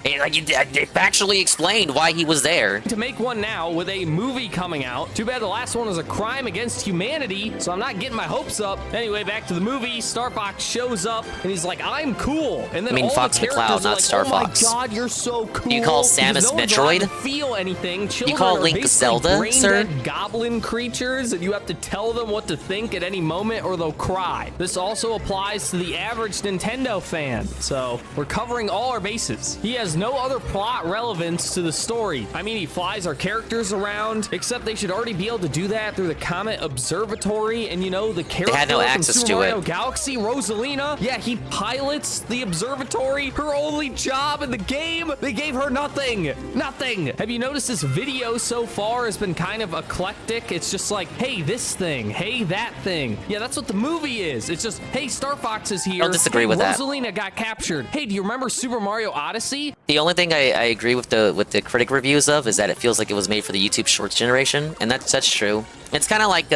Like, they factually explained why he was there. To make one now with a movie coming out. Too bad the last one was a crime against humanity, so I'm not getting my hopes up. Anyway, back to the movie. Star Fox shows up, and he's like, I'm cool. And then I mean, all Fox the McCloud, not like, Star Fox. Oh my god, you're so cool. You call Samus Metroid? Feel anything. You call Link Zelda, sir? Goblin creatures, and you have to tell them what to think at any moment, or they'll cry. This also applies to the average Nintendo fan. So, we're covering all our bases. He has no other plot relevance to the story. I mean, he flies our characters around, except they should already be able to do that through the Comet Observatory, and you know, the character had no from access Super to Mario it. Galaxy, Rosalina, yeah, he pilots the observatory. Her only job in the game, they gave her nothing. Nothing. Have you noticed this video so far has been kind of eclectic? It's just like, hey, this thing, hey, that thing. Yeah, that's what the movie is. It's just, hey, Star Fox is here. I'll disagree with that. Rosalina got captured. Hey, do you remember Super Mario Odyssey? The only thing I agree with the critic reviews of is that it feels like it was made for the YouTube Shorts generation, and that's true. It's kind of like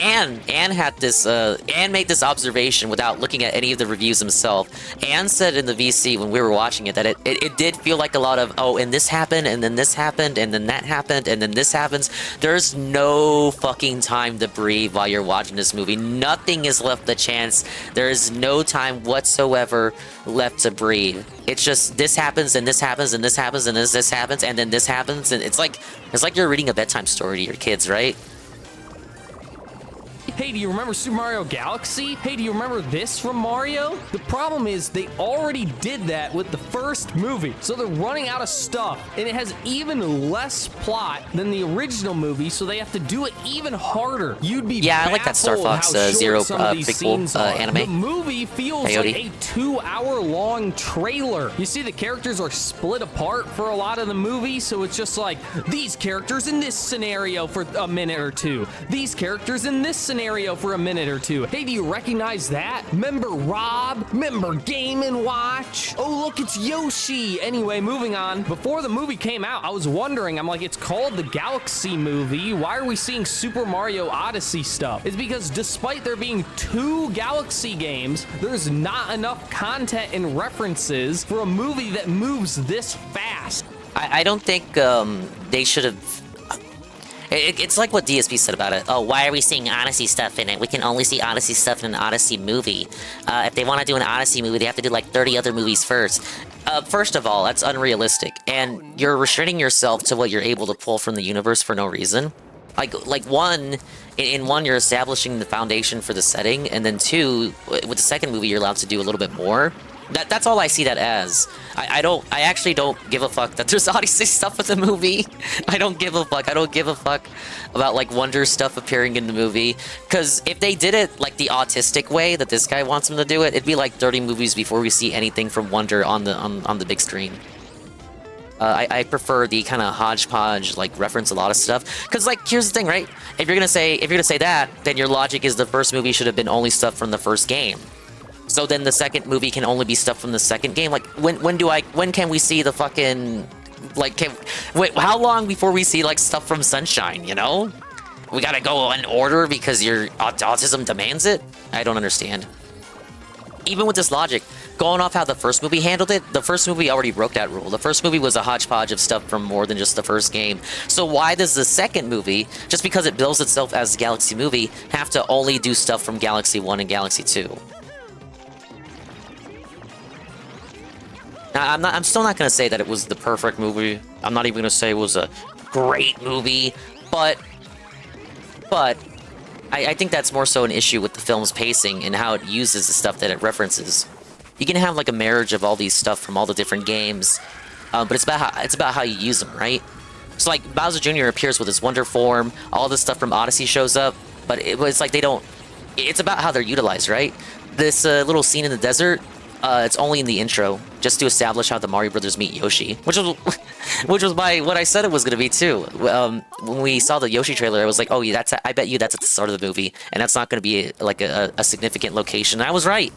Anne had this. Anne made this observation without looking at any of the reviews himself. Anne said in the VC when we were watching it that it did feel like a lot of, oh, and this happened, and then this happened, and then that happened, and then this happens. There's no fucking time to breathe while you're watching this movie. Nothing is left the chance. There is no time whatsoever left to breathe. It's just this happens, and this happens, and this happens, and this happens, and then this happens, and it's like you're reading a bedtime story to your kids, right? Hey, do you remember Super Mario Galaxy? Hey, do you remember this from Mario? The problem is they already did that with the first movie, so they're running out of stuff, and it has even less plot than the original movie, so they have to do it even harder. You'd be I like that Star Fox Zero prequel anime. The movie feels Coyote. like a 2-hour-long trailer. You see, the characters are split apart for a lot of the movie, so it's just like these characters in this scenario for a minute or two. These characters in this scenario for a minute or two. Hey, do you recognize that? Remember Rob? Remember Game & Watch? Oh, look, it's Yoshi. Anyway, moving on. Before the movie came out, I was wondering, I'm like, it's called the Galaxy movie. Why are we seeing Super Mario Odyssey stuff? It's because despite there being 2 Galaxy games, there's not enough content and references for a movie that moves this fast. I don't think they should have. It's like what DSP said about it. Oh, why are we seeing Odyssey stuff in it? We can only see Odyssey stuff in an Odyssey movie. If they want to do an Odyssey movie, they have to do like 30 other movies first. First of all, that's unrealistic, and you're restricting yourself to what you're able to pull from the universe for no reason. Like one, you're establishing the foundation for the setting, and then 2, with the second movie, you're allowed to do a little bit more. That's all I see that as. I actually don't give a fuck that there's Odyssey stuff in the movie. I don't give a fuck. I don't give a fuck about like Wonder stuff appearing in the movie. Because if they did it like the autistic way that this guy wants them to do it, it'd be like 30 movies before we see anything from Wonder on the big screen. I prefer the kind of hodgepodge, like reference a lot of stuff. Because like here's the thing, right? If you're gonna say that, then your logic is the first movie should have been only stuff from the first game. So then the second movie can only be stuff from the second game. Like when can we see the fucking like how long before we see like stuff from Sunshine, you know? We gotta go in order because your autism demands it? I don't understand. Even with this logic, going off how the first movie handled it, the first movie already broke that rule. The first movie was a hodgepodge of stuff from more than just the first game. So why does the second movie, just because it bills itself as a Galaxy movie, have to only do stuff from Galaxy 1 and Galaxy 2? Now, I'm still not going to say that it was the perfect movie. I'm not even going to say it was a great movie, but I think that's more so an issue with the film's pacing and how it uses the stuff that it references. You can have like a marriage of all these stuff from all the different games, but it's about how you use them, right? So like Bowser Jr. appears with his Wonder form, all this stuff from Odyssey shows up, but it's like they don't. It's about how they're utilized, right? This little scene in the desert. It's only in the intro, just to establish how the Mario Brothers meet Yoshi, which was what I said it was gonna be too. When we saw the Yoshi trailer, I was like, oh yeah, I bet you that's at the start of the movie, and that's not gonna be like a significant location. And I was right.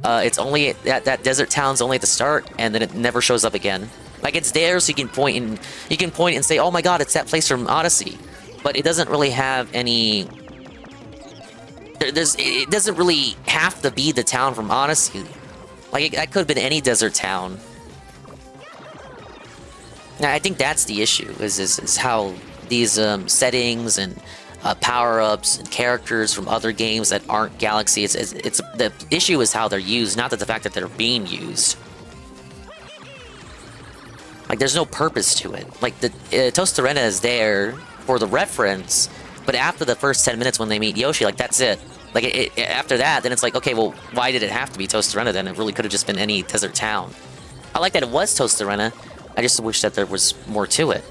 It's only that desert town's only at the start, and then it never shows up again. Like it's there, so you can point and say, oh my god, it's that place from Odyssey, but it doesn't really have any. It doesn't really have to be the town from Odyssey. Like, that could have been any desert town. Now, I think that's the issue, is how these settings and power-ups and characters from other games that aren't Galaxy, it's the issue is how they're used, not that the fact that they're being used. Like, there's no purpose to it. Like, the Toast Arena is there for the reference, but after the first 10 minutes when they meet Yoshi, like, that's it. Like, after that, then it's like, okay, well, why did it have to be Toast Arena then? It really could have just been any desert town. I like that it was Toast Arena. I just wish that there was more to it.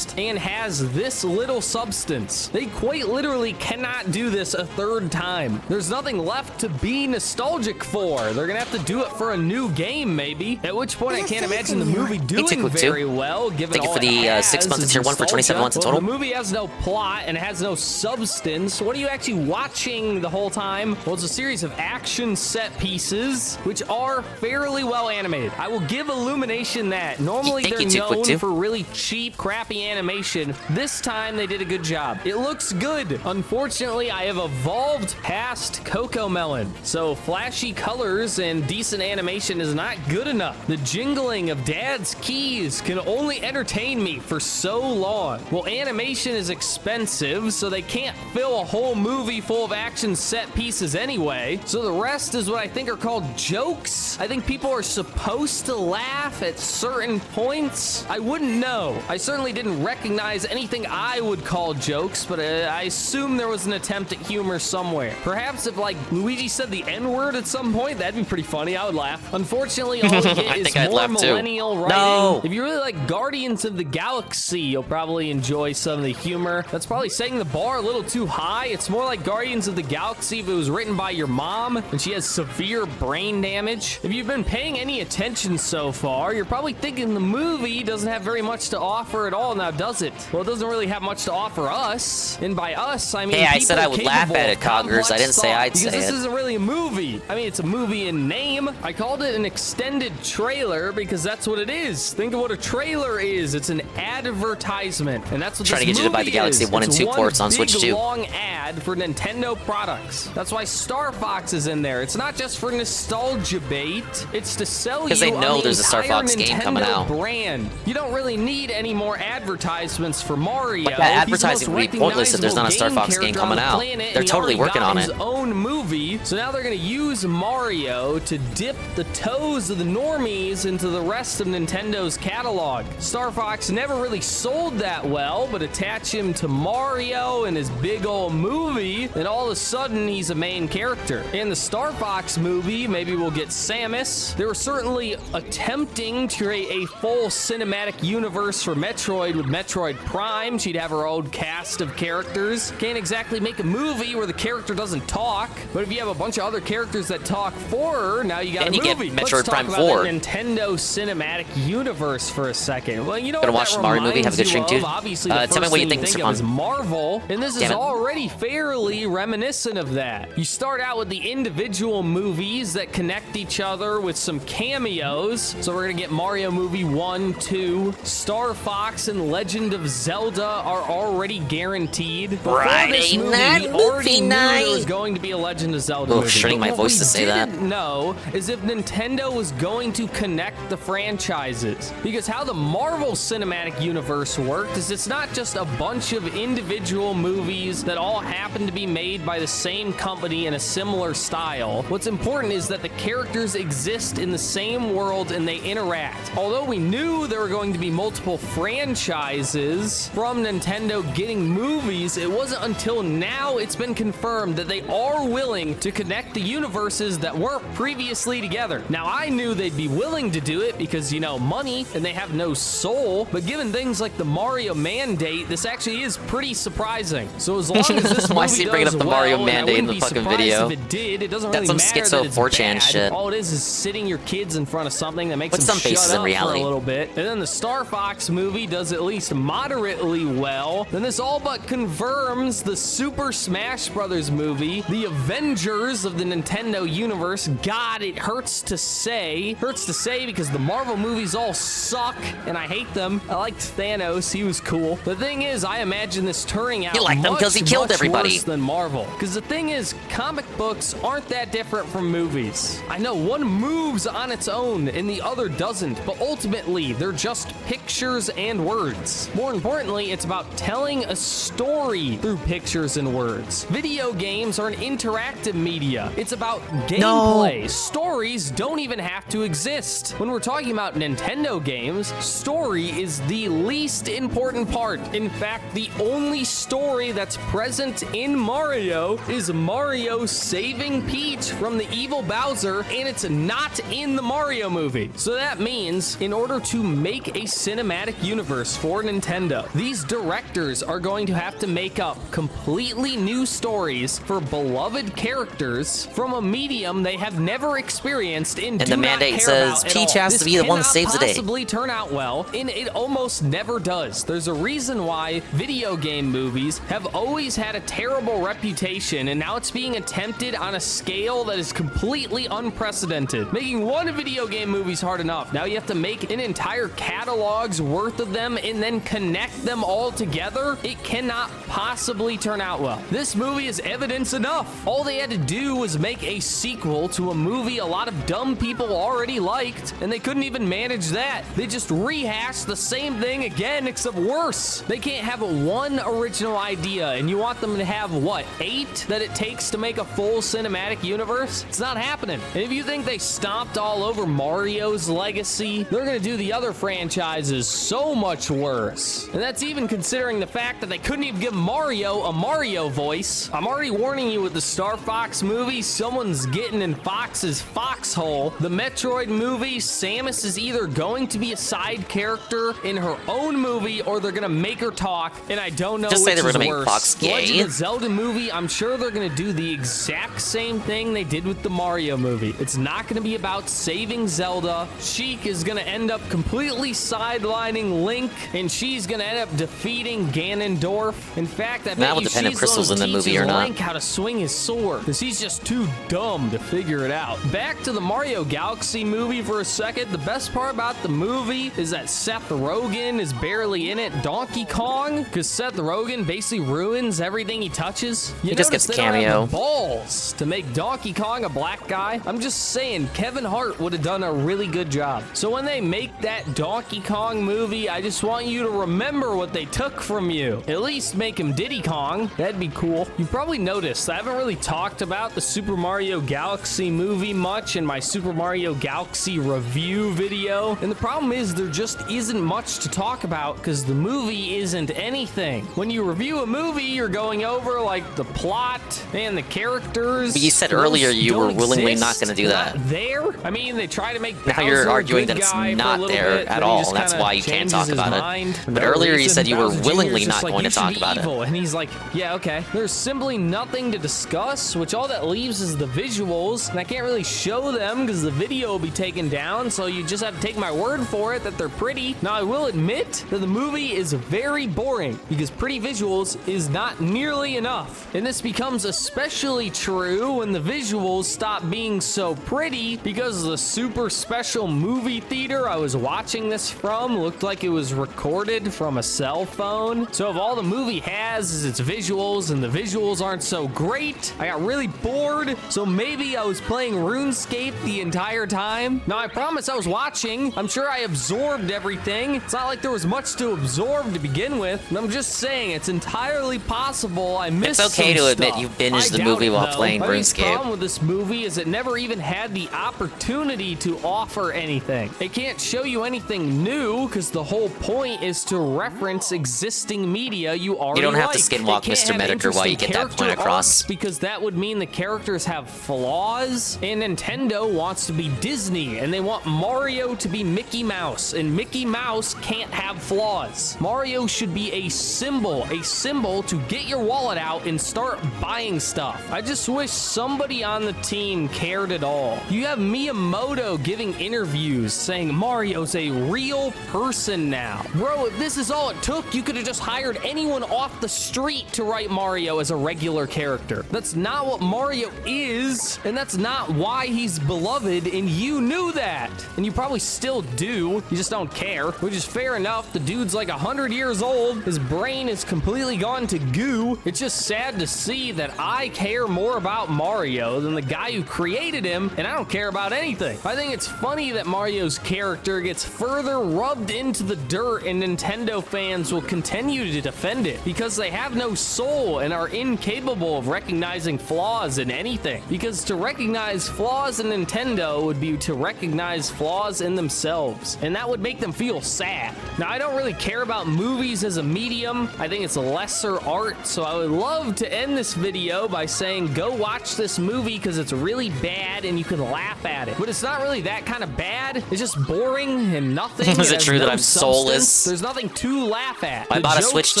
And has this little substance. They quite literally cannot do this a third time. There's nothing left to be nostalgic for. They're gonna have to do it for a new game, maybe. At which point I can't imagine the movie doing very well, given Thank you for the 6 months of tier 1 for 27 months in total. The movie has no plot and it has no substance. What are you actually watching the whole time? Well, it's a series of action set pieces, which are fairly well animated. I will give Illumination that. Normally they're known for really cheap, crappy animation. animation, this time they did a good job. It looks good. Unfortunately, I have evolved past Cocomelon, so flashy colors and decent animation is not good enough. The jingling of Dad's keys can only entertain me for so long. Well, animation is expensive, so they can't fill a whole movie full of action set pieces anyway, so the rest is what I think are called jokes. I think people are supposed to laugh at certain points. I wouldn't know. I certainly didn't recognize anything I would call jokes, but I assume there was an attempt at humor somewhere. Perhaps if, like, Luigi said the N-word at some point, that'd be pretty funny. I would laugh. Unfortunately, all you get is more millennial writing. No. If you really like Guardians of the Galaxy, you'll probably enjoy some of the humor. That's probably setting the bar a little too high. It's more like Guardians of the Galaxy if it was written by your mom and she has severe brain damage. If you've been paying any attention so far, you're probably thinking the movie doesn't have very much to offer at all, now does it? Well, it doesn't really have much to offer us, and by us, I mean hey, I said I would laugh at it, Coggers. I didn't say I'd say it. Because this isn't really a movie. I mean, it's a movie in name. I called it an extended trailer because that's what it is. Think of what a trailer is. It's an advertisement, and that's what trying to get you to buy the Galaxy 1 and 2 ports on Switch 2. It's one long ad for Nintendo products. That's why Star Fox is in there. It's not just for nostalgia bait. It's to sell you because they know there's a Star Fox Nintendo game coming out. Brand. You don't really need any more advertisements for Mario. But that advertising would be pointless if there's not a Star Fox game coming out. They're totally working on it. His own movie, so now they're going to use Mario to dip the toes of the normies into the rest of Nintendo's catalog. Star Fox never really sold that well, but attach him to Mario and his big old movie, and all of a sudden he's a main character. In the Star Fox movie, maybe we'll get Samus. They were certainly attempting to create a full cinematic universe for Metroid with Metroid Prime. She'd have her own cast of characters. Can't exactly make a movie where the character doesn't talk, but if you have a bunch of other characters that talk for her, now you got a movie. Get Metroid Prime 4. Let's talk about the Nintendo cinematic universe for a second. Well, you know gonna what watch that the Mario movie. Have a good reminds stream, you dude. of? Obviously, the Tell me first what you thing think, you Mr. think of is Marvel, and this is already fairly reminiscent of that. You start out with the individual movies that connect each other with some cameos. So we're gonna get Mario movie 1, 2, Star Fox and Legend of Zelda are already guaranteed. Before this movie, we already knew there was going to be a Legend of Zelda movie. Shrinking my voice to say that. What we didn't know is if Nintendo was going to connect the franchises. Because how the Marvel Cinematic Universe worked is it's not just a bunch of individual movies that all happen to be made by the same company in a similar style. What's important is that the characters exist in the same world and they interact. Although we knew there were going to be multiple franchises from Nintendo getting movies, it wasn't until now it's been confirmed that they are willing to connect the universes that weren't previously together. Now, I knew they'd be willing to do it because, you know, money, and they have no soul, but given things like the Mario mandate, this actually is pretty surprising. So as long as this movie Why is he bringing up the Mario mandate in the fucking video? If it did, it doesn't That's really some matter that schizo it's 4chan bad. shit. All it is sitting your kids in front of something that makes What's them some basis shut in up reality? for a little bit. And then the Star Fox movie does at least moderately well. Then this all but confirms the Super Smash Brothers movie, the Avengers of the Nintendo universe. God, it hurts to say. Hurts to say because the Marvel movies all suck, and I hate them. I liked Thanos. He was cool. The thing is, I imagine this turning out You like them because he killed much everybody. worse than Marvel. Because the thing is, comic books aren't that different from movies. I know one moves on its own and the other doesn't, but ultimately, they're just pictures and words. More importantly, it's about telling a story through pictures and words. Video games are an interactive media. It's about gameplay. Stories don't even have to exist. When we're talking about Nintendo games, story is the least important part. In fact, the only story that's present in Mario is Mario saving Peach from the evil Bowser, and it's not in the Mario movie. So that means in order to make a cinematic universe for Nintendo, these directors are going to have to make up completely new stories for beloved characters from a medium they have never experienced and the mandate says Peach has to be the one that saves the day. This cannot possibly turn out well, and it almost never does. There's a reason why video game movies have always had a terrible reputation, and now it's being attempted on a scale that is completely unprecedented. Making one video game movie is hard enough. Now you have to make an entire catalog's worth of them and then then connect them all together, it cannot possibly turn out well. This movie is evidence enough. All they had to do was make a sequel to a movie a lot of dumb people already liked, and they couldn't even manage that. They just rehashed the same thing again, except worse. They can't have one original idea, and you want them to have, what, 8 that it takes to make a full cinematic universe? It's not happening. And if you think they stomped all over Mario's legacy, they're gonna do the other franchises so much worse. And that's even considering the fact that they couldn't even give Mario a Mario voice. I'm already warning you with the Star Fox movie, someone's getting in Fox's foxhole. The Metroid movie, Samus is either going to be a side character in her own movie or they're gonna make her talk, and I don't know Just which say they were is gonna make worse. Fox The gay. Legend of Zelda movie, I'm sure they're gonna do the exact same thing they did with the Mario movie. It's not gonna be about saving Zelda. Sheik is gonna end up completely sidelining Link, and she's gonna end up defeating Ganondorf. In fact, I bet That would you depend if she's Crystal's gonna in the teach movie or not. Link how to swing his sword, because he's just too dumb to figure it out. Back to the Mario Galaxy movie for a second. The best part about the movie is that Seth Rogen is barely in it. Donkey Kong, because Seth Rogen basically ruins everything he touches. You He just notice gets they a don't have cameo. the balls to make Donkey Kong a black guy. I'm just saying, Kevin Hart would have done a really good job. So when they make that Donkey Kong movie, I just want you to remember what they took from you. At least make him Diddy Kong. That'd be cool. You probably noticed I haven't really talked about the Super Mario Galaxy movie much in my Super Mario Galaxy review video. And the problem is there just isn't much to talk about because the movie isn't anything. When you review a movie, you're going over like the plot and the characters. But you said Those earlier you were don't willingly not exist. going to do that. Not there? I mean, they try to make Now you're Bowser a arguing good that it's guy for a not little there bit, at then he all, just and that's kinda why you can't changes talk his about it. mind. But No earlier you reason. said you were Bowser Jr. willingly is just not like, going to "You should talk be about it." evil." And he's like, yeah, okay. There's simply nothing to discuss, which all that leaves is the visuals, and I can't really show them because the video will be taken down, so you just have to take my word for it that they're pretty. Now, I will admit that the movie is very boring because pretty visuals is not nearly enough. And this becomes especially true when the visuals stop being so pretty because the super special movie theater I was watching this from looked like it was recorded from a cell phone. So if all the movie has is its visuals and the visuals aren't so great, I got really bored. So maybe I was playing RuneScape the entire time. Now I promise I was watching. I'm sure I absorbed everything. It's not like there was much to absorb to begin with. And I'm just saying it's entirely possible I missed It's okay some to admit stuff. you binged I the doubt movie it, while though. playing My biggest RuneScape. problem with this movie is it never even had the opportunity to offer anything. It can't show you anything new because the whole point is to reference existing media you already don't have to like. skinwalk It can't Mr. have Medicare while you interesting get that point character across. arcs because that would mean the characters have flaws, and Nintendo wants to be Disney, and they want Mario to be Mickey Mouse, and Mickey Mouse can't have flaws. Mario should be a symbol to get your wallet out and start buying stuff. I just wish somebody on the team cared at all. You have Miyamoto giving interviews saying Mario's a real person now. Bro, if this is all it took, you could have just hired anyone off the street to write Mario as a regular character. That's not what Mario is, and that's not why he's beloved, and you knew that. And you probably still do, you just don't care, which is fair enough. The dude's like 100 years old, his brain is completely gone to goo. It's just sad to see that I care more about Mario than the guy who created him, and I don't care about anything. I think it's funny that Mario's character gets further rubbed into the dirt, and Nintendo fans will continue to defend it because they have no soul and are incapable of recognizing flaws in anything. Because to recognize flaws in Nintendo would be to recognize flaws in themselves, and that would make them feel sad. Now, I don't really care about movies as a medium. I think it's a lesser art, so I would love to end this video by saying go watch this movie because it's really bad and you can laugh at it. But it's not really that kind of bad. It's just boring and nothing. Is it has true that no I'm substance. soulless? There's nothing to laugh at. I The bought a jokes Switch are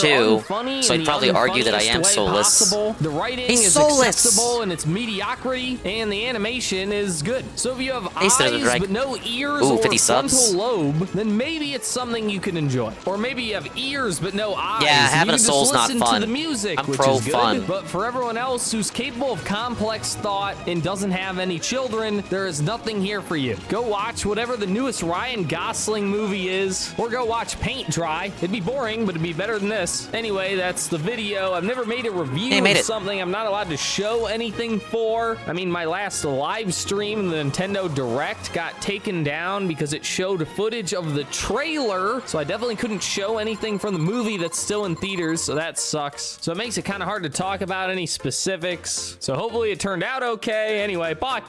too, unfunny so in I'd the probably argue that I am unfunniest way soulless. possible. The writing He's is soulless. acceptable and it's mediocrity, and the animation is good. So if you have Hey, Sir eyes Drake. but no ears Ooh, or 50 a frontal subs. lobe, then maybe it's something you can enjoy. Or maybe you have ears but no eyes. Yeah, and having you a can soul's just not listen fun. to the music, I'm which pro is good. fun. But for everyone else who's capable of complex thought and doesn't have any children, there is nothing here for you. Go watch whatever the newest Ryan Gosling movie is, or go watch Paint paint dry. It'd be boring, but it'd be better than this. Anyway, that's the video. I've never made a review Hey, made of it. something I'm not allowed to show anything for. I mean, my last live stream, the Nintendo Direct, got taken down because it showed footage of the trailer, so I definitely couldn't show anything from the movie that's still in theaters, so that sucks. So it makes it kind of hard to talk about any specifics. So hopefully it turned out okay. Anyway, bye.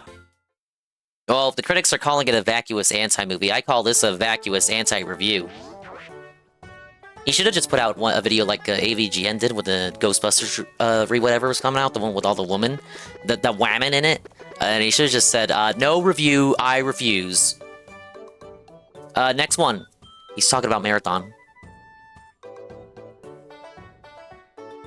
Well, if the critics are calling it a vacuous anti-movie, I call this a vacuous anti-review. He should have just put out a video like AVGN did with the Ghostbusters whatever was coming out, the one with all the women, the women in it. And he should have just said, no review, I refuse. Next one. He's talking about Marathon.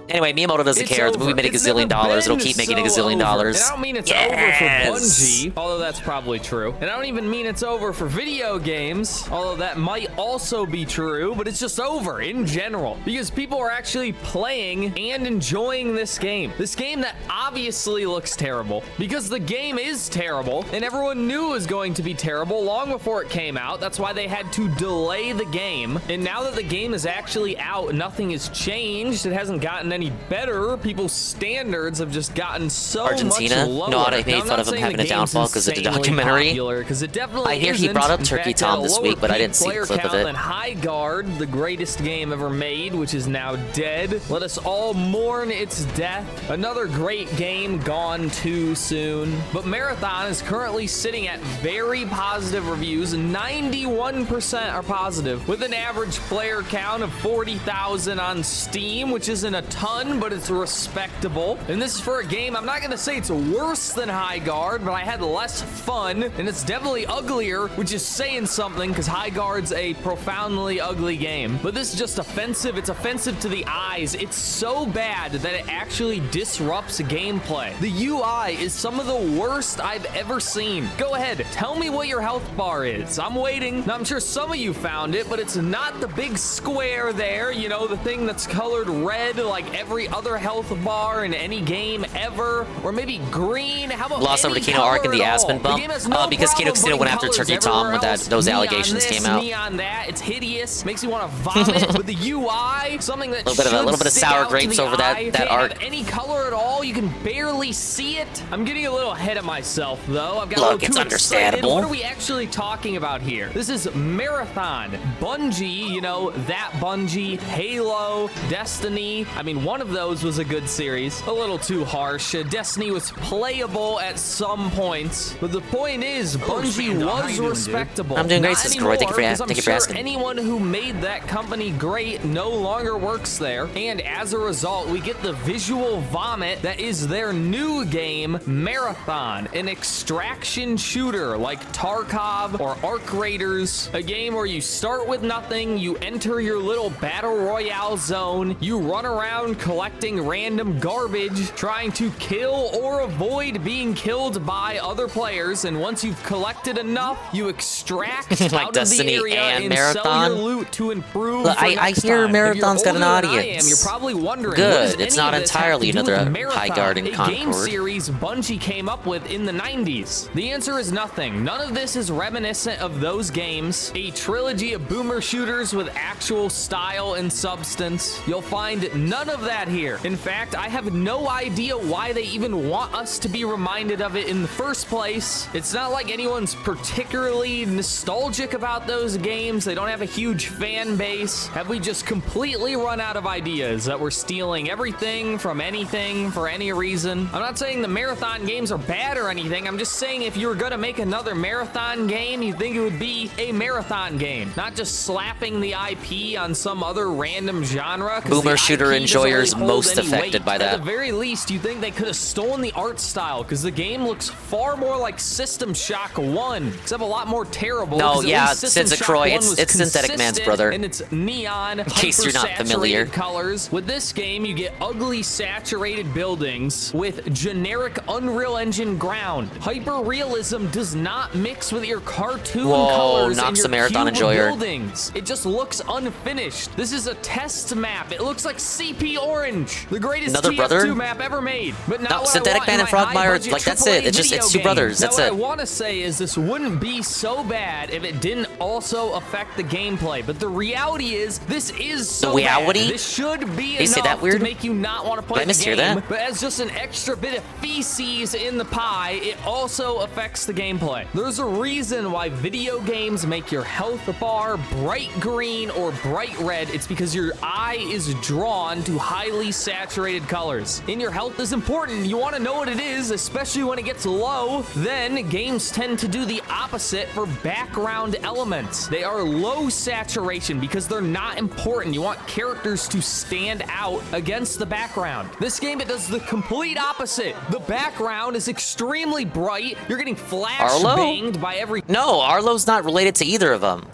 Anyway, Miyamoto doesn't care. The movie made $1 gazillion. It'll keep making $1 gazillion. And I don't mean it's over for Bungie, although that's probably true. And I don't even mean it's over for video games, although that might also be true, but it's just over in general because people are actually playing and enjoying this game. This game that obviously looks terrible because the game is terrible and everyone knew it was going to be terrible long before it came out. That's why they had to delay the game. And now that the game is actually out, nothing has changed. It hasn't gotten any better. People's standards have just gotten so Argentina? much lower. No, I made fun of him having a downfall because of the documentary. It definitely I hear he brought up Turkey Tom this week, but I didn't see a clip of it. And High Guard, the greatest game ever made, which is now dead. Let us all mourn its death. Another great game gone too soon. But Marathon is currently sitting at very positive reviews. 91% are positive, with an average player count of 40,000 on Steam, which isn't a ton, but it's respectable. And this is for a game, I'm not gonna say it's worse than High Guard, but I had less fun, and it's definitely uglier, which is saying something, because High Guard's a profoundly ugly game. But this is just offensive. It's offensive to the eyes. It's so bad that it actually disrupts gameplay. The UI is some of the worst I've ever seen. Go ahead, tell me what your health bar is. I'm waiting. Now, I'm sure some of you found it, but it's not the big square there, you know, the thing that's colored red like every other health bar in any game ever, or maybe green. How about lost over to Kino Arc in the Aspen bump because Kino Casino went after Turkey Tom when those allegations came out. Neon that, it's hideous, makes me want to vomit. But the UI, something that a little bit of sour grapes over that arc. Have any color at all, you can barely see it. I'm getting a little ahead of myself though. I've got Look, a little it's too understandable. excited. What are we actually talking about here? This is Marathon. Bungie, you know, that Bungie, Halo, Destiny. I mean, one of those was a good series. A little too harsh. Destiny was playable at some points, but the point is, Bungie was respectable. I'm doing great, Not Sister anymore, Roy. Thank you for asking. Anyone who made that company great no longer works there, and as a result, we get the visual vomit that is their new game, Marathon, an extraction shooter like Tarkov or Arc Raiders, a game where you start with nothing, you enter your little battle royale zone, you run around collecting random garbage, trying to kill or avoid being killed by other players, and once you've collected enough, you extract like out Destiny of the area and and Marathon. sell your loot to improve. Look, I hear Marathon's got an audience. You're probably wondering, good. It's not entirely another High Guard and Concord. A game series Bungie came up with in the 90s. The answer is nothing. None of this is reminiscent of those games. A trilogy of boomer shooters with actual style and substance. You'll find none of that here. In fact, I have no idea why they even want us to be reminded of it in the first place. It's not like anyone's particularly nostalgic about those games. They don't have a huge fan base. Have we just completely run out of ideas that we're stealing everything from anything for any reason? I'm not saying the Marathon games are bad or anything. I'm just saying if you were gonna make another Marathon game, you'd think it would be a Marathon game, not just slapping the IP on some other random genre. Boomer shooter enjoyers most affected by that. At the very least, you think they could have stolen the art style, because the game looks far more like System Shock 1, except a a lot more terrible. No, yeah, Sidza Croy, it's Synthetic Man's brother. And it's neon, in case you're not familiar. Colors. With this game, you get ugly, saturated buildings with generic Unreal Engine ground. Hyper-realism does not mix with your cartoon colors and your Marathon cube enjoyer. buildings. It just looks unfinished. This is a test map. It looks like CPU TFT Orange, the greatest Another TF2 brother? map ever made. But now No, what Synthetic I want Man in and my Frogmire, high-budget like, that's it. AAA It's just- it's video two brothers. game. That's now, it. What I want to say is this wouldn't be so bad if it didn't also affect the gameplay. But the reality is, this is so The reality? bad. This should be you say that enough weird? to make you not want to play Did I the mishear game. that? But as just an extra bit of feces in the pie, it also affects the gameplay. There's a reason why video games make your health bar bright green or bright red. It's because your eye is drawn to highly saturated colors. And your health is important. You want to know what it is, especially when it gets low. Then games tend to do the opposite for background elements. They are low saturation because they're not important. You want characters to stand out against the background. This game, it does the complete opposite. The background is extremely bright. You're getting flash banged by every... No, Arlo's not related to either of them.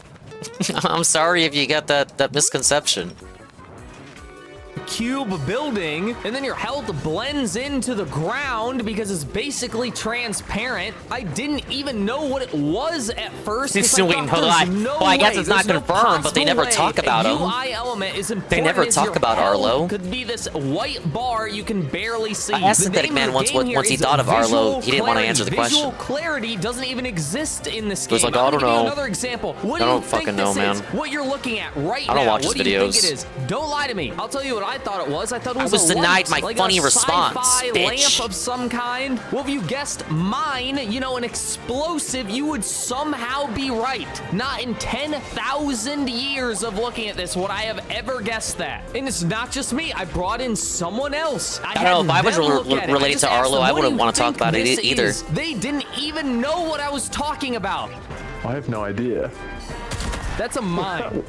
I'm sorry if you got that misconception. Cube building, and then your health blends into the ground because it's basically transparent. I didn't even know what it was at first. It's doing well, I guess it's not confirmed, but they never talk about him. UI element is important. They never talk about Arlo. Could be this white bar you can barely see. I asked Synthetic Man once he thought of Arlo. He didn't want to answer the question. Visual clarity doesn't even exist in this He was game. like, I don't know. Another example. What I do you don't think fucking this know, man. is? What you're looking at right now? I don't watch his what do you think videos. it is? Don't lie to me. I'll tell you what I thought it was. I thought it I was was a denied light, my like funny a response, sci-fi bitch. lamp of some kind. Well, if you guessed mine, you know, an explosive, you would somehow be right. Not in 10,000 years of looking at this would I have ever guessed that. And it's not just me. I brought in someone else. I don't know, if I was related to Arlo, I wouldn't want to talk about it either. They didn't even know what I was talking about. I have no idea. That's a mine.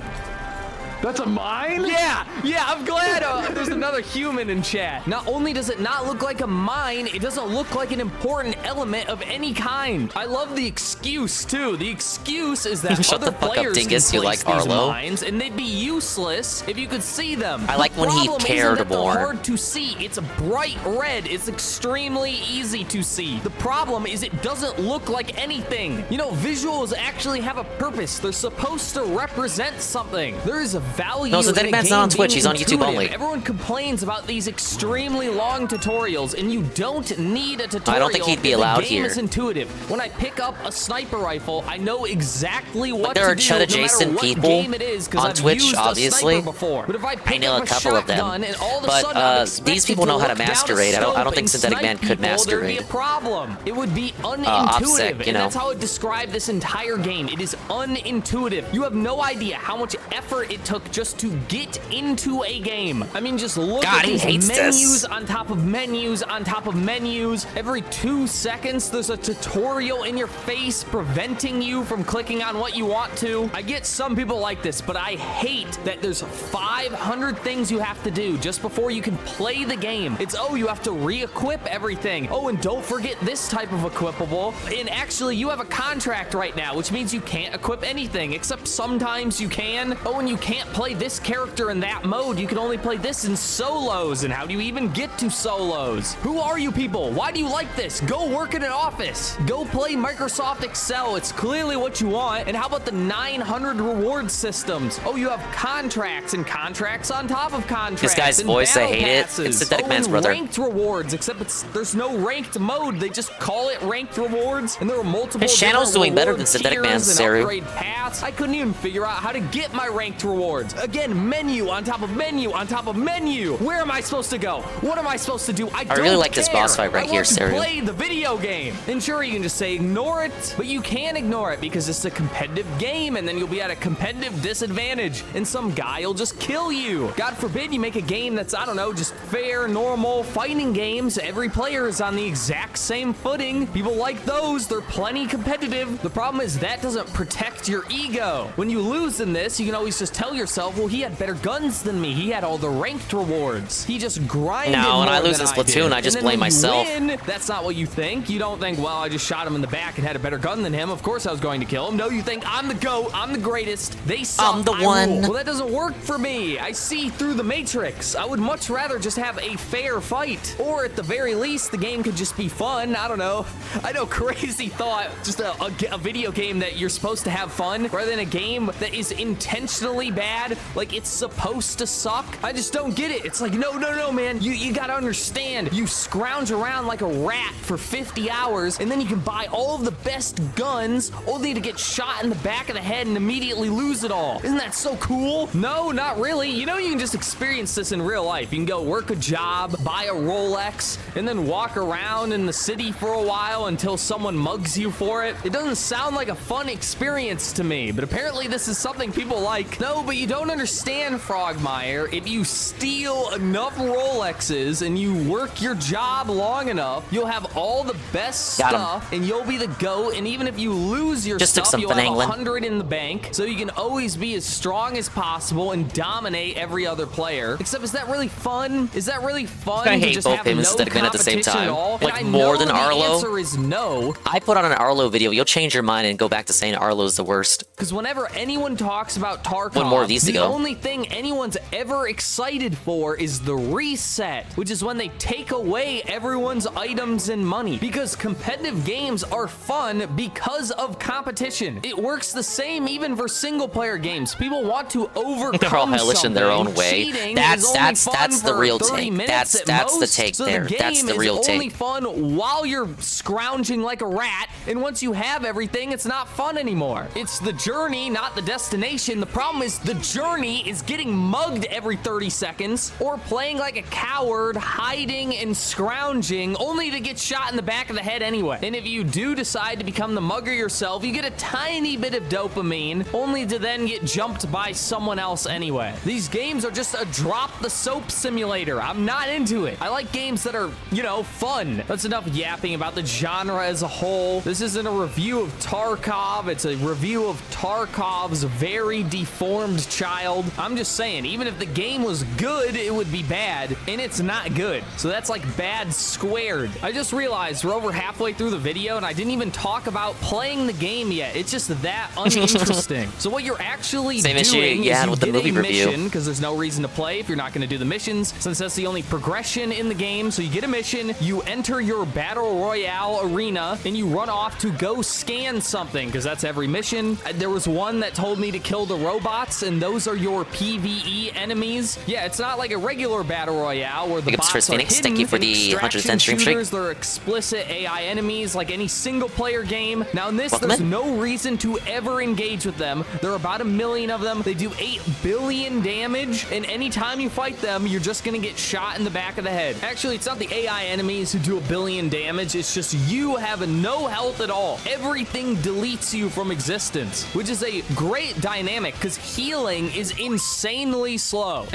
That's a mine? Yeah, I'm glad there's another human in chat. Not only does it not look like a mine, it doesn't look like an important element of any kind. I love the excuse, too. The excuse is that Shut other the fuck up, players dingus. can You place like these Arlo? mines, and they'd be useless if you could see them. I like The when he problem cared isn't that more. they're hard to see. It's a bright red. It's extremely easy to see. The problem is it doesn't look like anything. You know, visuals actually have a purpose. They're supposed to represent something. There is a value No, Synthetic in a Man's not on game Twitch. being He's on YouTube intuitive. only. Everyone complains about these extremely long tutorials, and you don't need a tutorial. I don't think he'd be if allowed the game here. is intuitive. When I pick up a sniper rifle, I know exactly what there are to do, Chud-adjacent no matter what people game it is, 'cause on I've Twitch, used obviously. A sniper before. But if I pick know up a couple of them. shotgun and all of a But, sudden I'm these expected people know how to look down a masquerade. I don't scope think and Synthetic Man snipe could people, there'd be a masquerade. problem. It would be unintuitive, OPSEC, you and know. that's how I would describe this entire game. It is unintuitive. You have no idea how much effort it took just to get into a game. I mean, just look God, at he these hates menus this. on top of menus on top of menus. Every 2 seconds, there's a tutorial in your face preventing you from clicking on what you want to. I get some people like this, but I hate that there's 500 things you have to do just before you can play the game. It's, oh, you have to re-equip everything. Oh, and don't forget this type of equipable. And actually, you have a contract right now, which means you can't equip anything, except sometimes you can. Oh, and you can't play this character in that mode. You can only play this in solos. And how do you even get to solos? Who are you people? Why do you like this? Go work in an office. Go play Microsoft Excel. It's clearly what you want. And how about the 900 reward systems? Oh, you have contracts and contracts on top of contracts. This guy's and voice, I battle hate it. passes. It's Synthetic Man's and brother. ranked rewards, except there's no ranked mode. They just call it ranked rewards. And there are multiple His channel's different doing better reward than Synthetic tiers Man's, and Saru. upgrade paths. I couldn't even figure out how to get my ranked rewards. Again, menu on top of menu on top of menu. Where am I supposed to go? What am I supposed to do? I don't really like this care. boss fight right I here, want to Saru. play the video game. And sure, you can just say ignore it, but you can't ignore it because it's a competitive game, and then you'll be at a competitive disadvantage, and some guy will just kill you. God forbid you make a game that's, I don't know, just fair, normal fighting games. Every player is on the exact same footing. People like those. They're plenty competitive. The problem is that doesn't protect your ego. When you lose in this, you can always just tell yourself, well, he had better guns than me. He had all the ranked rewards. He just grinded No, when I more lose than in Splatoon, did. I just And then blame when you myself. win, that's not what you think. You don't think, well, I just shot him in the back and had a better gun than him. Of course I was going to kill him. No, you think, I'm the GOAT. I'm the greatest. They suck. I'm the I one. rule. Well, that doesn't work for me. I see through the Matrix. I would much rather just have a fair fight. Or at the very least, the game could just be fun. I don't know. I know Crazy thought just a video game that you're supposed to have fun rather than a game that is intentionally bad bad, like it's supposed to suck. I just don't get it. It's like, no, man. You gotta understand. You scrounge around like a rat for 50 hours, and then you can buy all of the best guns, only to get shot in the back of the head and immediately lose it all. Isn't that so cool? No, not really. You know, you can just experience this in real life. You can go work a job, buy a Rolex, and then walk around in the city for a while until someone mugs you for it. It doesn't sound like a fun experience to me, but apparently this is something people like. No, but you don't understand, Frogmire. If you steal enough Rolexes and you work your job long enough, you'll have all the best stuff, and you'll be the GOAT, and even if you lose your stuff, you'll have 100 in the bank, so you can always be as strong as possible and dominate every other player. Except, is that really fun? Is that really fun? I to hate just both have him and no Stedman at the same competition time. at all? Like, And I more know than the Arlo. answer is no. I put on an Arlo video. You'll change your mind and go back to saying Arlo's the worst. Because whenever anyone talks about Tarkov, One more of these to the go. only thing anyone's ever excited for is the reset, which is when they take away everyone's items and money. Because competitive games are fun because of competition. It works the same even for single-player games. People want to overcome They're all hellish in their own something. way. Cheating That's is only fun the for real 30 take. minutes at That's the most, take so there. The That's the game real is only take. fun while you're scrounging like a rat, and once you have everything, it's not fun anymore. It's the journey, not the destination. The problem is the journey is getting mugged every 30 seconds, or playing like a coward, hiding and scrounging, only to get shot in the back of the head anyway. And if you do decide to become the mugger yourself, you get a tiny bit of dopamine, only to then get jumped by someone else anyway. These games are just a drop the soap simulator. I'm not into it. I like games that are, you know, fun. That's enough yapping about the genre as a whole. This isn't a review of Tarkov. It's a review of Tarkov's very deformed child. I'm just saying, even if the game was good, it would be bad, and it's not good. So that's like bad squared. I just realized we're over halfway through the video, and I didn't even talk about playing the game yet. It's just that uninteresting. So what you're actually Same issue doing you is had you with the get movie a review. mission, because there's no reason to play if you're not going to do the missions, since that's the only progression in the game. So you get a mission, you enter your battle royale arena, and you run off to go scan something, because that's every mission. There was one that told me to kill the robots, and those are your PvE enemies. Yeah, it's not like a regular battle royale where the Thank you, bots Chris are Phoenix. hidden. Thank you for the Extraction 110 stream streak. shooters, they're explicit AI enemies like any single player game. Now in this, Welcome there's in. no reason to ever engage with them. There are about 1 million of them. They do 8 billion damage, and anytime you fight them, you're just gonna get shot in the back of the head. Actually, it's not the AI enemies who do 1 billion damage, it's just you have no health at all. Everything deletes you from existence, which is a great dynamic because healing is insanely slow.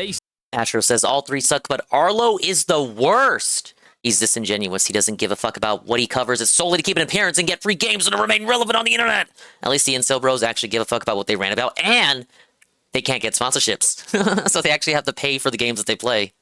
Astro says all 3 suck, but Arlo is the worst. He's disingenuous. He doesn't give a fuck about what he covers. It's solely to keep an appearance and get free games and to remain relevant on the internet. At least the incel bros actually give a fuck about what they rant about, and they can't get sponsorships. So they actually have to pay for the games that they play.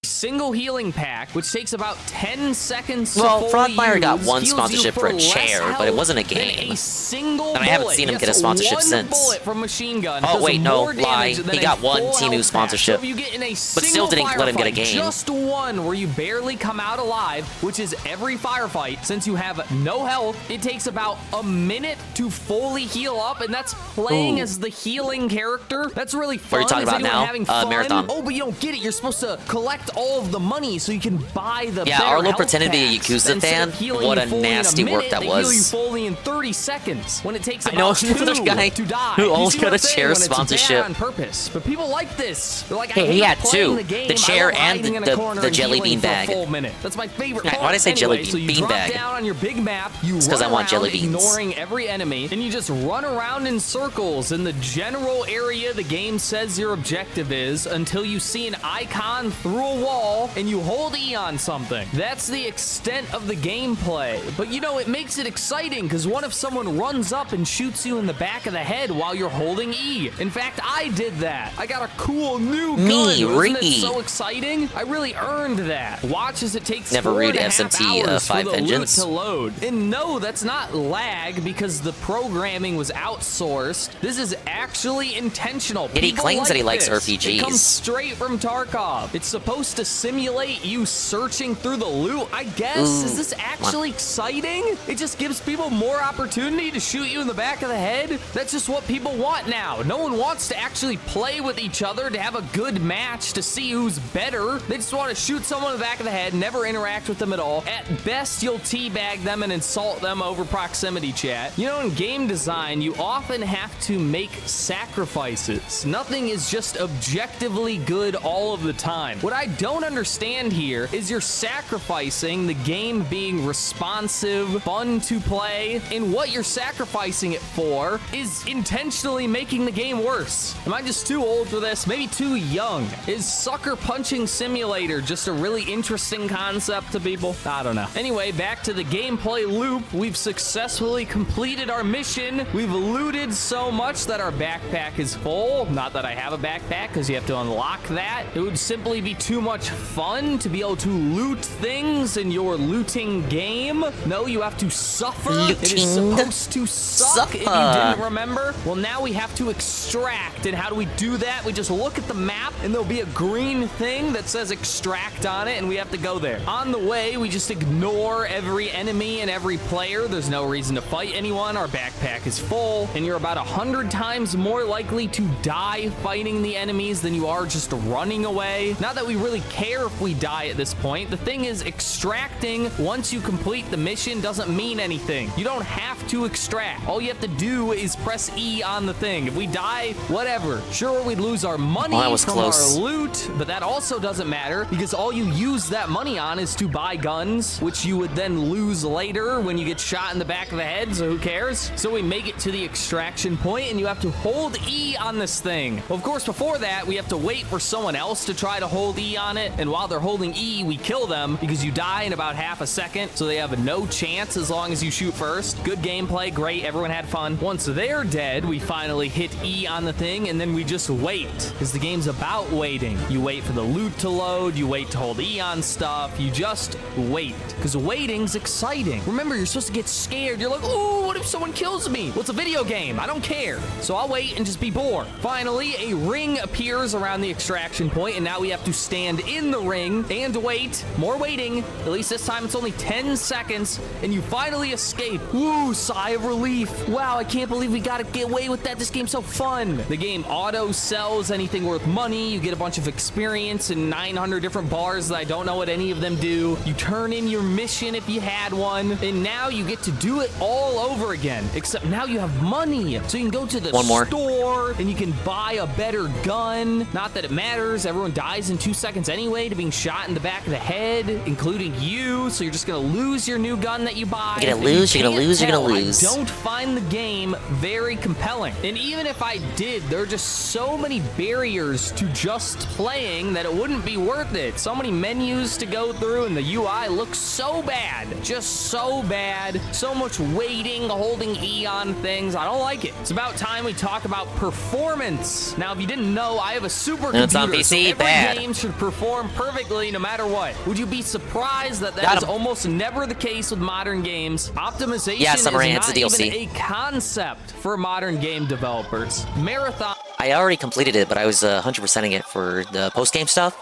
Single healing pack, which takes about 10 seconds Well, to fully Frogmire got use, one heals you sponsorship for a less chair, but it health wasn't a than game. A single And I haven't bullet. seen him Yes, get a sponsorship one since. bullet from machine gun Oh, does wait, no, more lie. damage than He got a one full Temu health pack. sponsorship. So if you get in a But single still didn't let him get a firefight, game. just one where you barely come out alive, which is every firefight, since you have no health, it takes about a minute to fully heal up, and that's playing Ooh. as the healing character. That's really fun. What are you talking Is about anyone now? having fun? Marathon. Oh, but you don't get it. You're supposed to collect all of the money so you can buy the Yeah, better Arlo health pretended to be a packs. Yakuza Instead fan. of healing What you a fully in nasty work minute, that they was. heal you fully in 30 seconds when it takes I know about another 2 guy to die. who You only see got what a I'm saying? chair When it's bad sponsorship. on purpose. But people like this. They're like, I Hey, he hate had playing 2. the game. The chair I love and hiding in a the corner and jelly healing bean for a bag. full minute. That's my favorite part. Why did I say jelly Anyway, so you bean drop bag? down on your big map, you It's 'cause run I want jelly around beans. ignoring every enemy, and you just run around in circles in the general area the game says your objective is until you see an icon through a wall and you hold E on something. That's the extent of the gameplay. But you know, it makes it exciting because what if someone runs up and shoots you in the back of the head while you're holding E? In fact, I did that. I got a cool new gun. Me, Wasn't Ricky. it so exciting? I really earned that. Watch as it takes Never 4.5 read SMT, hours 5 for the Vengeance. loot to load. And no, that's not lag because the programming was outsourced. This is actually intentional. Yet he People claims like that he likes this. It RPGs. comes straight from Tarkov. It's supposed just to simulate you searching through the loot, I guess. Is this actually exciting? It just gives people more opportunity to shoot you in the back of the head. That's just what people want now. No one wants to actually play with each other, to have a good match, to see who's better. They just want to shoot someone in the back of the head, never interact with them at all. At best, you'll teabag them and insult them over proximity chat. You know, in game design, you often have to make sacrifices. Nothing is just objectively good all of the time. What I don't understand here is you're sacrificing the game being responsive, fun to play, and what you're sacrificing it for is intentionally making the game worse. Am I just too old for this? Maybe too young? Is Sucker Punching Simulator just a really interesting concept to people? I don't know. Anyway, back to the gameplay loop. We've successfully completed our mission. We've looted so much that our backpack is full. Not that I have a backpack, because you have to unlock that. It would simply be too much fun to be able to loot things in your looting game. No, you have to suffer. It is supposed to suck if you didn't remember. Well, now we have to extract. And how do we do that? We just look at the map, and there'll be a green thing that says extract on it, and we have to go there. On the way, we just ignore every enemy and every player. There's no reason to fight anyone. Our backpack is full, and you're about 100 times more likely to die fighting the enemies than you are just running away. Not that we really care if we die at this point. The thing is, extracting once you complete the mission doesn't mean anything. You don't have to extract. All you have to do is press E on the thing. If we die, whatever. Sure, we'd lose our money from our loot, but that also doesn't matter because all you use that money on is to buy guns, which you would then lose later when you get shot in the back of the head, so who cares? So we make it to the extraction point, and you have to hold E on this thing. Well, of course, before that, we have to wait for someone else to try to hold E on it, and while they're holding E, we kill them because you die in about half a second, so they have no chance as long as you shoot first. Good gameplay, great, everyone had fun. Once they're dead, we finally hit E on the thing, and then we just wait, because the game's about waiting. You wait for the loot to load, you wait to hold E on stuff, you just wait, because waiting's exciting. Remember, you're supposed to get scared. You're like, oh, what if someone kills me? Well, it's a video game. I don't care. So I'll wait and just be bored. Finally, a ring appears around the extraction point, and now we have to stand in the ring and wait. More waiting. At least this time it's only 10 seconds, and you finally escape. Woo, sigh of relief. Wow, I can't believe we got to get away with that. This game's so fun. The game auto sells anything worth money. You get a bunch of experience and 900 different bars that I don't know what any of them do. You turn in your mission if you had one, and now you get to do it all over again, except now you have money. So you can go to the store and you can buy a better gun. Not that it matters. Everyone dies in 2 seconds anyway to being shot in the back of the head, including you. So you're just going to lose your new gun that you buy. You're gonna lose, you're gonna lose, you're gonna lose. I don't find the game very compelling. And even if I did, there are just so many barriers to just playing that it wouldn't be worth it. So many menus to go through, and the UI looks so bad. Just so bad. So much waiting, holding E on things. I don't like it. It's about time we talk about performance. Now, if you didn't know, I have a supercomputer. It's on PC, so every bad. game should perform perfectly no matter what. Would you be surprised that that is almost never the case with modern games? Optimization is not even a concept for modern game developers. Marathon. I already completed it, but I was 100%ing it for the post-game stuff.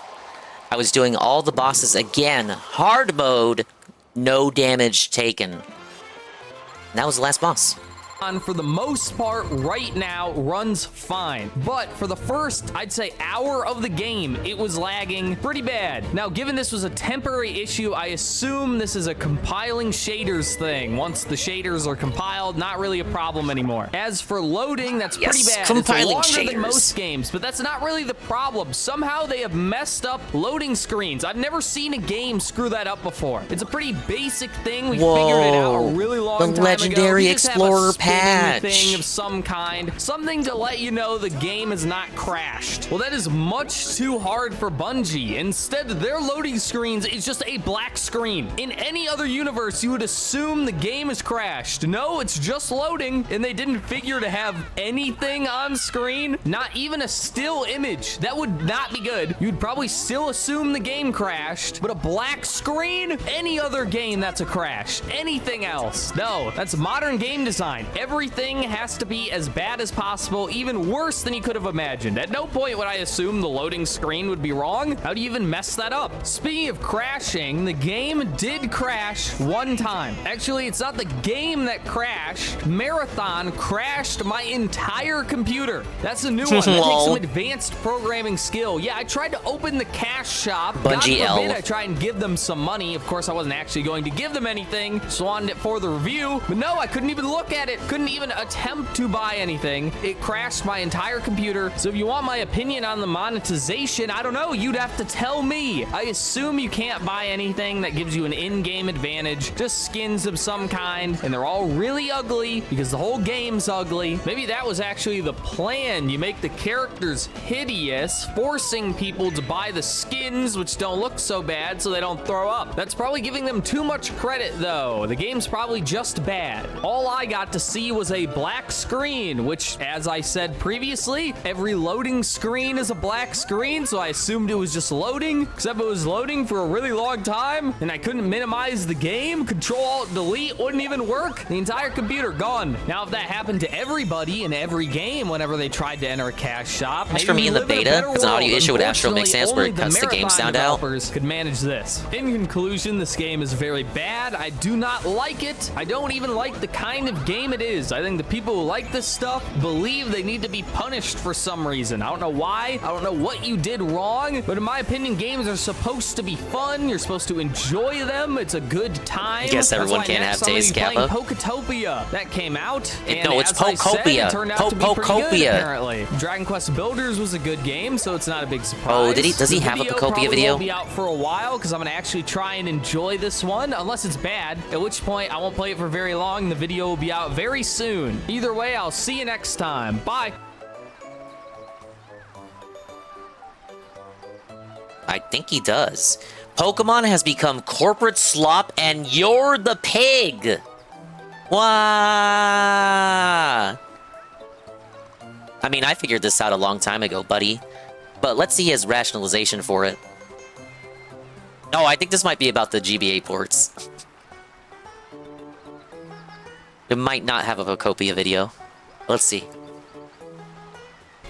I was doing all the bosses again. Hard mode, no damage taken. And that was the last boss. For the most part right now runs fine, but for the first, I'd say, hour of the game, it was lagging pretty bad. Now, given this was a temporary issue, I assume this is a compiling shaders thing. Once the shaders are compiled, not really a problem anymore. As for loading, that's pretty bad. Compiling it's longer shaders. than most games, but that's not really the problem. Somehow they have messed up loading screens. I've never seen a game screw that up before. It's a pretty basic thing. We figured it out a really long time ago. The Legendary Explorer patch. Thing of some kind, something to let you know the game has not crashed. Well, that is much too hard for Bungie. Instead, their loading screens is just a black screen. In any other universe, you would assume the game has crashed. No, it's just loading, and they didn't figure to have anything on screen, not even a still image. That would not be good. You'd probably still assume the game crashed, but a black screen? Any other game, that's a crash. Anything else? No, that's modern game design. everything has to be as bad as possible, even worse than you could have imagined. At no point would I assume the loading screen would be wrong. How do you even mess that up? Speaking of crashing, the game did crash one time. Actually, it's not the game that crashed. Marathon crashed my entire computer. That's a new one. That takes some advanced programming skill. Yeah, I tried to open the cash shop. Bungie God forbid L. I try and give them some money. Of course, I wasn't actually going to give them anything. So I wanted it for the review. But no, I couldn't even look at it. Couldn't even attempt to buy anything. It crashed my entire computer. So if you want my opinion on the monetization, I don't know. You'd have to tell me. I assume you can't buy anything that gives you an in-game advantage. Just skins of some kind. And they're all really ugly because the whole game's ugly. Maybe that was actually the plan. You make the characters hideous, forcing people to buy the skins, which don't look so bad, so they don't throw up. That's probably giving them too much credit, though. The game's probably just bad. All I got to see was a black screen, which, as I said previously, every loading screen is a black screen, so I assumed it was just loading, except it was loading for a really long time, and I couldn't minimize the game. Control-Alt-Delete wouldn't even work. The entire computer gone. Now, if that happened to everybody in every game whenever they tried to enter a cash shop, That's for me in the beta, because an audio issue with Astro make sense where it cuts the game sound out. Could manage this. In conclusion, this game is very bad. I do not like it. I don't even like the kind of game it is. I think the people who like this stuff believe they need to be punished for some reason. I don't know why. I don't know what you did wrong, but in my opinion, games are supposed to be fun. You're supposed to enjoy them. It's a good time. I guess everyone can't have taste, Kappa. Poketopia. That came out. And no, it's Pokopia. It turned out to be pretty good, apparently. Dragon Quest Builders was a good game, so it's not a big surprise. Oh, does he have a Pokopia video? Won't be out for a while because I'm gonna actually try and enjoy this one, unless it's bad, at which point I won't play it for very long. The video will be out very soon. Either way, I'll see you next time. Bye. I think he does. Pokemon has become corporate slop and you're the pig. Wah! I mean, I figured this out a long time ago, buddy. But let's see his rationalization for it. Oh, I think this might be about the GBA ports. It might not have a Pokopia video. Let's see.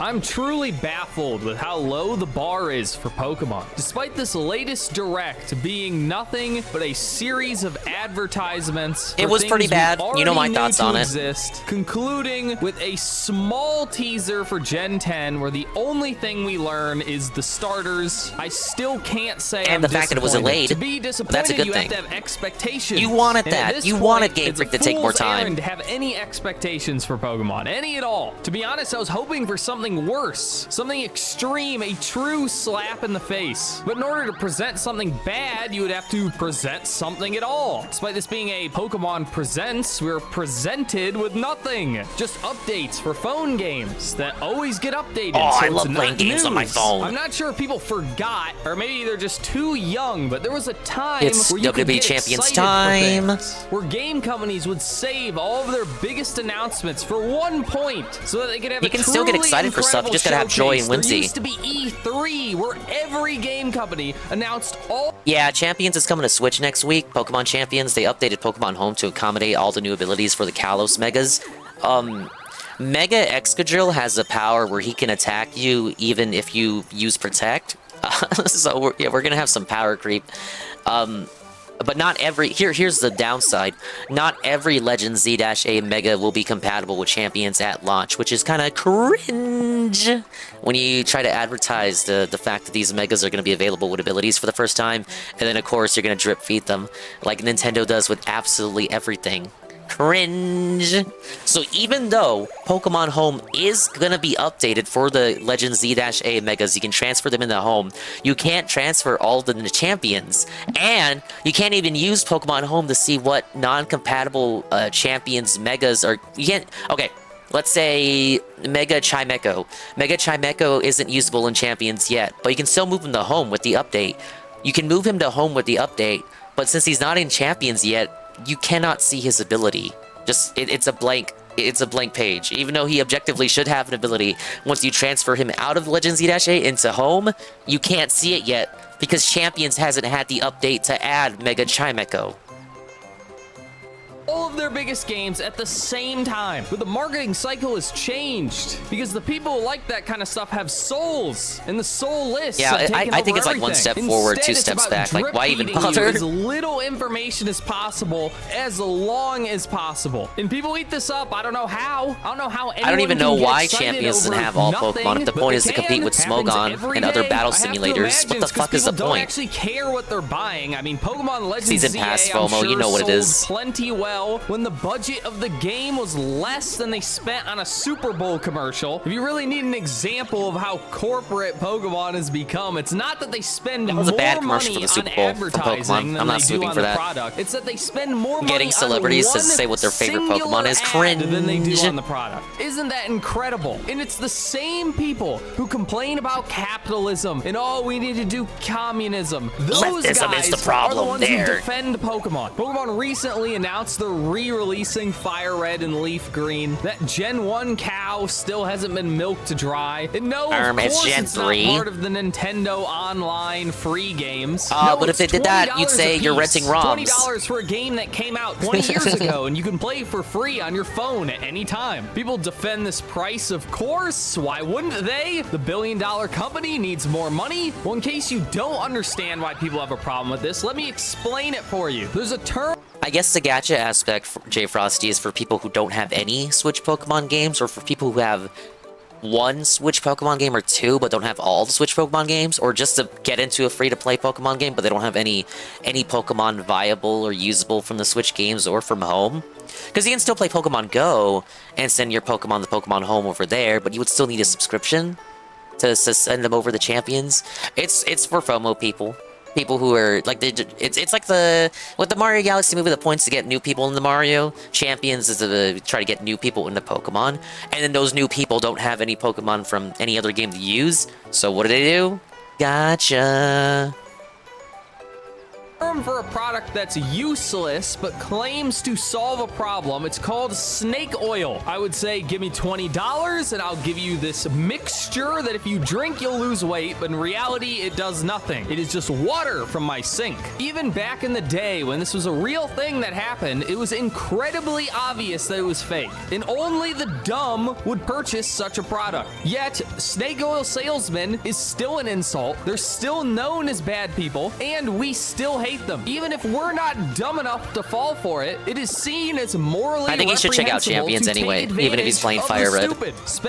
I'm truly baffled with how low the bar is for Pokemon. Despite this latest direct being nothing but a series of advertisements, it was pretty bad. You know my thoughts on it. Concluding with a small teaser for Gen 10, where the only thing we learn is the starters. I still can't say. And the fact that it was delayed. To be disappointed, that's a good you thing. have to have expectations. You wanted that. You wanted Game Freak to take more time. To have any expectations for Pokemon, any at all. To be honest, I was hoping for something worse, something extreme, a true slap in the face. But in order to present something bad, you would have to present something at all. Despite this being a Pokemon Presents, we're presented with nothing. Just updates for phone games that always get updated. Oh, so I love playing games on my phone. I'm not sure if people forgot, or maybe they're just too young, but there was a time it's where you could WWE get Champions excited time, for things, where game companies would save all of their biggest announcements for one point, so that they could have you can still get excited for stuff. You just gotta have joy and whimsy. There used to be E3, where every game company announced all. Yeah, Champions is coming to Switch next week. Pokemon Champions, they updated Pokemon Home to accommodate all the new abilities for the Kalos Megas. Mega Excadrill has a power where he can attack you even if you use Protect. So we're gonna have some power creep. But not every... Here's the downside. Not every Legend Z-A Mega will be compatible with Champions at launch, which is kind of cringe when you try to advertise the fact that these Megas are going to be available with abilities for the first time, and then, of course, you're going to drip feed them, like Nintendo does with absolutely everything. Cringe. So even though Pokemon Home is gonna be updated for the Legend Z-A Megas, you can transfer them into Home. You can't transfer all of them into Champions, and you can't even use Pokemon Home to see what non-compatible Champions Megas are. You can't. Okay. Let's say Mega Chimecho. Mega Chimecho isn't usable in Champions yet, but you can still move him to Home with the update. You can move him to Home with the update, but since he's not in Champions yet, you cannot see his ability. Just it's a blank page. Even though he objectively should have an ability, once you transfer him out of Legend Z-A into Home, you can't see it yet because Champions hasn't had the update to add Mega Chimecho. All of of their biggest games at the same time. But the marketing cycle has changed because the people who like that kind of stuff have souls, and the soul lists. Yeah, I think it's like everything. one step forward, Instead, two steps it's back. about Like, why even drip-feeding you bother? as little information as possible, as long as possible. And people eat this up. I don't know how. I don't know how. I don't even know why Champions Champions doesn't have all Pokemon. If the point is to compete with Smogon and other battle simulators, what the fuck is the Don't point? actually care what they're buying. I mean, Pokemon Legends Season ZA, Pass I'm FOMO, sure you know what it sold is. plenty well when the budget of the game was less than they spent on a Super Bowl commercial. If you really need an example of how corporate Pokemon has become, it's not that they spend That was a more bad commercial money for the Super on Bowl from advertising Pokemon. than I'm not they do swooping on for the that. product. It's that they spend more money Getting celebrities on to one say what their favorite singular Pokemon is ad cringe. than they do on the product. Isn't that incredible? And it's the same people who complain about capitalism and we need to do communism. Those Leftism guys is the problem are the ones there. who defend Pokemon. Pokemon recently announced they're re-releasing Fire Red and Leaf Green. That Gen 1 cow still hasn't been milked dry. And no, of It's course Gen it's 3. not part of the Nintendo Online free games. But if they did that, you'd $20 say a you're piece. renting ROMs. $20 for a game that came out 20 years ago, and you can play for free on your phone at any time. People defend this price, of course. Why wouldn't they? The billion-dollar company needs more money. Well, in case you don't understand why people have a problem with this, let me explain it for you. There's a term. I guess the gacha aspect for J Frosty is for people who don't have any Switch Pokemon games, or for people who have one Switch Pokemon game or two but don't have all the Switch Pokemon games, or just to get into a free-to-play Pokemon game but they don't have any Pokemon viable or usable from the Switch games or from home. Because you can still play Pokemon Go and send your Pokemon to Pokemon Home over there, but you would still need a subscription to send them over the champions. It's for FOMO people. People who are like it's like with the Mario Galaxy movie, the points to get new people into Mario. Champions is to try to get new people into Pokemon, and then those new people don't have any Pokemon from any other game to use. So what do? Gotcha. For a product that's useless but claims to solve a problem. It's called snake oil. I would say give me $20 and I'll give you this mixture that if you drink you'll lose weight, but in reality it does nothing. It is just water from my sink. Even back in the day when this was a real thing that happened, it was incredibly obvious that it was fake, and only the dumb would purchase such a product. Yet snake oil salesman is still an insult. They're still known as bad people, and we still hate them. Even if we're not dumb enough to fall for it, it is seen as morally I think he should check out Champions anyway, even if he's playing Fire Red,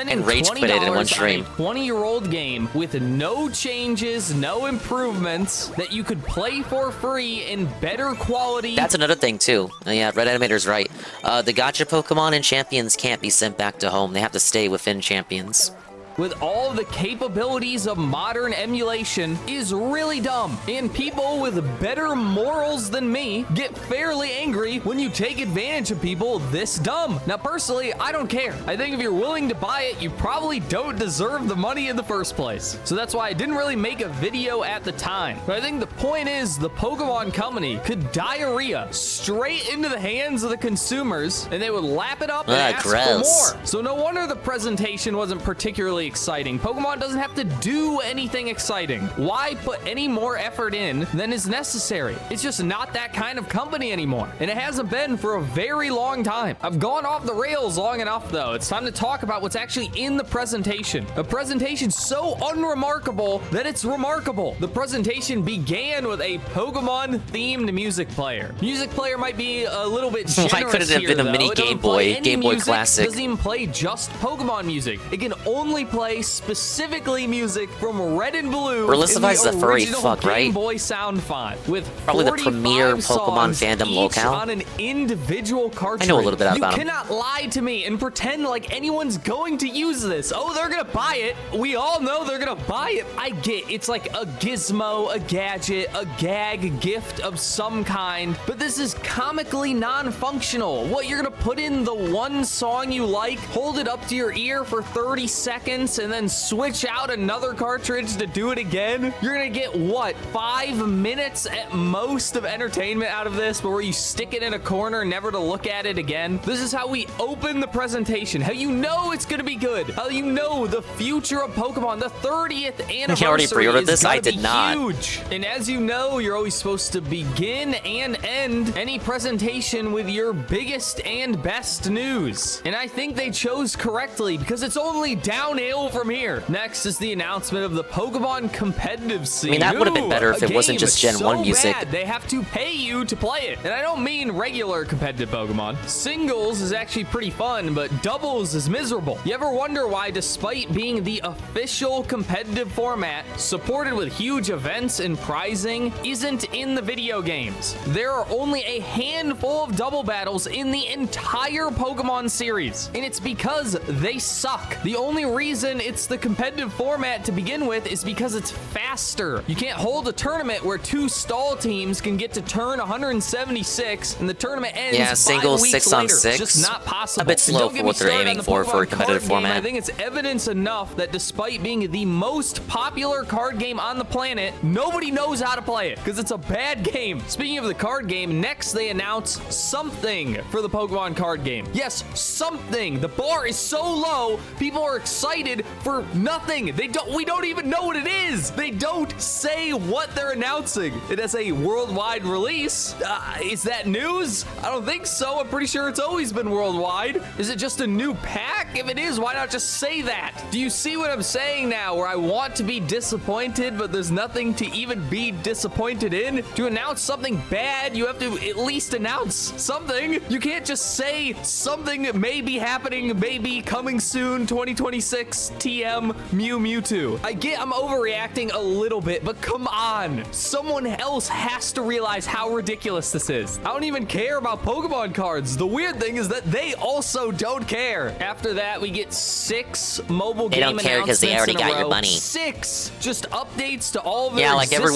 and rage quit it in one stream. 20-year-old game with no changes, no improvements that you could play for free in better quality. That's another thing too. Yeah, Red Animator's right. The gacha Pokemon and Champions can't be sent back to home. They have to stay within Champions. With all the capabilities of modern emulation is really dumb. And people with better morals than me get fairly angry when you take advantage of people this dumb. Now, personally, I don't care. I think if you're willing to buy it, you probably don't deserve the money in the first place. So that's why I didn't really make a video at the time. But I think the point is the Pokemon Company could diarrhea straight into the hands of the consumers, and they would lap it up and ask for more. So no wonder the presentation wasn't particularly exciting. Pokemon doesn't have to do anything exciting. Why put any more effort in than is necessary? It's just not that kind of company anymore, and it hasn't been for a very long time. I've gone off the rails long enough though. It's time to talk about what's actually in the presentation. A presentation so unremarkable that it's remarkable. The presentation began with a Pokemon themed music player. Music player might be a little bit generous. Why couldn't it have been a mini Game Boy Classic? It doesn't even play just Pokemon music. It can only play specifically music from Red and Blue. Realistify is a furry original fuck, right? Game Boy sound font with probably the premier 45 Pokemon songs, fandom each locale. on an individual cartridge. I know a little bit about You him. cannot lie to me and pretend like anyone's going to use this. Oh, they're gonna buy it. We all know they're gonna buy it. I get it's like a gizmo, a gadget, a gag gift of some kind, but this is comically non-functional. What, you're gonna put in the one song you like, hold it up to your ear for 30 seconds, once and then switch out another cartridge to do it again, you're gonna get, what, 5 minutes at most of entertainment out of this, before you stick it in a corner never to look at it again? This is how we open the presentation. How you know it's gonna be good. How you know the future of Pokemon, the 30th anniversary, You already pre-ordered is this? I gonna did be not. huge. And as you know, you're always supposed to begin and end any presentation with your biggest and best news. And I think they chose correctly, because it's only downhill from here. Next is the announcement of the Pokemon competitive scene. I mean, that would have been better if A it wasn't game just Gen so 1 music. bad, they have to pay you to play it. And I don't mean regular competitive Pokemon. Singles is actually pretty fun, but doubles is miserable. You ever wonder why, despite being the official competitive format, supported with huge events and prizing, isn't in the video games? There are only a handful of double battles in the entire Pokemon series, and it's because they suck. The only reason it's the competitive format to begin with is because it's faster. You can't hold a tournament where 2 stall teams can get to turn 176 and the tournament ends. Yeah, 5 singles weeks 6 on later. 6. It's just not possible. A bit And slow don't for get what me they're started aiming on the for a Pokemon competitive card game. format. I think it's evidence enough that despite being the most popular card game on the planet, nobody knows how to play it because it's a bad game. Speaking of the card game, next they announce something for the Pokemon card game. Yes, something. The bar is so low, people are excited for nothing. We don't even know what it is. They don't say what they're announcing. It has a worldwide release. Is that news? I don't think so. I'm pretty sure it's always been worldwide. Is it just a new pack? If it is, why not just say that? Do you see what I'm saying now, where I want to be disappointed, but there's nothing to even be disappointed in? To announce something bad, you have to at least announce something. You can't just say something may be happening, maybe coming soon, 2026, TM, Mewtwo. I get I'm overreacting a little bit, but come on. Someone else has to realize how ridiculous this is. I don't even care about Pokemon cards. The weird thing is that they also don't care. After that, we get 6 mobile They game don't care because they already announcements in a got your row. money. 6 just updates to all of their Yeah, like every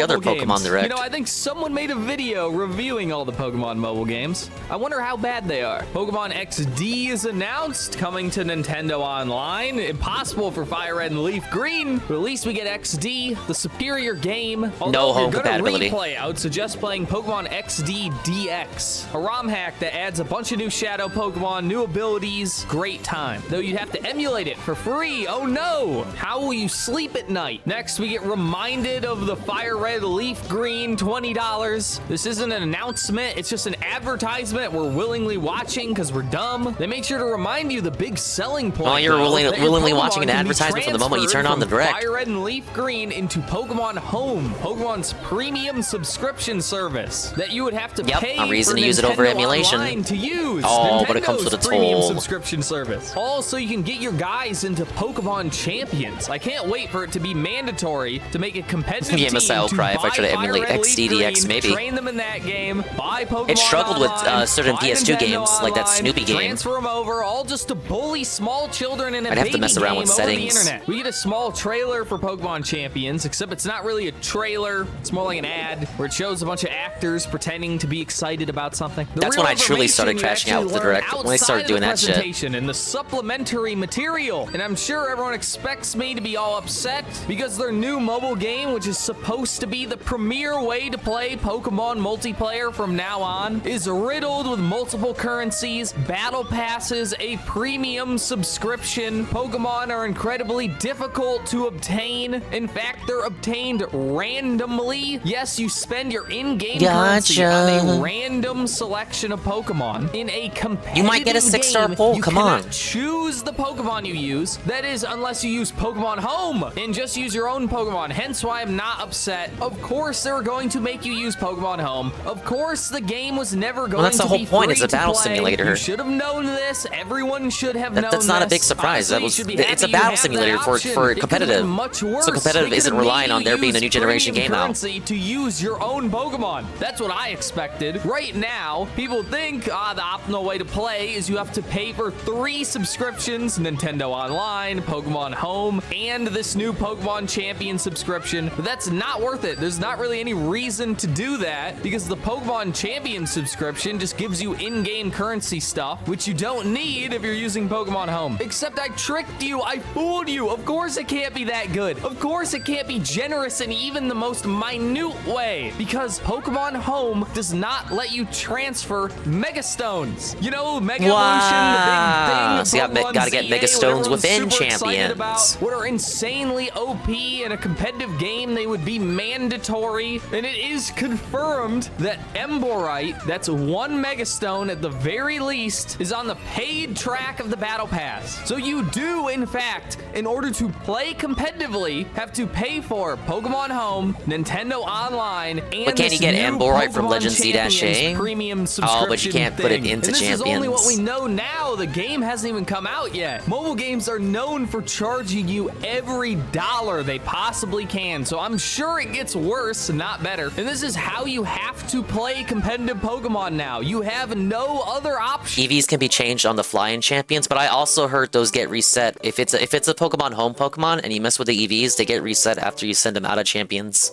other existing mobile Pokemon games. Direct. You know, I think someone made a video reviewing all the Pokemon mobile games. I wonder how bad they are. Pokemon XD is announced, coming to Nintendo Online. Impossible for Fire Red and Leaf Green, but at least we get XD, the superior game. Although No if home you're gonna compatibility. replay, I would suggest playing Pokemon XD DX, a ROM hack that adds a bunch of new Shadow Pokemon, new abilities. Great time. Though you'd have to emulate it for free. Oh no! How will you sleep at night? Next, we get reminded of the Fire Red Leaf Green $20. This isn't an announcement, it's just an advertisement we're willingly watching because we're dumb. They make sure to remind you the big selling point. Well, you're though, willingly that your watching an Pokemon can be advertisement from the moment you turn on the transferred Direct. from Fire Red and Leaf Green into Pokemon Home, Pokemon's premium subscription service that you would have to Yep, pay a reason for to use it over Nintendo emulation. Online to use. Oh, but it comes Nintendo's with a premium toll. subscription service. Also, you can get your guys into Pokemon Champions. I can't wait for it to be mandatory to make a competitive Yeah, team Missile to Cry if I buy try to Fire emulate Red, Leaf XDDX Green, maybe. train them in that game, buy Pokemon It struggled with Online, certain buy PS2 Nintendo games, like that Online, Snoopy game. transfer them over, all just to bully small children in a I'd have to baby mess around game with over settings. the internet. We get a small trailer for Pokemon Champions, except it's not really a trailer. It's more like an ad where it shows a bunch of actors pretending to be excited about something. The That's real when I truly started information crashing you out with the actually Direct, learn when they started outside doing of the that shit. presentation and the supplementary material. And I'm sure everyone expects me to be all upset because their new mobile game, which is supposed to be the premier way to play Pokemon multiplayer from now on, is riddled with multiple currencies, battle passes, a premium subscription. Pokemon are incredibly difficult to obtain. In fact, they're obtained randomly. Yes, you spend your in-game currency on a random selection of Pokemon in a competitive You might get a 6-star game. poll, You come cannot on. choose the Pokemon you use. That is, unless you use Pokemon Home and just use your own Pokemon. Hence why I'm not upset. Of course, they're going to make you use Pokemon Home. Of course, the game was never going that's the to whole be point, free it's a to battle play. simulator. You should have known this. Everyone should have known That's not a big this. surprise. Honestly, That you was should be it's a happy you battle have simulator that for option. It could've been competitive. much worse. So competitive They isn't could've relying made on you there being a use new generation premium game now. currency to use your own Pokemon. That's what I expected. Right now, people think the optimal way to play is you have to pay for 3 subscriptions: Nintendo Online, Pokemon Home, and this new Pokemon Champion subscription. But that's not worth it. There's not really any reason to do that because the Pokemon Champion subscription just gives you in-game currency stuff, which you don't need if you're using Pokemon Home. Except I tricked tricked you. I fooled you. Of course it can't be that good. Of course it can't be generous in even the most minute way, because Pokemon Home does not let you transfer Mega Stones. You know, Mega Evolution, the big thing. So you gotta get Mega Stones within Champions. champions. What are insanely OP in a competitive game, they would be mandatory. And it is confirmed that Emborite, that's 1 Mega Stone at the very least, is on the paid track of the Battle Pass. So you do, in fact, in order to play competitively, have to pay for Pokemon Home, Nintendo Online, and But can't you get Emborite from Legend Z-A? Premium subscription Oh, but you can't put it thing. into And this Champions. is only what we know now. The game hasn't even come out yet. Mobile games are known for charging you every dollar they possibly can, so I'm sure it gets worse, not better. And this is how you have to play competitive Pokemon now. You have no other option. EVs can be changed on the fly in Champions, but I also heard those get reset. If it's a Pokemon Home Pokemon and you mess with the EVs, they get reset after you send them out of Champions.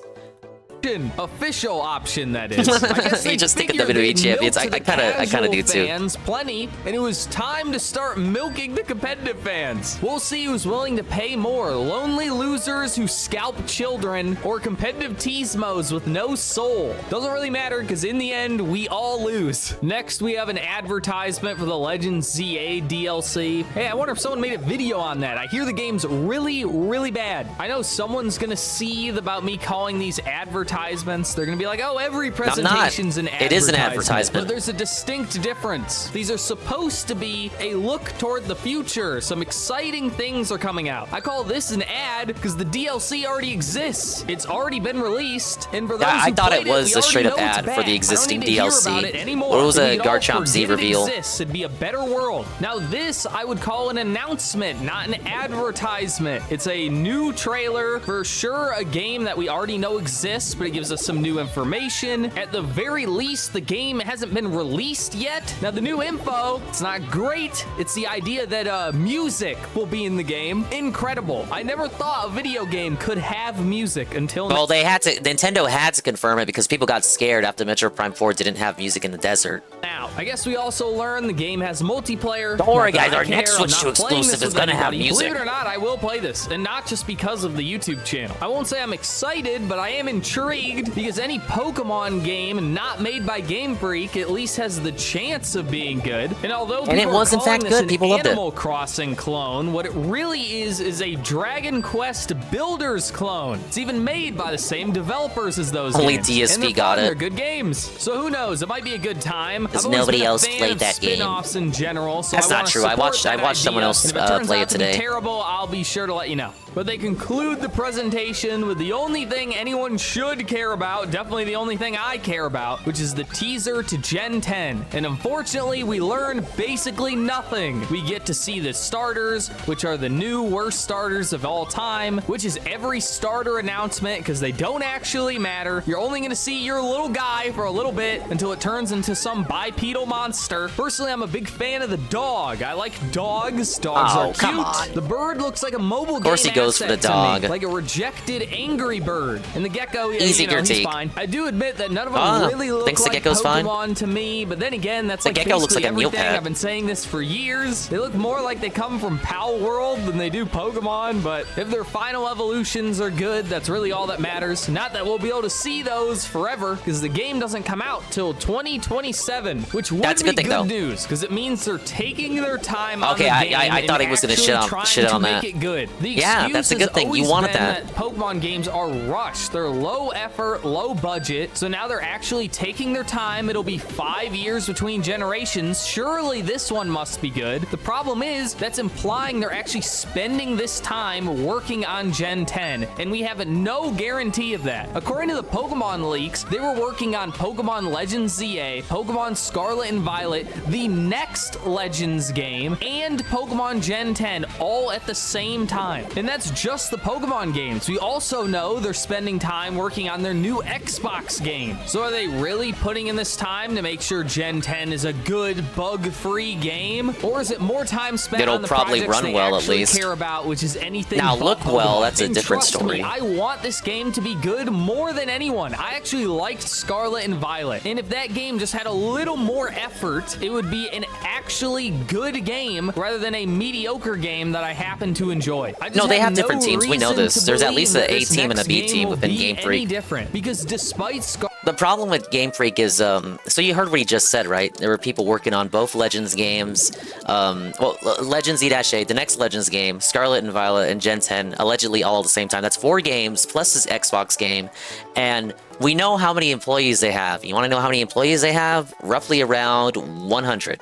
Official option, that is. I guess You just think of WWE champions. I kind of do too. Fans plenty, and it was time to start milking the competitive fans. We'll see who's willing to pay more: lonely losers who scalp children, or competitive Teasmos with no soul. Doesn't really matter, because in the end, we all lose. Next, we have an advertisement for the Legends ZA DLC. Hey, I wonder if someone made a video on that. I hear the game's really, really bad. I know someone's gonna seethe about me calling these advertisements. They're gonna be like, oh, every presentation's an advertisement. It is an advertisement. But there's a distinct difference. These are supposed to be a look toward the future. Some exciting things are coming out. I call this an ad because the DLC already exists. It's already been released, and for those I who thought played it was we a straight up already know ad it's for the bad. existing I don't need to hear DLC. about it anymore. What was a We'd all Garchomp Z forget it reveal? exists. It'd be a better world. Now this I would call an announcement, not an advertisement. It's a new trailer, for sure a game that we already know exists, but it gives us some new information. At the very least, the game hasn't been released yet. Now the new info, it's not great. It's the idea that music will be in the game. Incredible. I never thought a video game could have music until now. Well, Nintendo had to confirm it because people got scared after Metroid Prime 4 didn't have music in the desert. Now, I guess we also learned the game has multiplayer. Don't worry, Not that guys, I our care. next I'm Switch not 2 playing this exclusive is with gonna have anybody. music. Believe it or not, I will play this, and not just because of the YouTube channel. I won't say I'm excited, but I am intrigued because any Pokemon game not made by Game Freak at least has the chance of being good. And although And it was in fact good, people loved it. Animal Crossing clone, what it really is a Dragon Quest Builders clone. It's even made by the same developers as those Only games. DSP and they're got fun, it. They're good games. So who knows? It might be a good time. Because I've always nobody been a else fan played of that game. spin-offs in general, so That's I not wanna true. I support watched that someone idea. else And if it turns play out it to be today. terrible, I'll be sure to let you know. But they conclude the presentation with the only thing anyone should care about, definitely the only thing I care about, which is the teaser to Gen 10. And unfortunately, we learn basically nothing. We get to see the starters, which are the new worst starters of all time, which is every starter announcement because they don't actually matter. You're only going to see your little guy for a little bit until it turns into some bipedal monster. Personally, I'm a big fan of the dog. I like dogs. Dogs are cute. Come on. The bird looks like a mobile game. Of course he goes for the asset to me, dog. like a rejected angry bird. And the gecko, Easy you know, he's critique. fine. I do admit that none of them really look thinks the like gecko's fine? Pokemon to me, but then again, that's The like gecko looks basically like a everything. Neopet. I've been saying this for years. They look more like they come from Pal World than they do Pokemon, but if their final evolutions are good, that's really all that matters. Not that we'll be able to see those forever, because the game doesn't come out till 2027, which would That's a be good thing, though. news, because it means they're taking their time on Okay, the I game thought and he was gonna actually shit trying on to that. make it good. The Yeah, that's a excuse good has thing. You always wanted been that. Pokemon games are rushed. They're low effort, low budget. So now they're actually taking their time. It'll be 5 years between generations. Surely this one must be good. The problem is that's implying they're actually spending this time working on Gen 10, and we have no guarantee of that. According to the Pokemon leaks, they were working on Pokemon Legends ZA, Pokemon Scarlet and Violet, the next Legends game, and Pokemon Gen 10 all at the same time. And that's just the Pokemon games. We also know they're spending time working on their new Xbox game. So are they really putting in this time to make sure Gen 10 is a good, bug-free game? Or is it more time spent It'll on the probably projects run they well, at actually least. care about, which is anything Now, but look well, Pokemon? that's a And different trust story. me, I want this game to be good more than anyone. I actually liked Scarlet and Violet. And if that game just had a little more more effort, it would be an actually good game rather than a mediocre game that I happen to enjoy. I just No, they have no different teams. We know reason this. to There's at believe least an that A this team and a next B game team will within be Game any Freak. different, because despite The problem with Game Freak is, so you heard what he just said, right? There were people working on both Legends games. Well, Legends E-A, the next Legends game, Scarlet and Violet, and Gen 10, allegedly all at the same time. That's 4 games, plus this Xbox game. And we know how many employees they have. You want to know how many employees they have? Roughly around 100.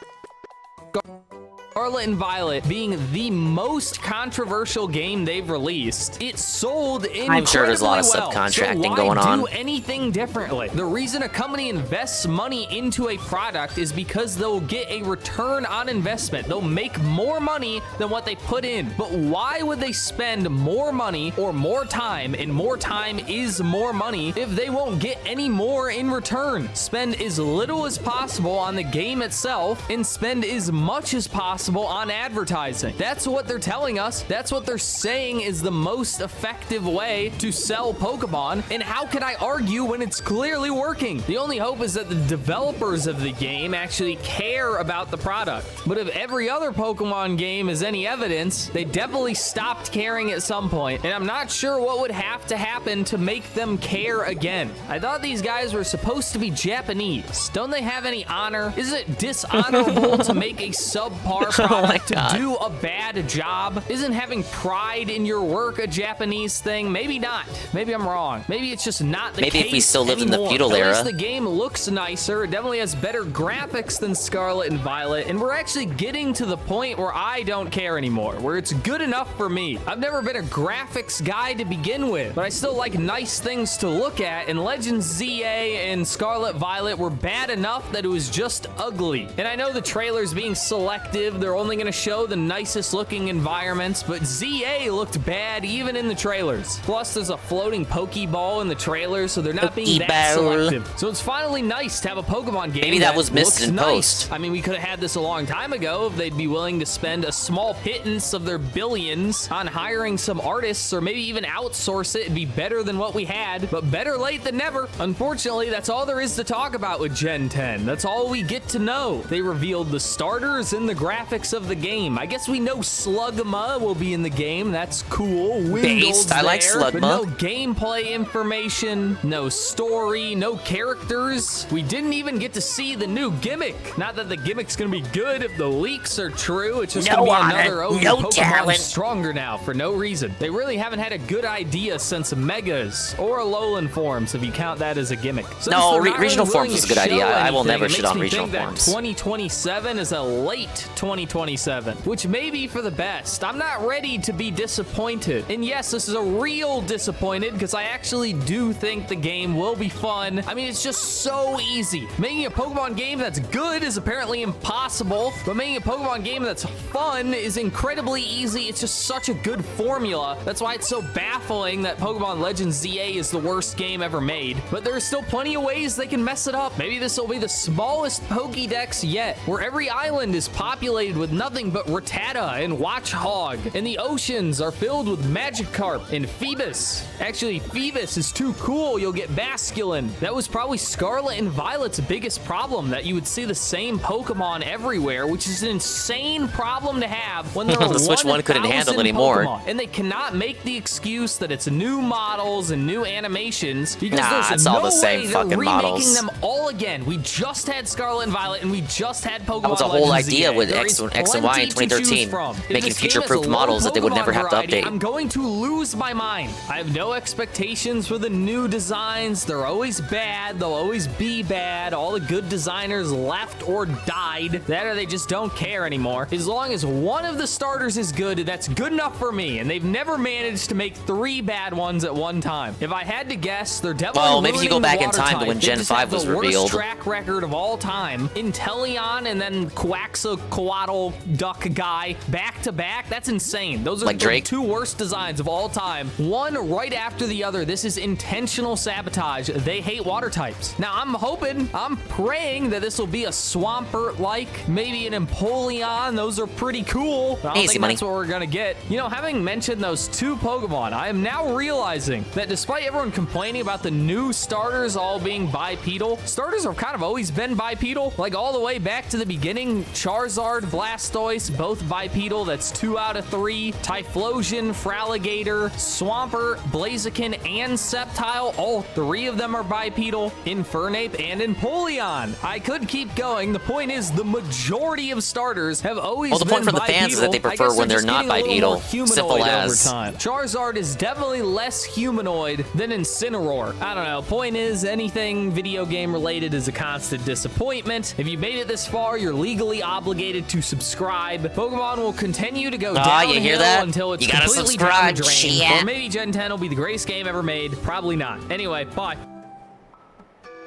Scarlet and Violet being the most controversial game they've released, it sold incredibly well. I'm sure there's a lot of subcontracting going on. So why do anything differently? The reason a company invests money into a product is because they'll get a return on investment. They'll make more money than what they put in. But why would they spend more money or more time, and more time is more money, if they won't get any more in return? Spend as little as possible on the game itself and spend as much as possible on advertising. That's what they're telling us. That's what they're saying is the most effective way to sell Pokemon. And how can I argue when it's clearly working? The only hope is that the developers of the game actually care about the product. But if every other Pokemon game is any evidence, they definitely stopped caring at some point. And I'm not sure what would have to happen to make them care again. I thought these guys were supposed to be Japanese. Don't they have any honor? Is it dishonorable to make a subpar product to do a bad job? Isn't having pride in your work a Japanese thing? Maybe not. Maybe I'm wrong. Maybe it's just not the case. Maybe if we still lived in the feudal At era. least the game looks nicer. It definitely has better graphics than Scarlet and Violet, and we're actually getting to the point where I don't care anymore, where it's good enough for me. I've never been a graphics guy to begin with, but I still like nice things to look at, and Legends ZA and Scarlet Violet were bad enough that it was just ugly. And I know the trailer's being selective. They're only going to show the nicest looking environments, but ZA looked bad even in the trailers. Plus, there's a floating Pokeball in the trailer, so they're not being that selective. So it's finally nice to have a Pokemon game. Maybe that was missed looks in nice. post. I mean, we could have had this a long time ago if they'd be willing to spend a small pittance of their billions on hiring some artists, or maybe even outsource it. It'd be better than what we had, but better late than never. Unfortunately, that's all there is to talk about with Gen 10. That's all we get to know. They revealed the starters and the graphics of the game. I guess we know Slugma will be in the game. That's cool. Based. I like Slugma. But no gameplay information, no story, no characters. We didn't even get to see the new gimmick. Not that the gimmick's gonna be good if the leaks are true. It's just gonna be another Pokemon stronger now for no reason. They really haven't had a good idea since Megas or Alolan forms, if you count that as a gimmick. So No, regional forms is a good idea. I will never shit on regional forms. 2027 is a late 2027, which may be for the best. I'm not ready to be disappointed. And yes, this is a real disappointed, because I actually do think the game will be fun. I mean, it's just so easy. Making a Pokemon game that's good is apparently impossible, but making a Pokemon game that's fun is incredibly easy. It's just such a good formula. That's why it's so baffling that Pokemon Legends ZA is the worst game ever made. But there's still plenty of ways they can mess it up. Maybe this will be the smallest Pokédex yet, where every island is populated with nothing but Rattata and Watchog, and the oceans are filled with Magikarp and Phoebus. Actually, Phoebus is too cool. You'll get Basculin. That was probably Scarlet and Violet's biggest problem, that you would see the same Pokemon everywhere, which is an insane problem to have when there are The Switch 1 couldn't handle 1,000 anymore. Pokemon. And they cannot make the excuse that it's new models and new animations, because Nah, there's it's no all the same way they're fucking remaking models. them all again. We just had Scarlet and Violet, and we just had Pokemon That was the whole Legends idea ZA. with There X is and Y in plenty to choose 2013, from. If making this game future-proof has a models low that they would never Pokemon have to variety, update. I'm going to lose my mind. I have no expectations for the new designs. They're always bad. They'll always be bad. All the good designers left or died. That or they just don't care anymore. As long as one of the starters is good, that's good enough for me. And they've never managed to make 3 bad ones at one time. If I had to guess, they're definitely Well, maybe if you go ruining back the in water time to type. when They Gen just 5 have was the worst revealed. track record of all time. Inteleon and then Quaxaquatl battle duck guy back to back. That's insane. Those are Like the Drake? 2 worst designs of all time. One right after the other. This is intentional sabotage. They hate water types. Now, I'm praying that this will be a Swampert-like, maybe an Empoleon. Those are pretty cool. I don't Easy think money. that's what we're gonna get. You know, having mentioned those 2 Pokemon, I am now realizing that despite everyone complaining about the new starters all being bipedal, starters have kind of always been bipedal. Like all the way back to the beginning, Charizard, Blastoise, both bipedal. That's 2 out of 3. Typhlosion, Fraligator, Swampert, Blaziken, and Sceptile, all 3 of them are bipedal. Infernape and Empoleon. I could keep going. The point is, the majority of starters have always Well, the point been for the fans is that they bipedal. I prefer guess when they're just not getting a little more bipedal. Simple humanoid as. over time. Charizard is definitely less humanoid than Incineroar. I don't know. Point is, anything video game related is a constant disappointment. If you made it this far, you're legally obligated to subscribe. Pokemon will continue to go downhill you hear that? until it's You gotta completely subscribe, down the drain. shit. Or maybe Gen 10 will be the greatest game ever made. Probably not. Anyway, bye.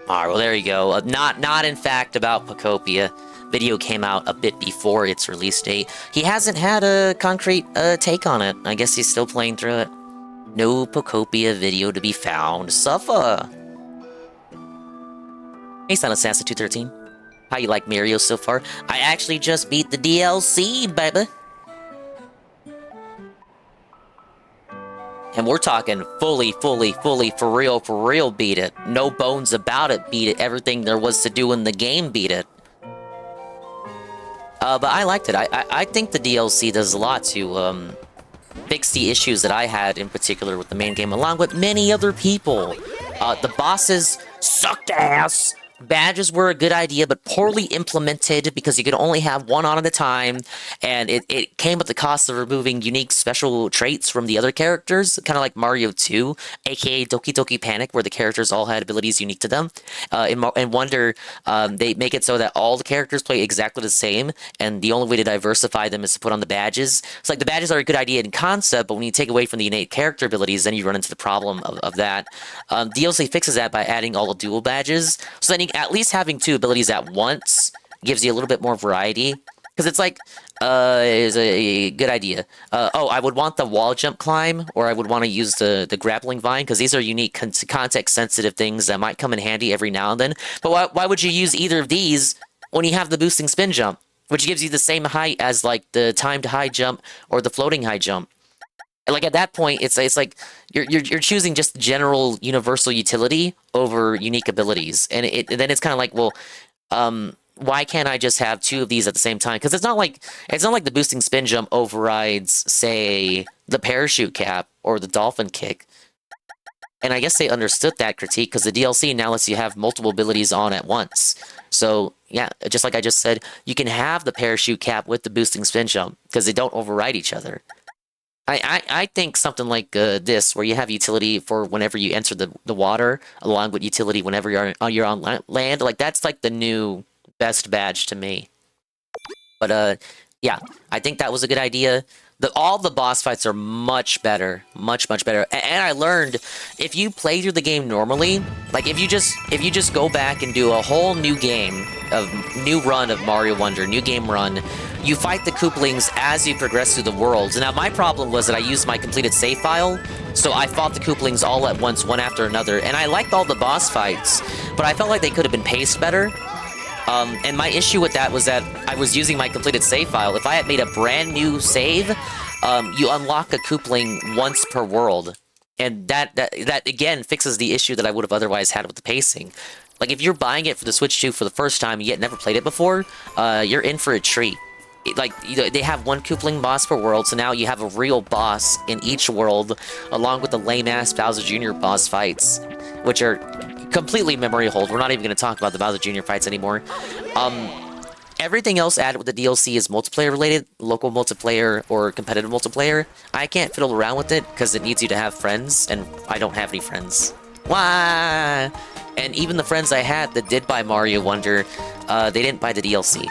All right, well, there you go. Not in fact about Pokopia. Video came out a bit before its release date. He hasn't had a concrete take on it. I guess he's still playing through it. No Pokopia video to be found. Suffer. Hey, Son Assassin 213. How you like Mario so far? I actually just beat the DLC, baby. And we're talking fully, for real beat it. No bones about it, beat it. Everything there was to do in the game, beat it. But I liked it. I think the DLC does a lot to fix the issues that I had in particular with the main game, along with many other people. The bosses sucked ass. Badges were a good idea, but poorly implemented because you could only have one on at a time, and it came at the cost of removing unique special traits from the other characters, kind of like Mario 2, aka Doki Doki Panic, where the characters all had abilities unique to them. In Wonder, they make it so that all the characters play exactly the same, and the only way to diversify them is to put on the badges. It's like the badges are a good idea in concept, but when you take away from the innate character abilities, then you run into the problem of that. DLC fixes that by adding all the dual badges, so then at least having 2 abilities at once gives you a little bit more variety. Because it's like, is a good idea. I would want the wall jump climb, or I would want to use the grappling vine, because these are unique context-sensitive things that might come in handy every now and then. But why would you use either of these when you have the boosting spin jump, which gives you the same height as, like, the timed high jump or the floating high jump? Like, at that point, it's like you're choosing just general universal utility over unique abilities, and then it's kind of like, well, why can't I just have 2 of these at the same time? Because it's not like the boosting spin jump overrides, say, the parachute cap or the dolphin kick. And I guess they understood that critique because the DLC now lets you have multiple abilities on at once. So yeah, just like I just said, you can have the parachute cap with the boosting spin jump because they don't override each other. I think something like this, where you have utility for whenever you enter the water, along with utility whenever you're on land, like that's like the new best badge to me. But yeah, I think that was a good idea. All the boss fights are much better, much better. And I learned if you play through the game normally, like if you just go back and do a whole new run of Mario Wonder, new game run, you fight the Koopalings as you progress through the worlds. Now my problem was that I used my completed save file, so I fought the Koopalings all at once, one after another, and I liked all the boss fights, but I felt like they could have been paced better. And my issue with that was that I was using my completed save file. If I had made a brand new save, you unlock a Koopaling once per world. And that again fixes the issue that I would have otherwise had with the pacing. Like if you're buying it for the Switch 2 for the first time and yet never played it before, you're in for a treat. They have one Koopaling boss per world, so now you have a real boss in each world, along with the lame-ass Bowser Jr. boss fights, which are completely memory hold. We're not even going to talk about the Bowser Jr. fights anymore. Everything else added with the DLC is multiplayer related, local multiplayer or competitive multiplayer. I can't fiddle around with it because it needs you to have friends, and I don't have any friends. Why? And even the friends I had that did buy Mario Wonder, they didn't buy the DLC.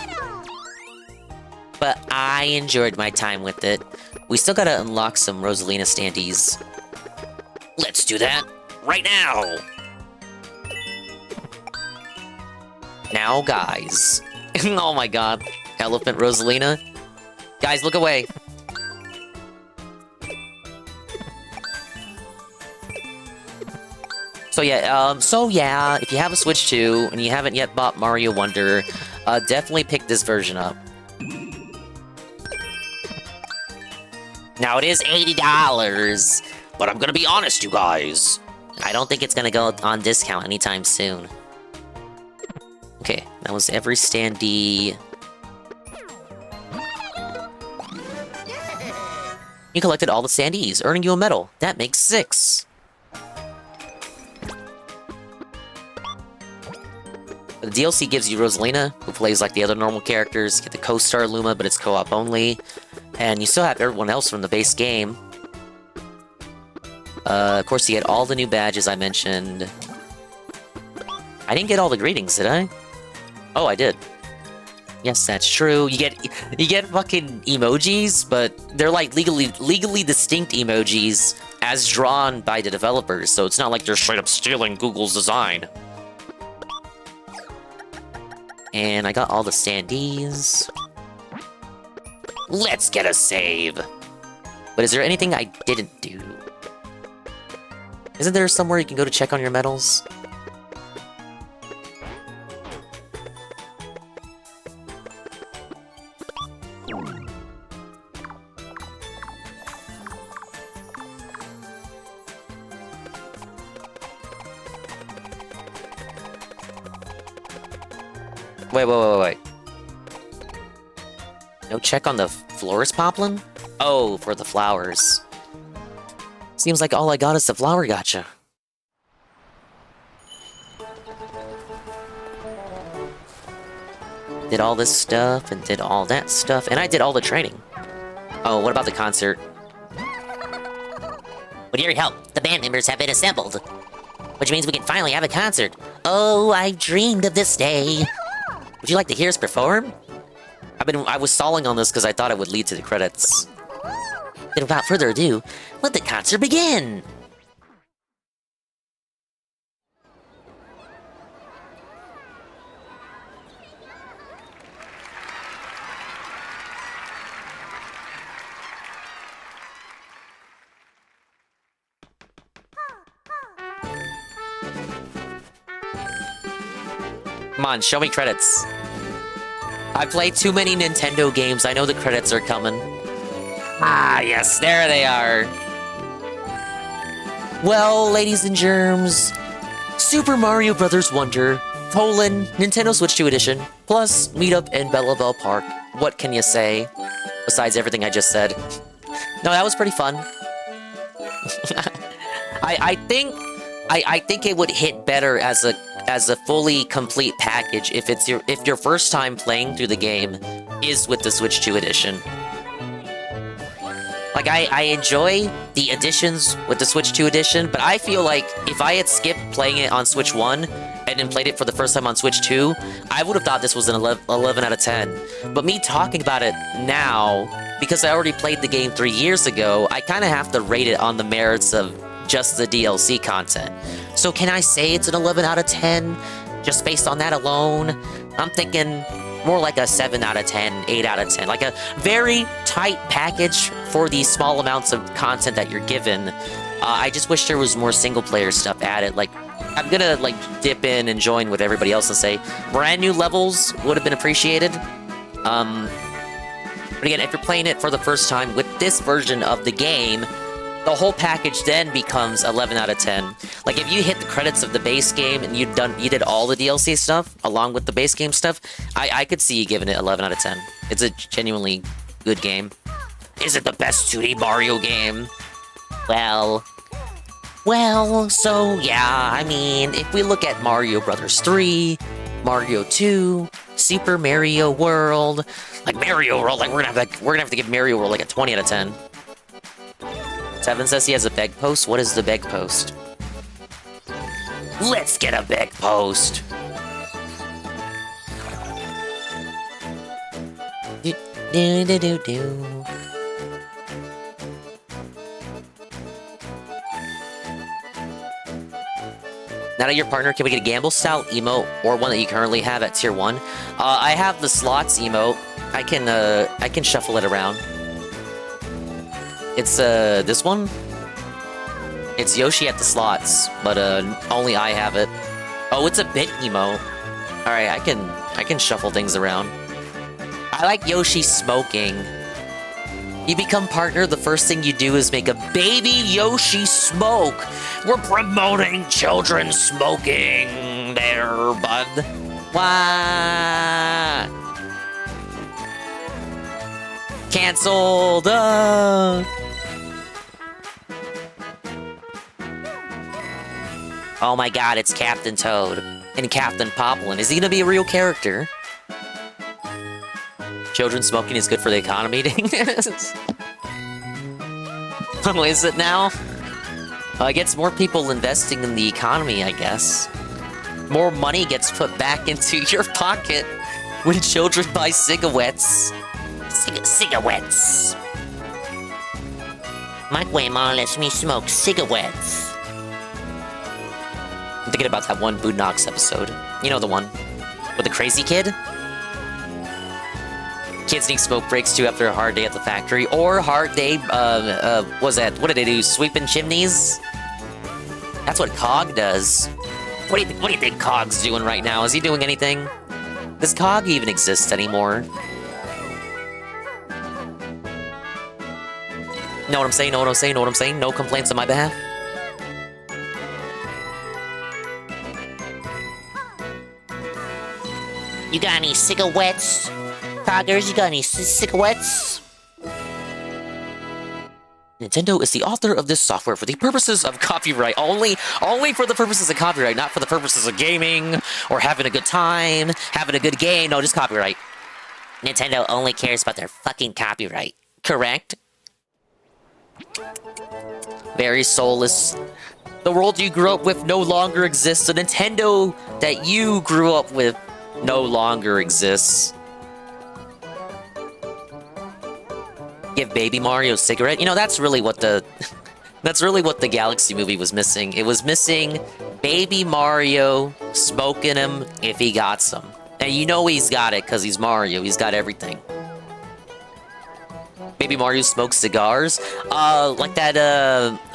But I enjoyed my time with it. We still gotta unlock some Rosalina standees. Let's do that right now! Now, guys. Oh my god. Elephant Rosalina. Guys, look away. So yeah, if you have a Switch 2 and you haven't yet bought Mario Wonder, definitely pick this version up. Now it is $80, but I'm gonna be honest, you guys. I don't think it's gonna go on discount anytime soon. Okay, that was every standee. You collected all the standees, earning you a medal. That makes 6. The DLC gives you Rosalina, who plays like the other normal characters. You get the co-star Luma, but it's co-op only. And you still have everyone else from the base game. Of course, you get all the new badges I mentioned. I didn't get all the greetings, did I? Oh, I did. Yes, that's true. You get fucking emojis, but they're like legally distinct emojis as drawn by the developers, so it's not like they're straight up stealing Google's design. And I got all the standees. Let's get a save. But is there anything I didn't do? Isn't there somewhere you can go to check on your medals? Wait. No check on the florist poplin? Oh, for the flowers. Seems like all I got is the flower gacha. Did all this stuff and did all that stuff, and I did all the training. Oh, what about the concert? With your help, the band members have been assembled. Which means we can finally have a concert. Oh, I've dreamed of this day. Would you like to hear us perform? I was stalling on this because I thought it would lead to the credits. Then without further ado, let the concert begin! Come on, show me credits. I played too many Nintendo games. I know the credits are coming. Ah, yes, there they are. Well, ladies and germs, Super Mario Bros. Wonder, Nintendo Switch 2 Edition, plus Meetup in Belleville Park. What can you say? Besides everything I just said. No, that was pretty fun. I think it would hit better as a fully complete package if your first time playing through the game is with the Switch 2 Edition. Like, I enjoy the additions with the Switch 2 Edition, but I feel like if I had skipped playing it on Switch 1 and then played it for the first time on Switch 2, I would have thought this was an 11 out of 10. But me talking about it now, because I already played the game 3 years ago, I kind of have to rate it on the merits of just the DLC content. So can I say it's an 11 out of 10 just based on that alone? I'm thinking more like a 7 out of 10, 8 out of 10. Like a very tight package for the small amounts of content that you're given. I just wish there was more single-player stuff added. Like, I'm gonna dip in and join with everybody else and say brand new levels would have been appreciated. But again, if you're playing it for the first time with this version of the game, the whole package then becomes 11 out of 10. Like, if you hit the credits of the base game and you did all the DLC stuff along with the base game stuff, I could see you giving it 11 out of 10. It's a genuinely good game. Is it the best 2D Mario game? Well, so yeah, I mean, if we look at Mario Bros. 3, Mario 2, Super Mario World, like Mario World, like we're gonna have to give Mario World like a 20 out of 10. Seven says he has a beg post. What is the beg post? Let's get a beg post. Do. Now that your partner, can we get a gamble style emote or one that you currently have at tier 1? I have the slots emote. I can shuffle it around. It's this one. It's Yoshi at the slots, but only I have it. Oh, it's a bit emote. All right, I can shuffle things around. I like Yoshi smoking. You become partner, the first thing you do is make a baby Yoshi smoke. We're promoting children smoking there, bud. Wah! Cancelled! Oh my god, it's Captain Toad and Captain Poplin. Is he gonna be a real character? Children smoking is good for the economy. Oh, is it now? It gets more people investing in the economy, I guess. More money gets put back into your pocket when children buy cigarettes. Cigarettes. My grandma lets me smoke cigarettes. I'm thinking about that one Boondocks episode. You know the one with the crazy kid? Kids need smoke breaks too after a hard day at the factory. Or hard day, was that, what did they do, sweeping chimneys? That's what Cog does. What do you think Cog's doing right now? Is he doing anything? Does Cog even exist anymore? Know what I'm saying, know what I'm saying, know what I'm saying? No complaints on my behalf? You got any cigarettes? Coggers, you got any cigarettes? Nintendo is the author of this software for the purposes of copyright. Only for the purposes of copyright, not for the purposes of gaming or having a good time, having a good game. No, just copyright. Nintendo only cares about their fucking copyright. Correct? Very soulless. The world you grew up with no longer exists. The Nintendo that you grew up with no longer exists. Give Baby Mario a cigarette? You know, that's really what the Galaxy movie was missing. It was missing Baby Mario smoking him if he got some. And you know he's got it because he's Mario. He's got everything. Baby Mario smokes cigars? Like that,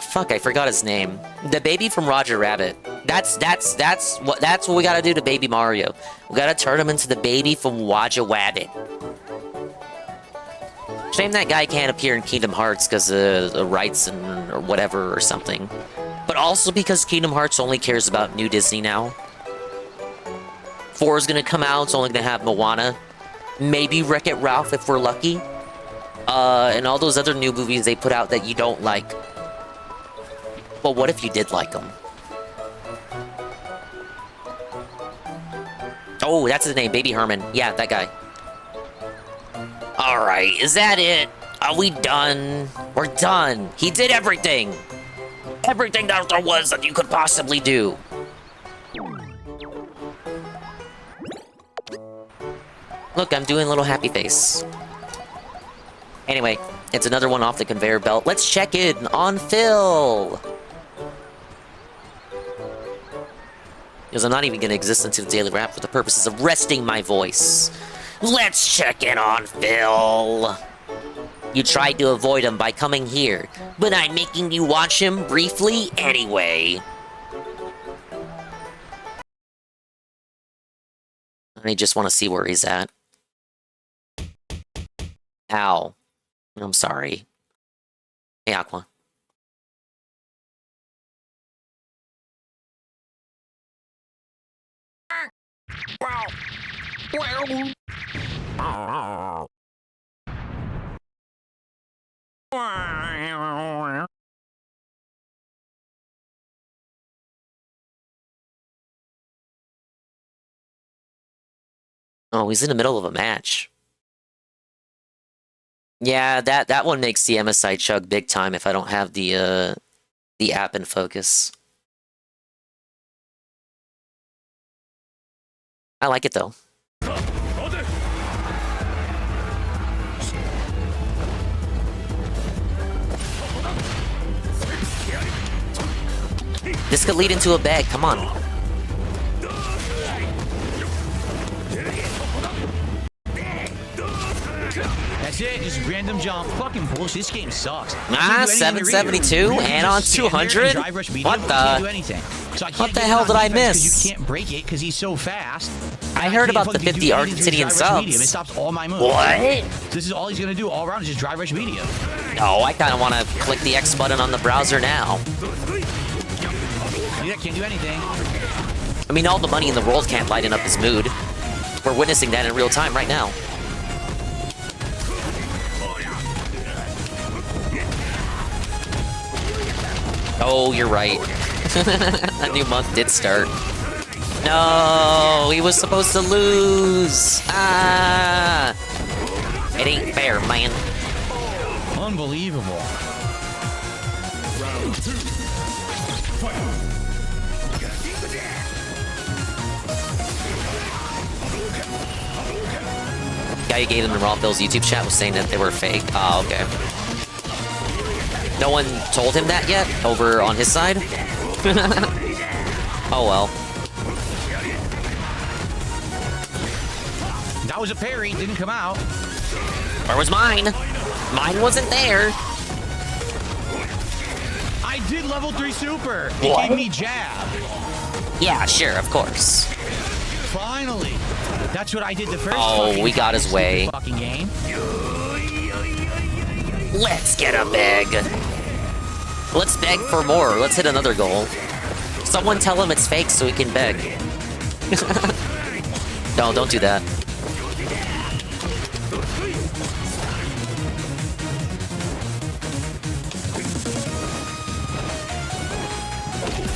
fuck, I forgot his name. The baby from Roger Rabbit. That's what we gotta do to Baby Mario. We gotta turn him into the baby from Roger Rabbit. Shame that guy can't appear in Kingdom Hearts because of the rights and or whatever or something. But also because Kingdom Hearts only cares about New Disney now. 4 is gonna come out, it's only gonna have Moana. Maybe Wreck-It Ralph if we're lucky. And all those other new movies they put out that you don't like. But what if you did like them? Oh, that's his name, Baby Herman. Yeah, that guy. Alright, is that it? Are we done? We're done. He did everything. Everything that there was that you could possibly do. Look, I'm doing a little happy face. Anyway, it's another one off the conveyor belt. Let's check in on Phil. Because I'm not even going to exist until the Daily Wrap for the purposes of resting my voice. Let's check in on Phil. You tried to avoid him by coming here, but I'm making you watch him briefly anyway. I just want to see where he's at. Ow. I'm sorry. Hey, Aqua. Oh, he's in the middle of a match. Yeah, that one makes the MSI chug big time if I don't have the app in focus. I like it though. This could lead into a bag, come on. That's it. Just random jump. Fucking bullshit. This game sucks. Ah, 772 and on 200? What the? So I can't What the get hell on did I defense 'cause miss? You can't break it because he's so fast. I heard about the 50 Argentinian subs. It stops all my moves. What? This is all he's gonna do all around is just drive rush medium. No, I kind of want to click the X button on the browser now. Yeah, can't do anything. I mean, all the money in the world can't lighten up his mood. We're witnessing that in real time right now. Oh, you're right. A new month did start. No, he was supposed to lose. Ah, it ain't fair, man. Unbelievable. Round 2. Fight. Guy who gave them the raw bills YouTube chat was saying that they were fake. Oh, okay. No one told him that yet over on his side? Oh well. That was a parry, didn't come out. Where was mine? Mine wasn't there. I did level 3 super. What? It gave me jab. Yeah, sure, of course. Finally. That's what I did the first Oh, we got his way. fucking game. Let's get a beg. Let's beg for more. Let's hit another goal. Someone tell him it's fake so he can beg. No, don't do that.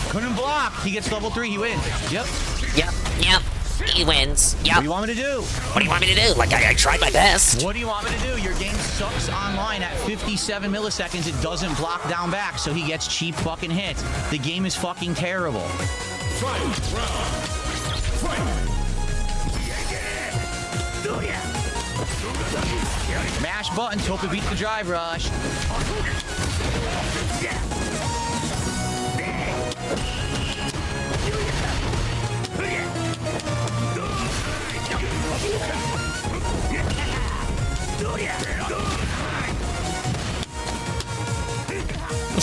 Couldn't block. He gets level 3, he wins. Yep. Yep. He wins. Yep. What do you want me to do? What do you want me to do? Like, I tried my best. What do you want me to do? Your game sucks online at 57 milliseconds. It doesn't block down back, so he gets cheap fucking hits. The game is fucking terrible. Fight. Mash buttons, hope it beats the drive rush.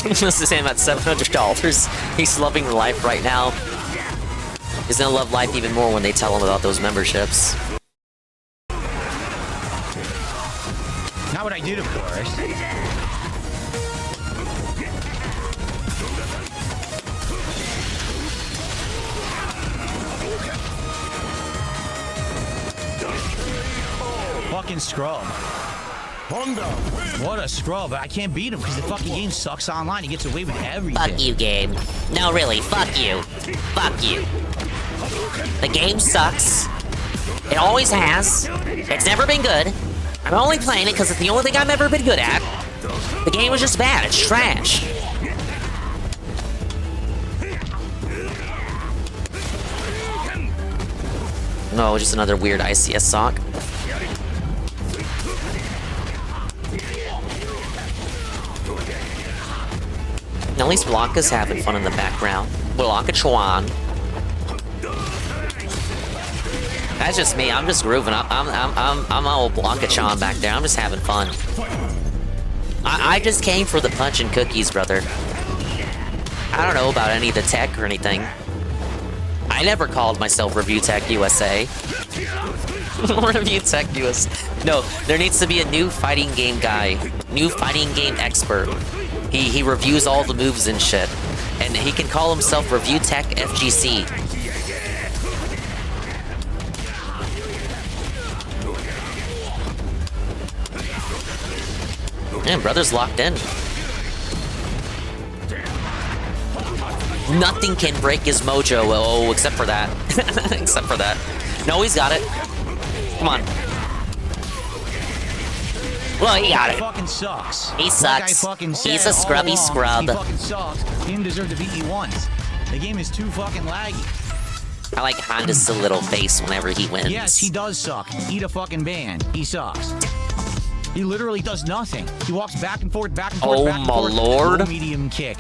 This is him at $700. He's loving life right now. He's gonna love life even more when they tell him about those memberships. Not what I did, of course. Fucking scrub. What a scrub. I can't beat him because the fucking game sucks online. He gets away with everything. Fuck you, game. No, really, fuck you. Fuck you. The game sucks. It always has. It's never been good. I'm only playing it because it's the only thing I've ever been good at. The game was just bad. It's trash. No, just another weird ICS sock. At least Blanca's having fun in the background. Blanca Chuan. That's just me. I'm just grooving up. I'm old Blanca Chan back there. I'm just having fun. I just came for the punch and cookies, brother. I don't know about any of the tech or anything. I never called myself Review Tech USA. Review Tech USA. No, there needs to be a new fighting game guy. New fighting game expert. He reviews all the moves and shit. And he can call himself Review Tech FGC. Man, brother's locked in. Nothing can break his mojo. Oh, except for that. Except for that. No, he's got it. Come on. Well, he got it. Fucking sucks. He sucks. He's a scrubby scrub. He fucking sucks. He didn't deserve to beat you once. The game is too fucking laggy. I like Honda's little face whenever he wins. Yes, he does suck. Eat a fucking band. He sucks. He literally does nothing. He walks back and forth, back and forth, back and forth. Oh, my lord. Low, medium kick.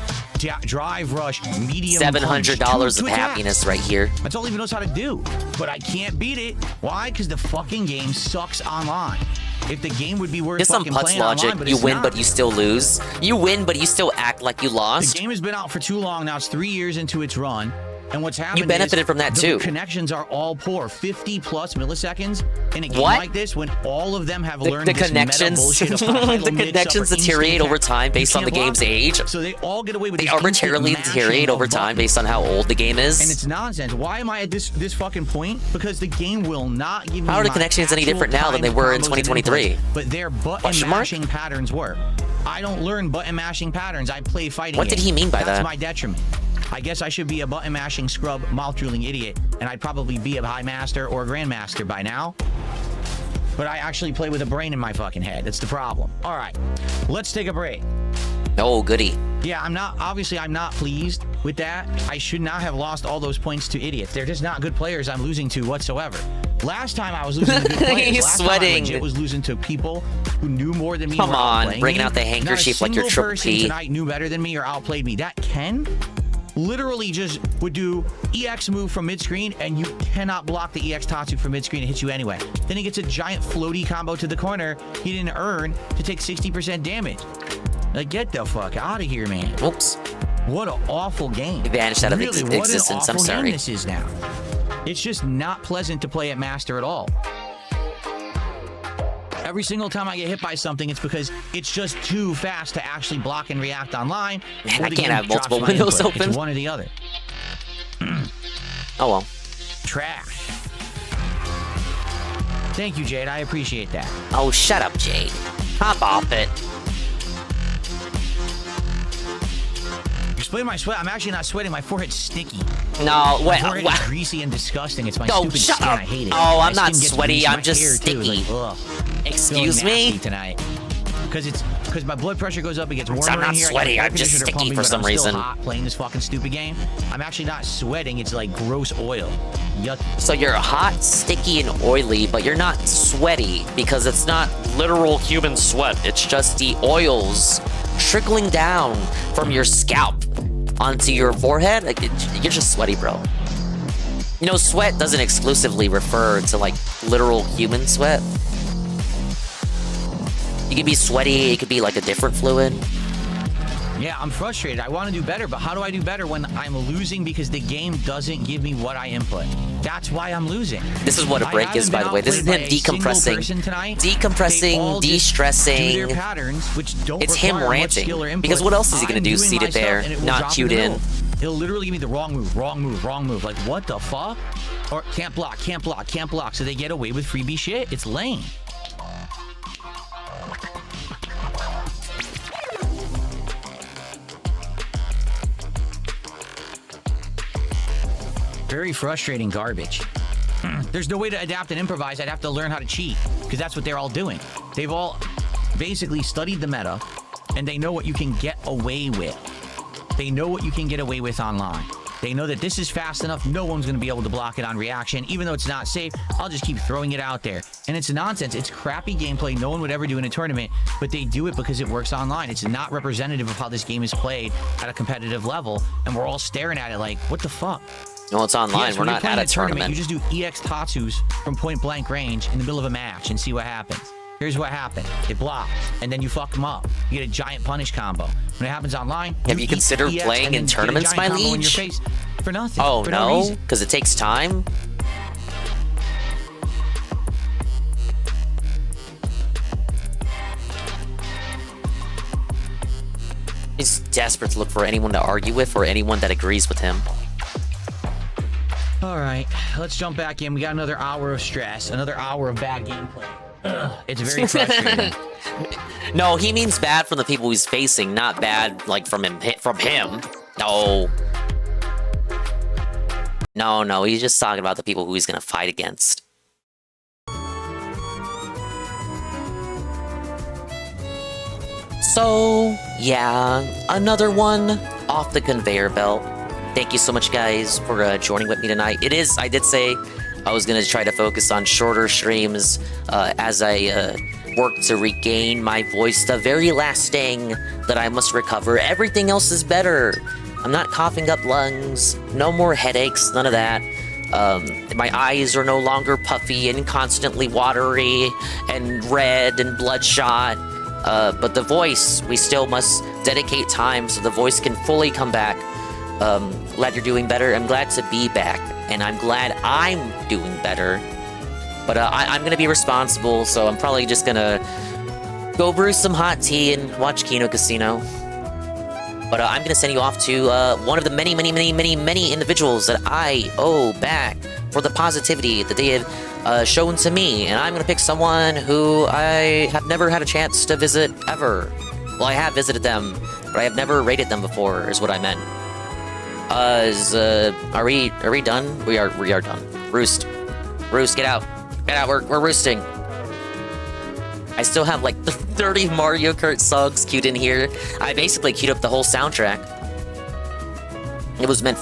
Drive rush, medium $700 of happiness right here. That's all he knows how to do. But I can't beat it. Why? Because the fucking game sucks online. if the game would be worth Just some fucking putz playing logic. online, but You it's win, not. but you still lose. You win, but you still act like you The lost. game has been out for too long now. It's 3 years into its run. And what's happened benefited is from that the too. Connections are all poor. 50 plus milliseconds in a game What? like this when all of them have The learned this meta connections, bullshit of the high, low, mid, connections suffer, deteriorate instant over attack. time You based on the can't block game's it. age. So they all get away with They this instant arbitrarily mashing deteriorate of over time buttons. based on how old the game is. And it's nonsense. Why am I at this fucking point? Because the game will not give me How are the my connections any actual different now than they timed were in combos and 2023? inputs, but their button Question mark? mashing patterns work. I don't learn button mashing patterns. I play fighting What did games. he mean by That's that? my detriment. I guess I should be a button mashing scrub, mouth drooling idiot, and I'd probably be a high master or a grandmaster by now. But I actually play with a brain in my fucking head. That's the problem. All right, let's take a break. Oh, goody. Yeah, I'm not pleased with that. I should not have lost all those points to idiots. They're just not good players I'm losing to whatsoever. Last time I was losing to good players. He's Last sweating. time I legit was losing to people who knew more than me. Come were on, outplaying bringing me. out the handkerchief like you're Not a Triple single person P. tonight knew better than me or outplayed me. That Ken literally just would do EX move from mid-screen, and you cannot block the EX Tatsu from mid-screen and hits you anyway. Then he gets a giant floaty combo to the corner he didn't earn to take 60% damage. Like, get the fuck out of here, man. Oops. What an awful game. It vanished out of Really, what existence. an I'm awful sorry. game this is now. It's just not pleasant to play at Master at all. Every single time I get hit by something, it's because it's just too fast to actually block and react online. Man, or I the can't game have drops multiple my windows input. open. It's one or the other. Oh well. Trash. Thank you, Jade. I appreciate that. Oh, shut up, Jade. Hop off it. You're splitting my sweat. I'm actually not sweating. My forehead's sticky. No, My wait. forehead is greasy and disgusting. It's my Oh, stupid shut skin. up. I hate it. Oh, My I'm not skin gets sweaty. greasy. I'm My just hair, too, is sticky. like, ugh. Excuse Feeling me? nasty tonight. Because my blood pressure goes up, it gets warmer I'm not in here. I got sweaty, air I'm just conditioner sticky pumping, for but some I'm still reason. hot playing this fucking stupid game. I'm actually not sweating. It's like gross oil. Yuck. So you're hot, sticky, and oily, but you're not sweaty because it's not literal human sweat. It's just the oils trickling down from your scalp onto your forehead. Like, you're just sweaty, bro. You know, sweat doesn't exclusively refer to like literal human sweat. You could be sweaty, it could be like a different fluid. Yeah, I'm frustrated. I want to do better, but how do I do better when I'm losing because the game doesn't give me what I input? That's why I'm losing. This is what a break is, by the way. This is him decompressing, de-stressing. Do their patterns, which don't It's him require much skill or ranting. input. Because what else is he going I'm to do? doing Seated my stuff, there, and it will not drop cued the in. middle. He'll literally give me the wrong move, wrong move, wrong move. Like, what the fuck? Or can't block, can't block, can't block. So they get away with freebie shit. It's lame. Very frustrating garbage. There's no way to adapt and improvise. I'd have to learn how to cheat because that's what they're all doing. They've all basically studied the meta and they know what you can get away with. They know what you can get away with online. They know that this is fast enough. No one's going to be able to block it on reaction. Even though it's not safe, I'll just keep throwing it out there. And it's nonsense. It's crappy gameplay no one would ever do in a tournament, but they do it because it works online. It's not representative of how this game is played at a competitive level. And we're all staring at it like, what the fuck? No, it's online. Yes, We're when you're not playing at a tournament. You just do EX Tatsus from point blank range in the middle of a match and see what happens. Here's what happened. It blocks, and then you fuck them up. You get a giant punish combo. When it happens online, Have you considered EX playing and in then get a tournaments, giant my combo in your liege? face for nothing. Oh, for no? reason. Because it takes time? He's desperate to look for anyone to argue with or anyone that agrees with him. All right, let's jump back in. We got another hour of stress, another hour of bad gameplay. It's very frustrating. No, he means bad from the people he's facing, not bad like from him. No. No, he's just talking about the people who he's gonna fight against. So, yeah, another one off the conveyor belt. Thank you so much, guys, for joining with me tonight. I did say I was going to try to focus on shorter streams as I work to regain my voice. The very last thing that I must recover. Everything else is better. I'm not coughing up lungs. No more headaches. None of that. My eyes are no longer puffy and constantly watery and red and bloodshot. But the voice, we still must dedicate time so the voice can fully come back. Glad you're doing better. I'm glad to be back, and I'm glad I'm doing better. But I'm gonna be responsible, so I'm probably just gonna go brew some hot tea and watch Kino Casino. But I'm gonna send you off to one of the many individuals that I owe back for the positivity that they have shown to me. And I'm gonna pick someone who I have never had a chance to visit ever. Well, I have visited them, but I have never rated them before, is what I meant. Are we done? We are done. Roost, get out. Get out, we're roosting. I still have like 30 Mario Kart songs queued in here. I basically queued up the whole soundtrack. It was meant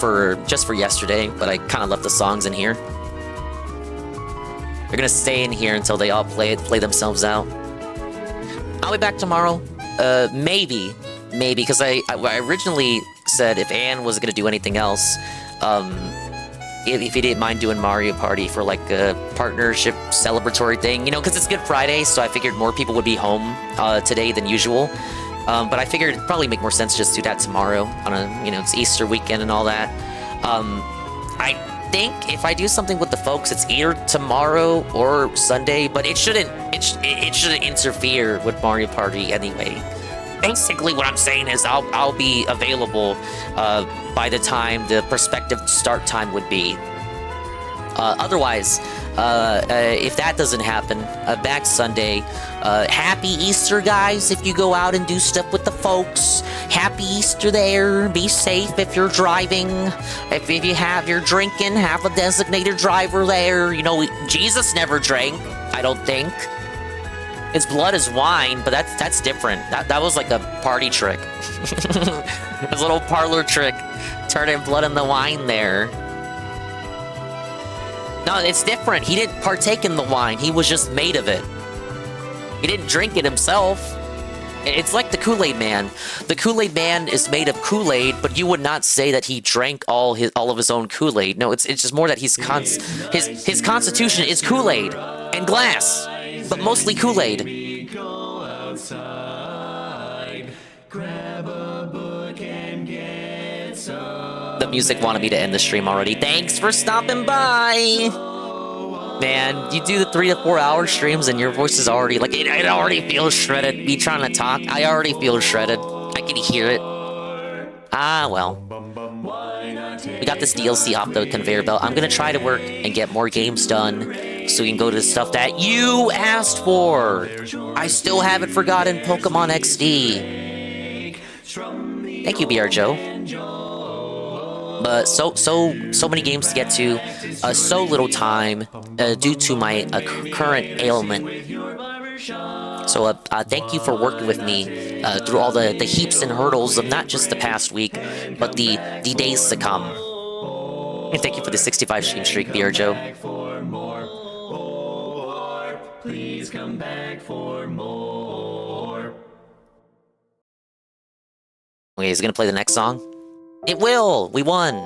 just for yesterday, but I kind of left the songs in here. They're gonna stay in here until they all play themselves out. I'll be back tomorrow. Maybe, because I originally said if Anne wasn't gonna do anything else, if he didn't mind doing Mario Party for like a partnership celebratory thing, you know, because it's Good Friday, so I figured more people would be home today than usual. But I figured it'd probably make more sense to just do that tomorrow on a, you know, it's Easter weekend and all that. I think if I do something with the folks, it's either tomorrow or Sunday, but it shouldn't interfere with Mario Party anyway. Basically, what I'm saying is I'll be available by the time the prospective start time would be. Otherwise, if that doesn't happen, back Sunday. Happy Easter, guys, if you go out and do stuff with the folks. Happy Easter there. Be safe if you're driving. If you're drinking, have a designated driver there. You know, Jesus never drank, I don't think. His blood is wine, but that's different. That was like a party trick. His little parlor trick, turning blood in the wine there. No, it's different. He didn't partake in the wine. He was just made of it. He didn't drink it himself. It's like the Kool-Aid Man. The Kool-Aid Man is made of Kool-Aid, but you would not say that he drank all of his own Kool-Aid. No, it's just more that his constitution is Kool-Aid and glass. But mostly Kool-Aid. The music wanted me to end the stream already. Thanks for stopping by! Man, you do the 3 to 4 hour streams and your voice is already, like, it already feels shredded. Me trying to talk, I already feel shredded. I can hear it. Ah, well. We got this DLC off the conveyor belt. I'm gonna try to work and get more games done so we can go to the stuff that you asked for. I still haven't forgotten Pokemon XD. Thank you, BR Joe. But so many games to get to, so little time due to my current ailment. So thank you for working with me through all the heaps and hurdles of not just the past week, but the days to come. And thank you for the 65 stream streak, BR Joe. Please come back for more. Okay, is it gonna play the next song? It will! We won!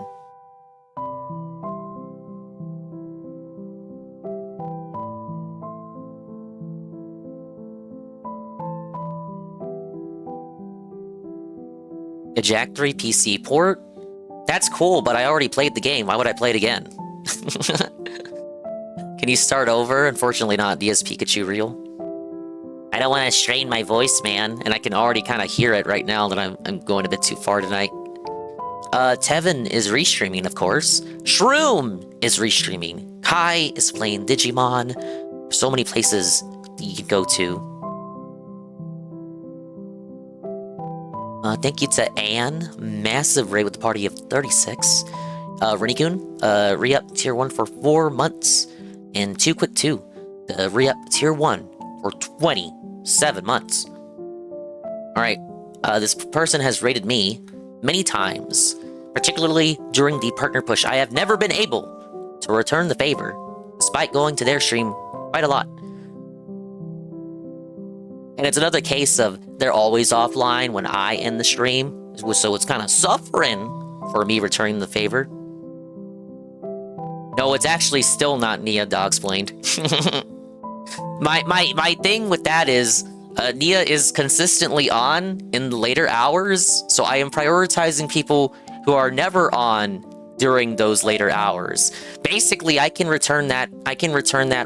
A Jack 3 PC port? That's cool, but I already played the game. Why would I play it again? Can you start over? Unfortunately not. DS Pikachu real. I don't want to strain my voice, man. And I can already kind of hear it right now that I'm going a bit too far tonight. Tevin is restreaming, of course. Shroom is restreaming. Kai is playing Digimon. There's so many places that you can go to. Thank you to Anne. Massive raid with the party of 36. Renikun, re-up tier 1 for 4 months. And 2 quick 2. Re-up tier 1 for 27 months. Alright, this person has raided me many times. Particularly during the partner push. I have never been able to return the favor, despite going to their stream quite a lot. And it's another case of they're always offline when I end the stream, so it's kind of suffering for me returning the favor. No, it's actually still not Nia Dogsplained. my thing with that is Nia is consistently on in the later hours, so I am prioritizing people who are never on during those later hours. Basically, I can return that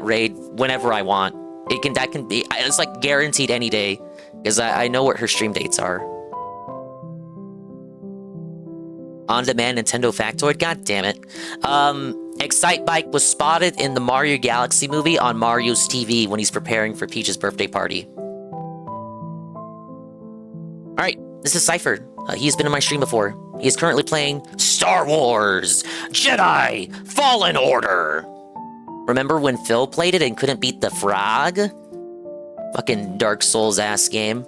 raid whenever I want. It's like guaranteed any day because I know what her stream dates are. On-demand Nintendo factoid? God damn it. Excitebike was spotted in the Mario Galaxy movie on Mario's TV when he's preparing for Peach's birthday party. Alright, this is Cypher. He's been in my stream before. He is currently playing Star Wars Jedi Fallen Order. Remember when Phil played it and couldn't beat the frog? Fucking Dark Souls ass game.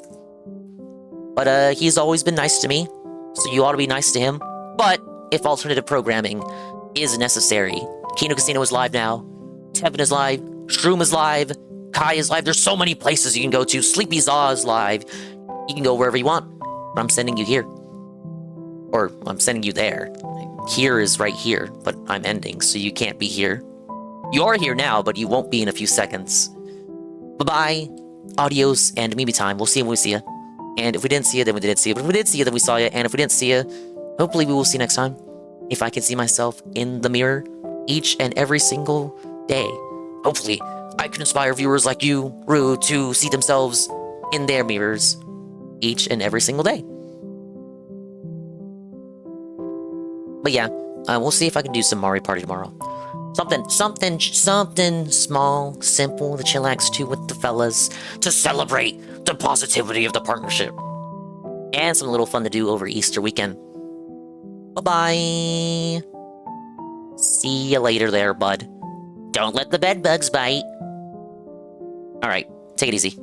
But he's always been nice to me, so you ought to be nice to him. But if alternative programming is necessary, Kino Casino is live now. Tevin is live. Shroom is live. Kai is live. There's so many places you can go to. Sleepy Zaw is live. You can go wherever you want. But I'm sending you here. Or I'm sending you there. Here is right here, but I'm ending, so you can't be here. You are here now, but you won't be in a few seconds. Bye-bye. Adios, and maybe time. We'll see you when we see you. And if we didn't see you, then we didn't see you. But if we did see you, then we saw you. And if we didn't see you, hopefully we will see you next time. If I can see myself in the mirror each and every single day. Hopefully, I can inspire viewers like you, Rue, to see themselves in their mirrors each and every single day. But yeah, we'll see if I can do some Mario Party tomorrow. Something small, simple to chillax to with the fellas to celebrate the positivity of the partnership. And some little fun to do over Easter weekend. Bye-bye. See you later there, bud. Don't let the bed bugs bite. Alright, take it easy.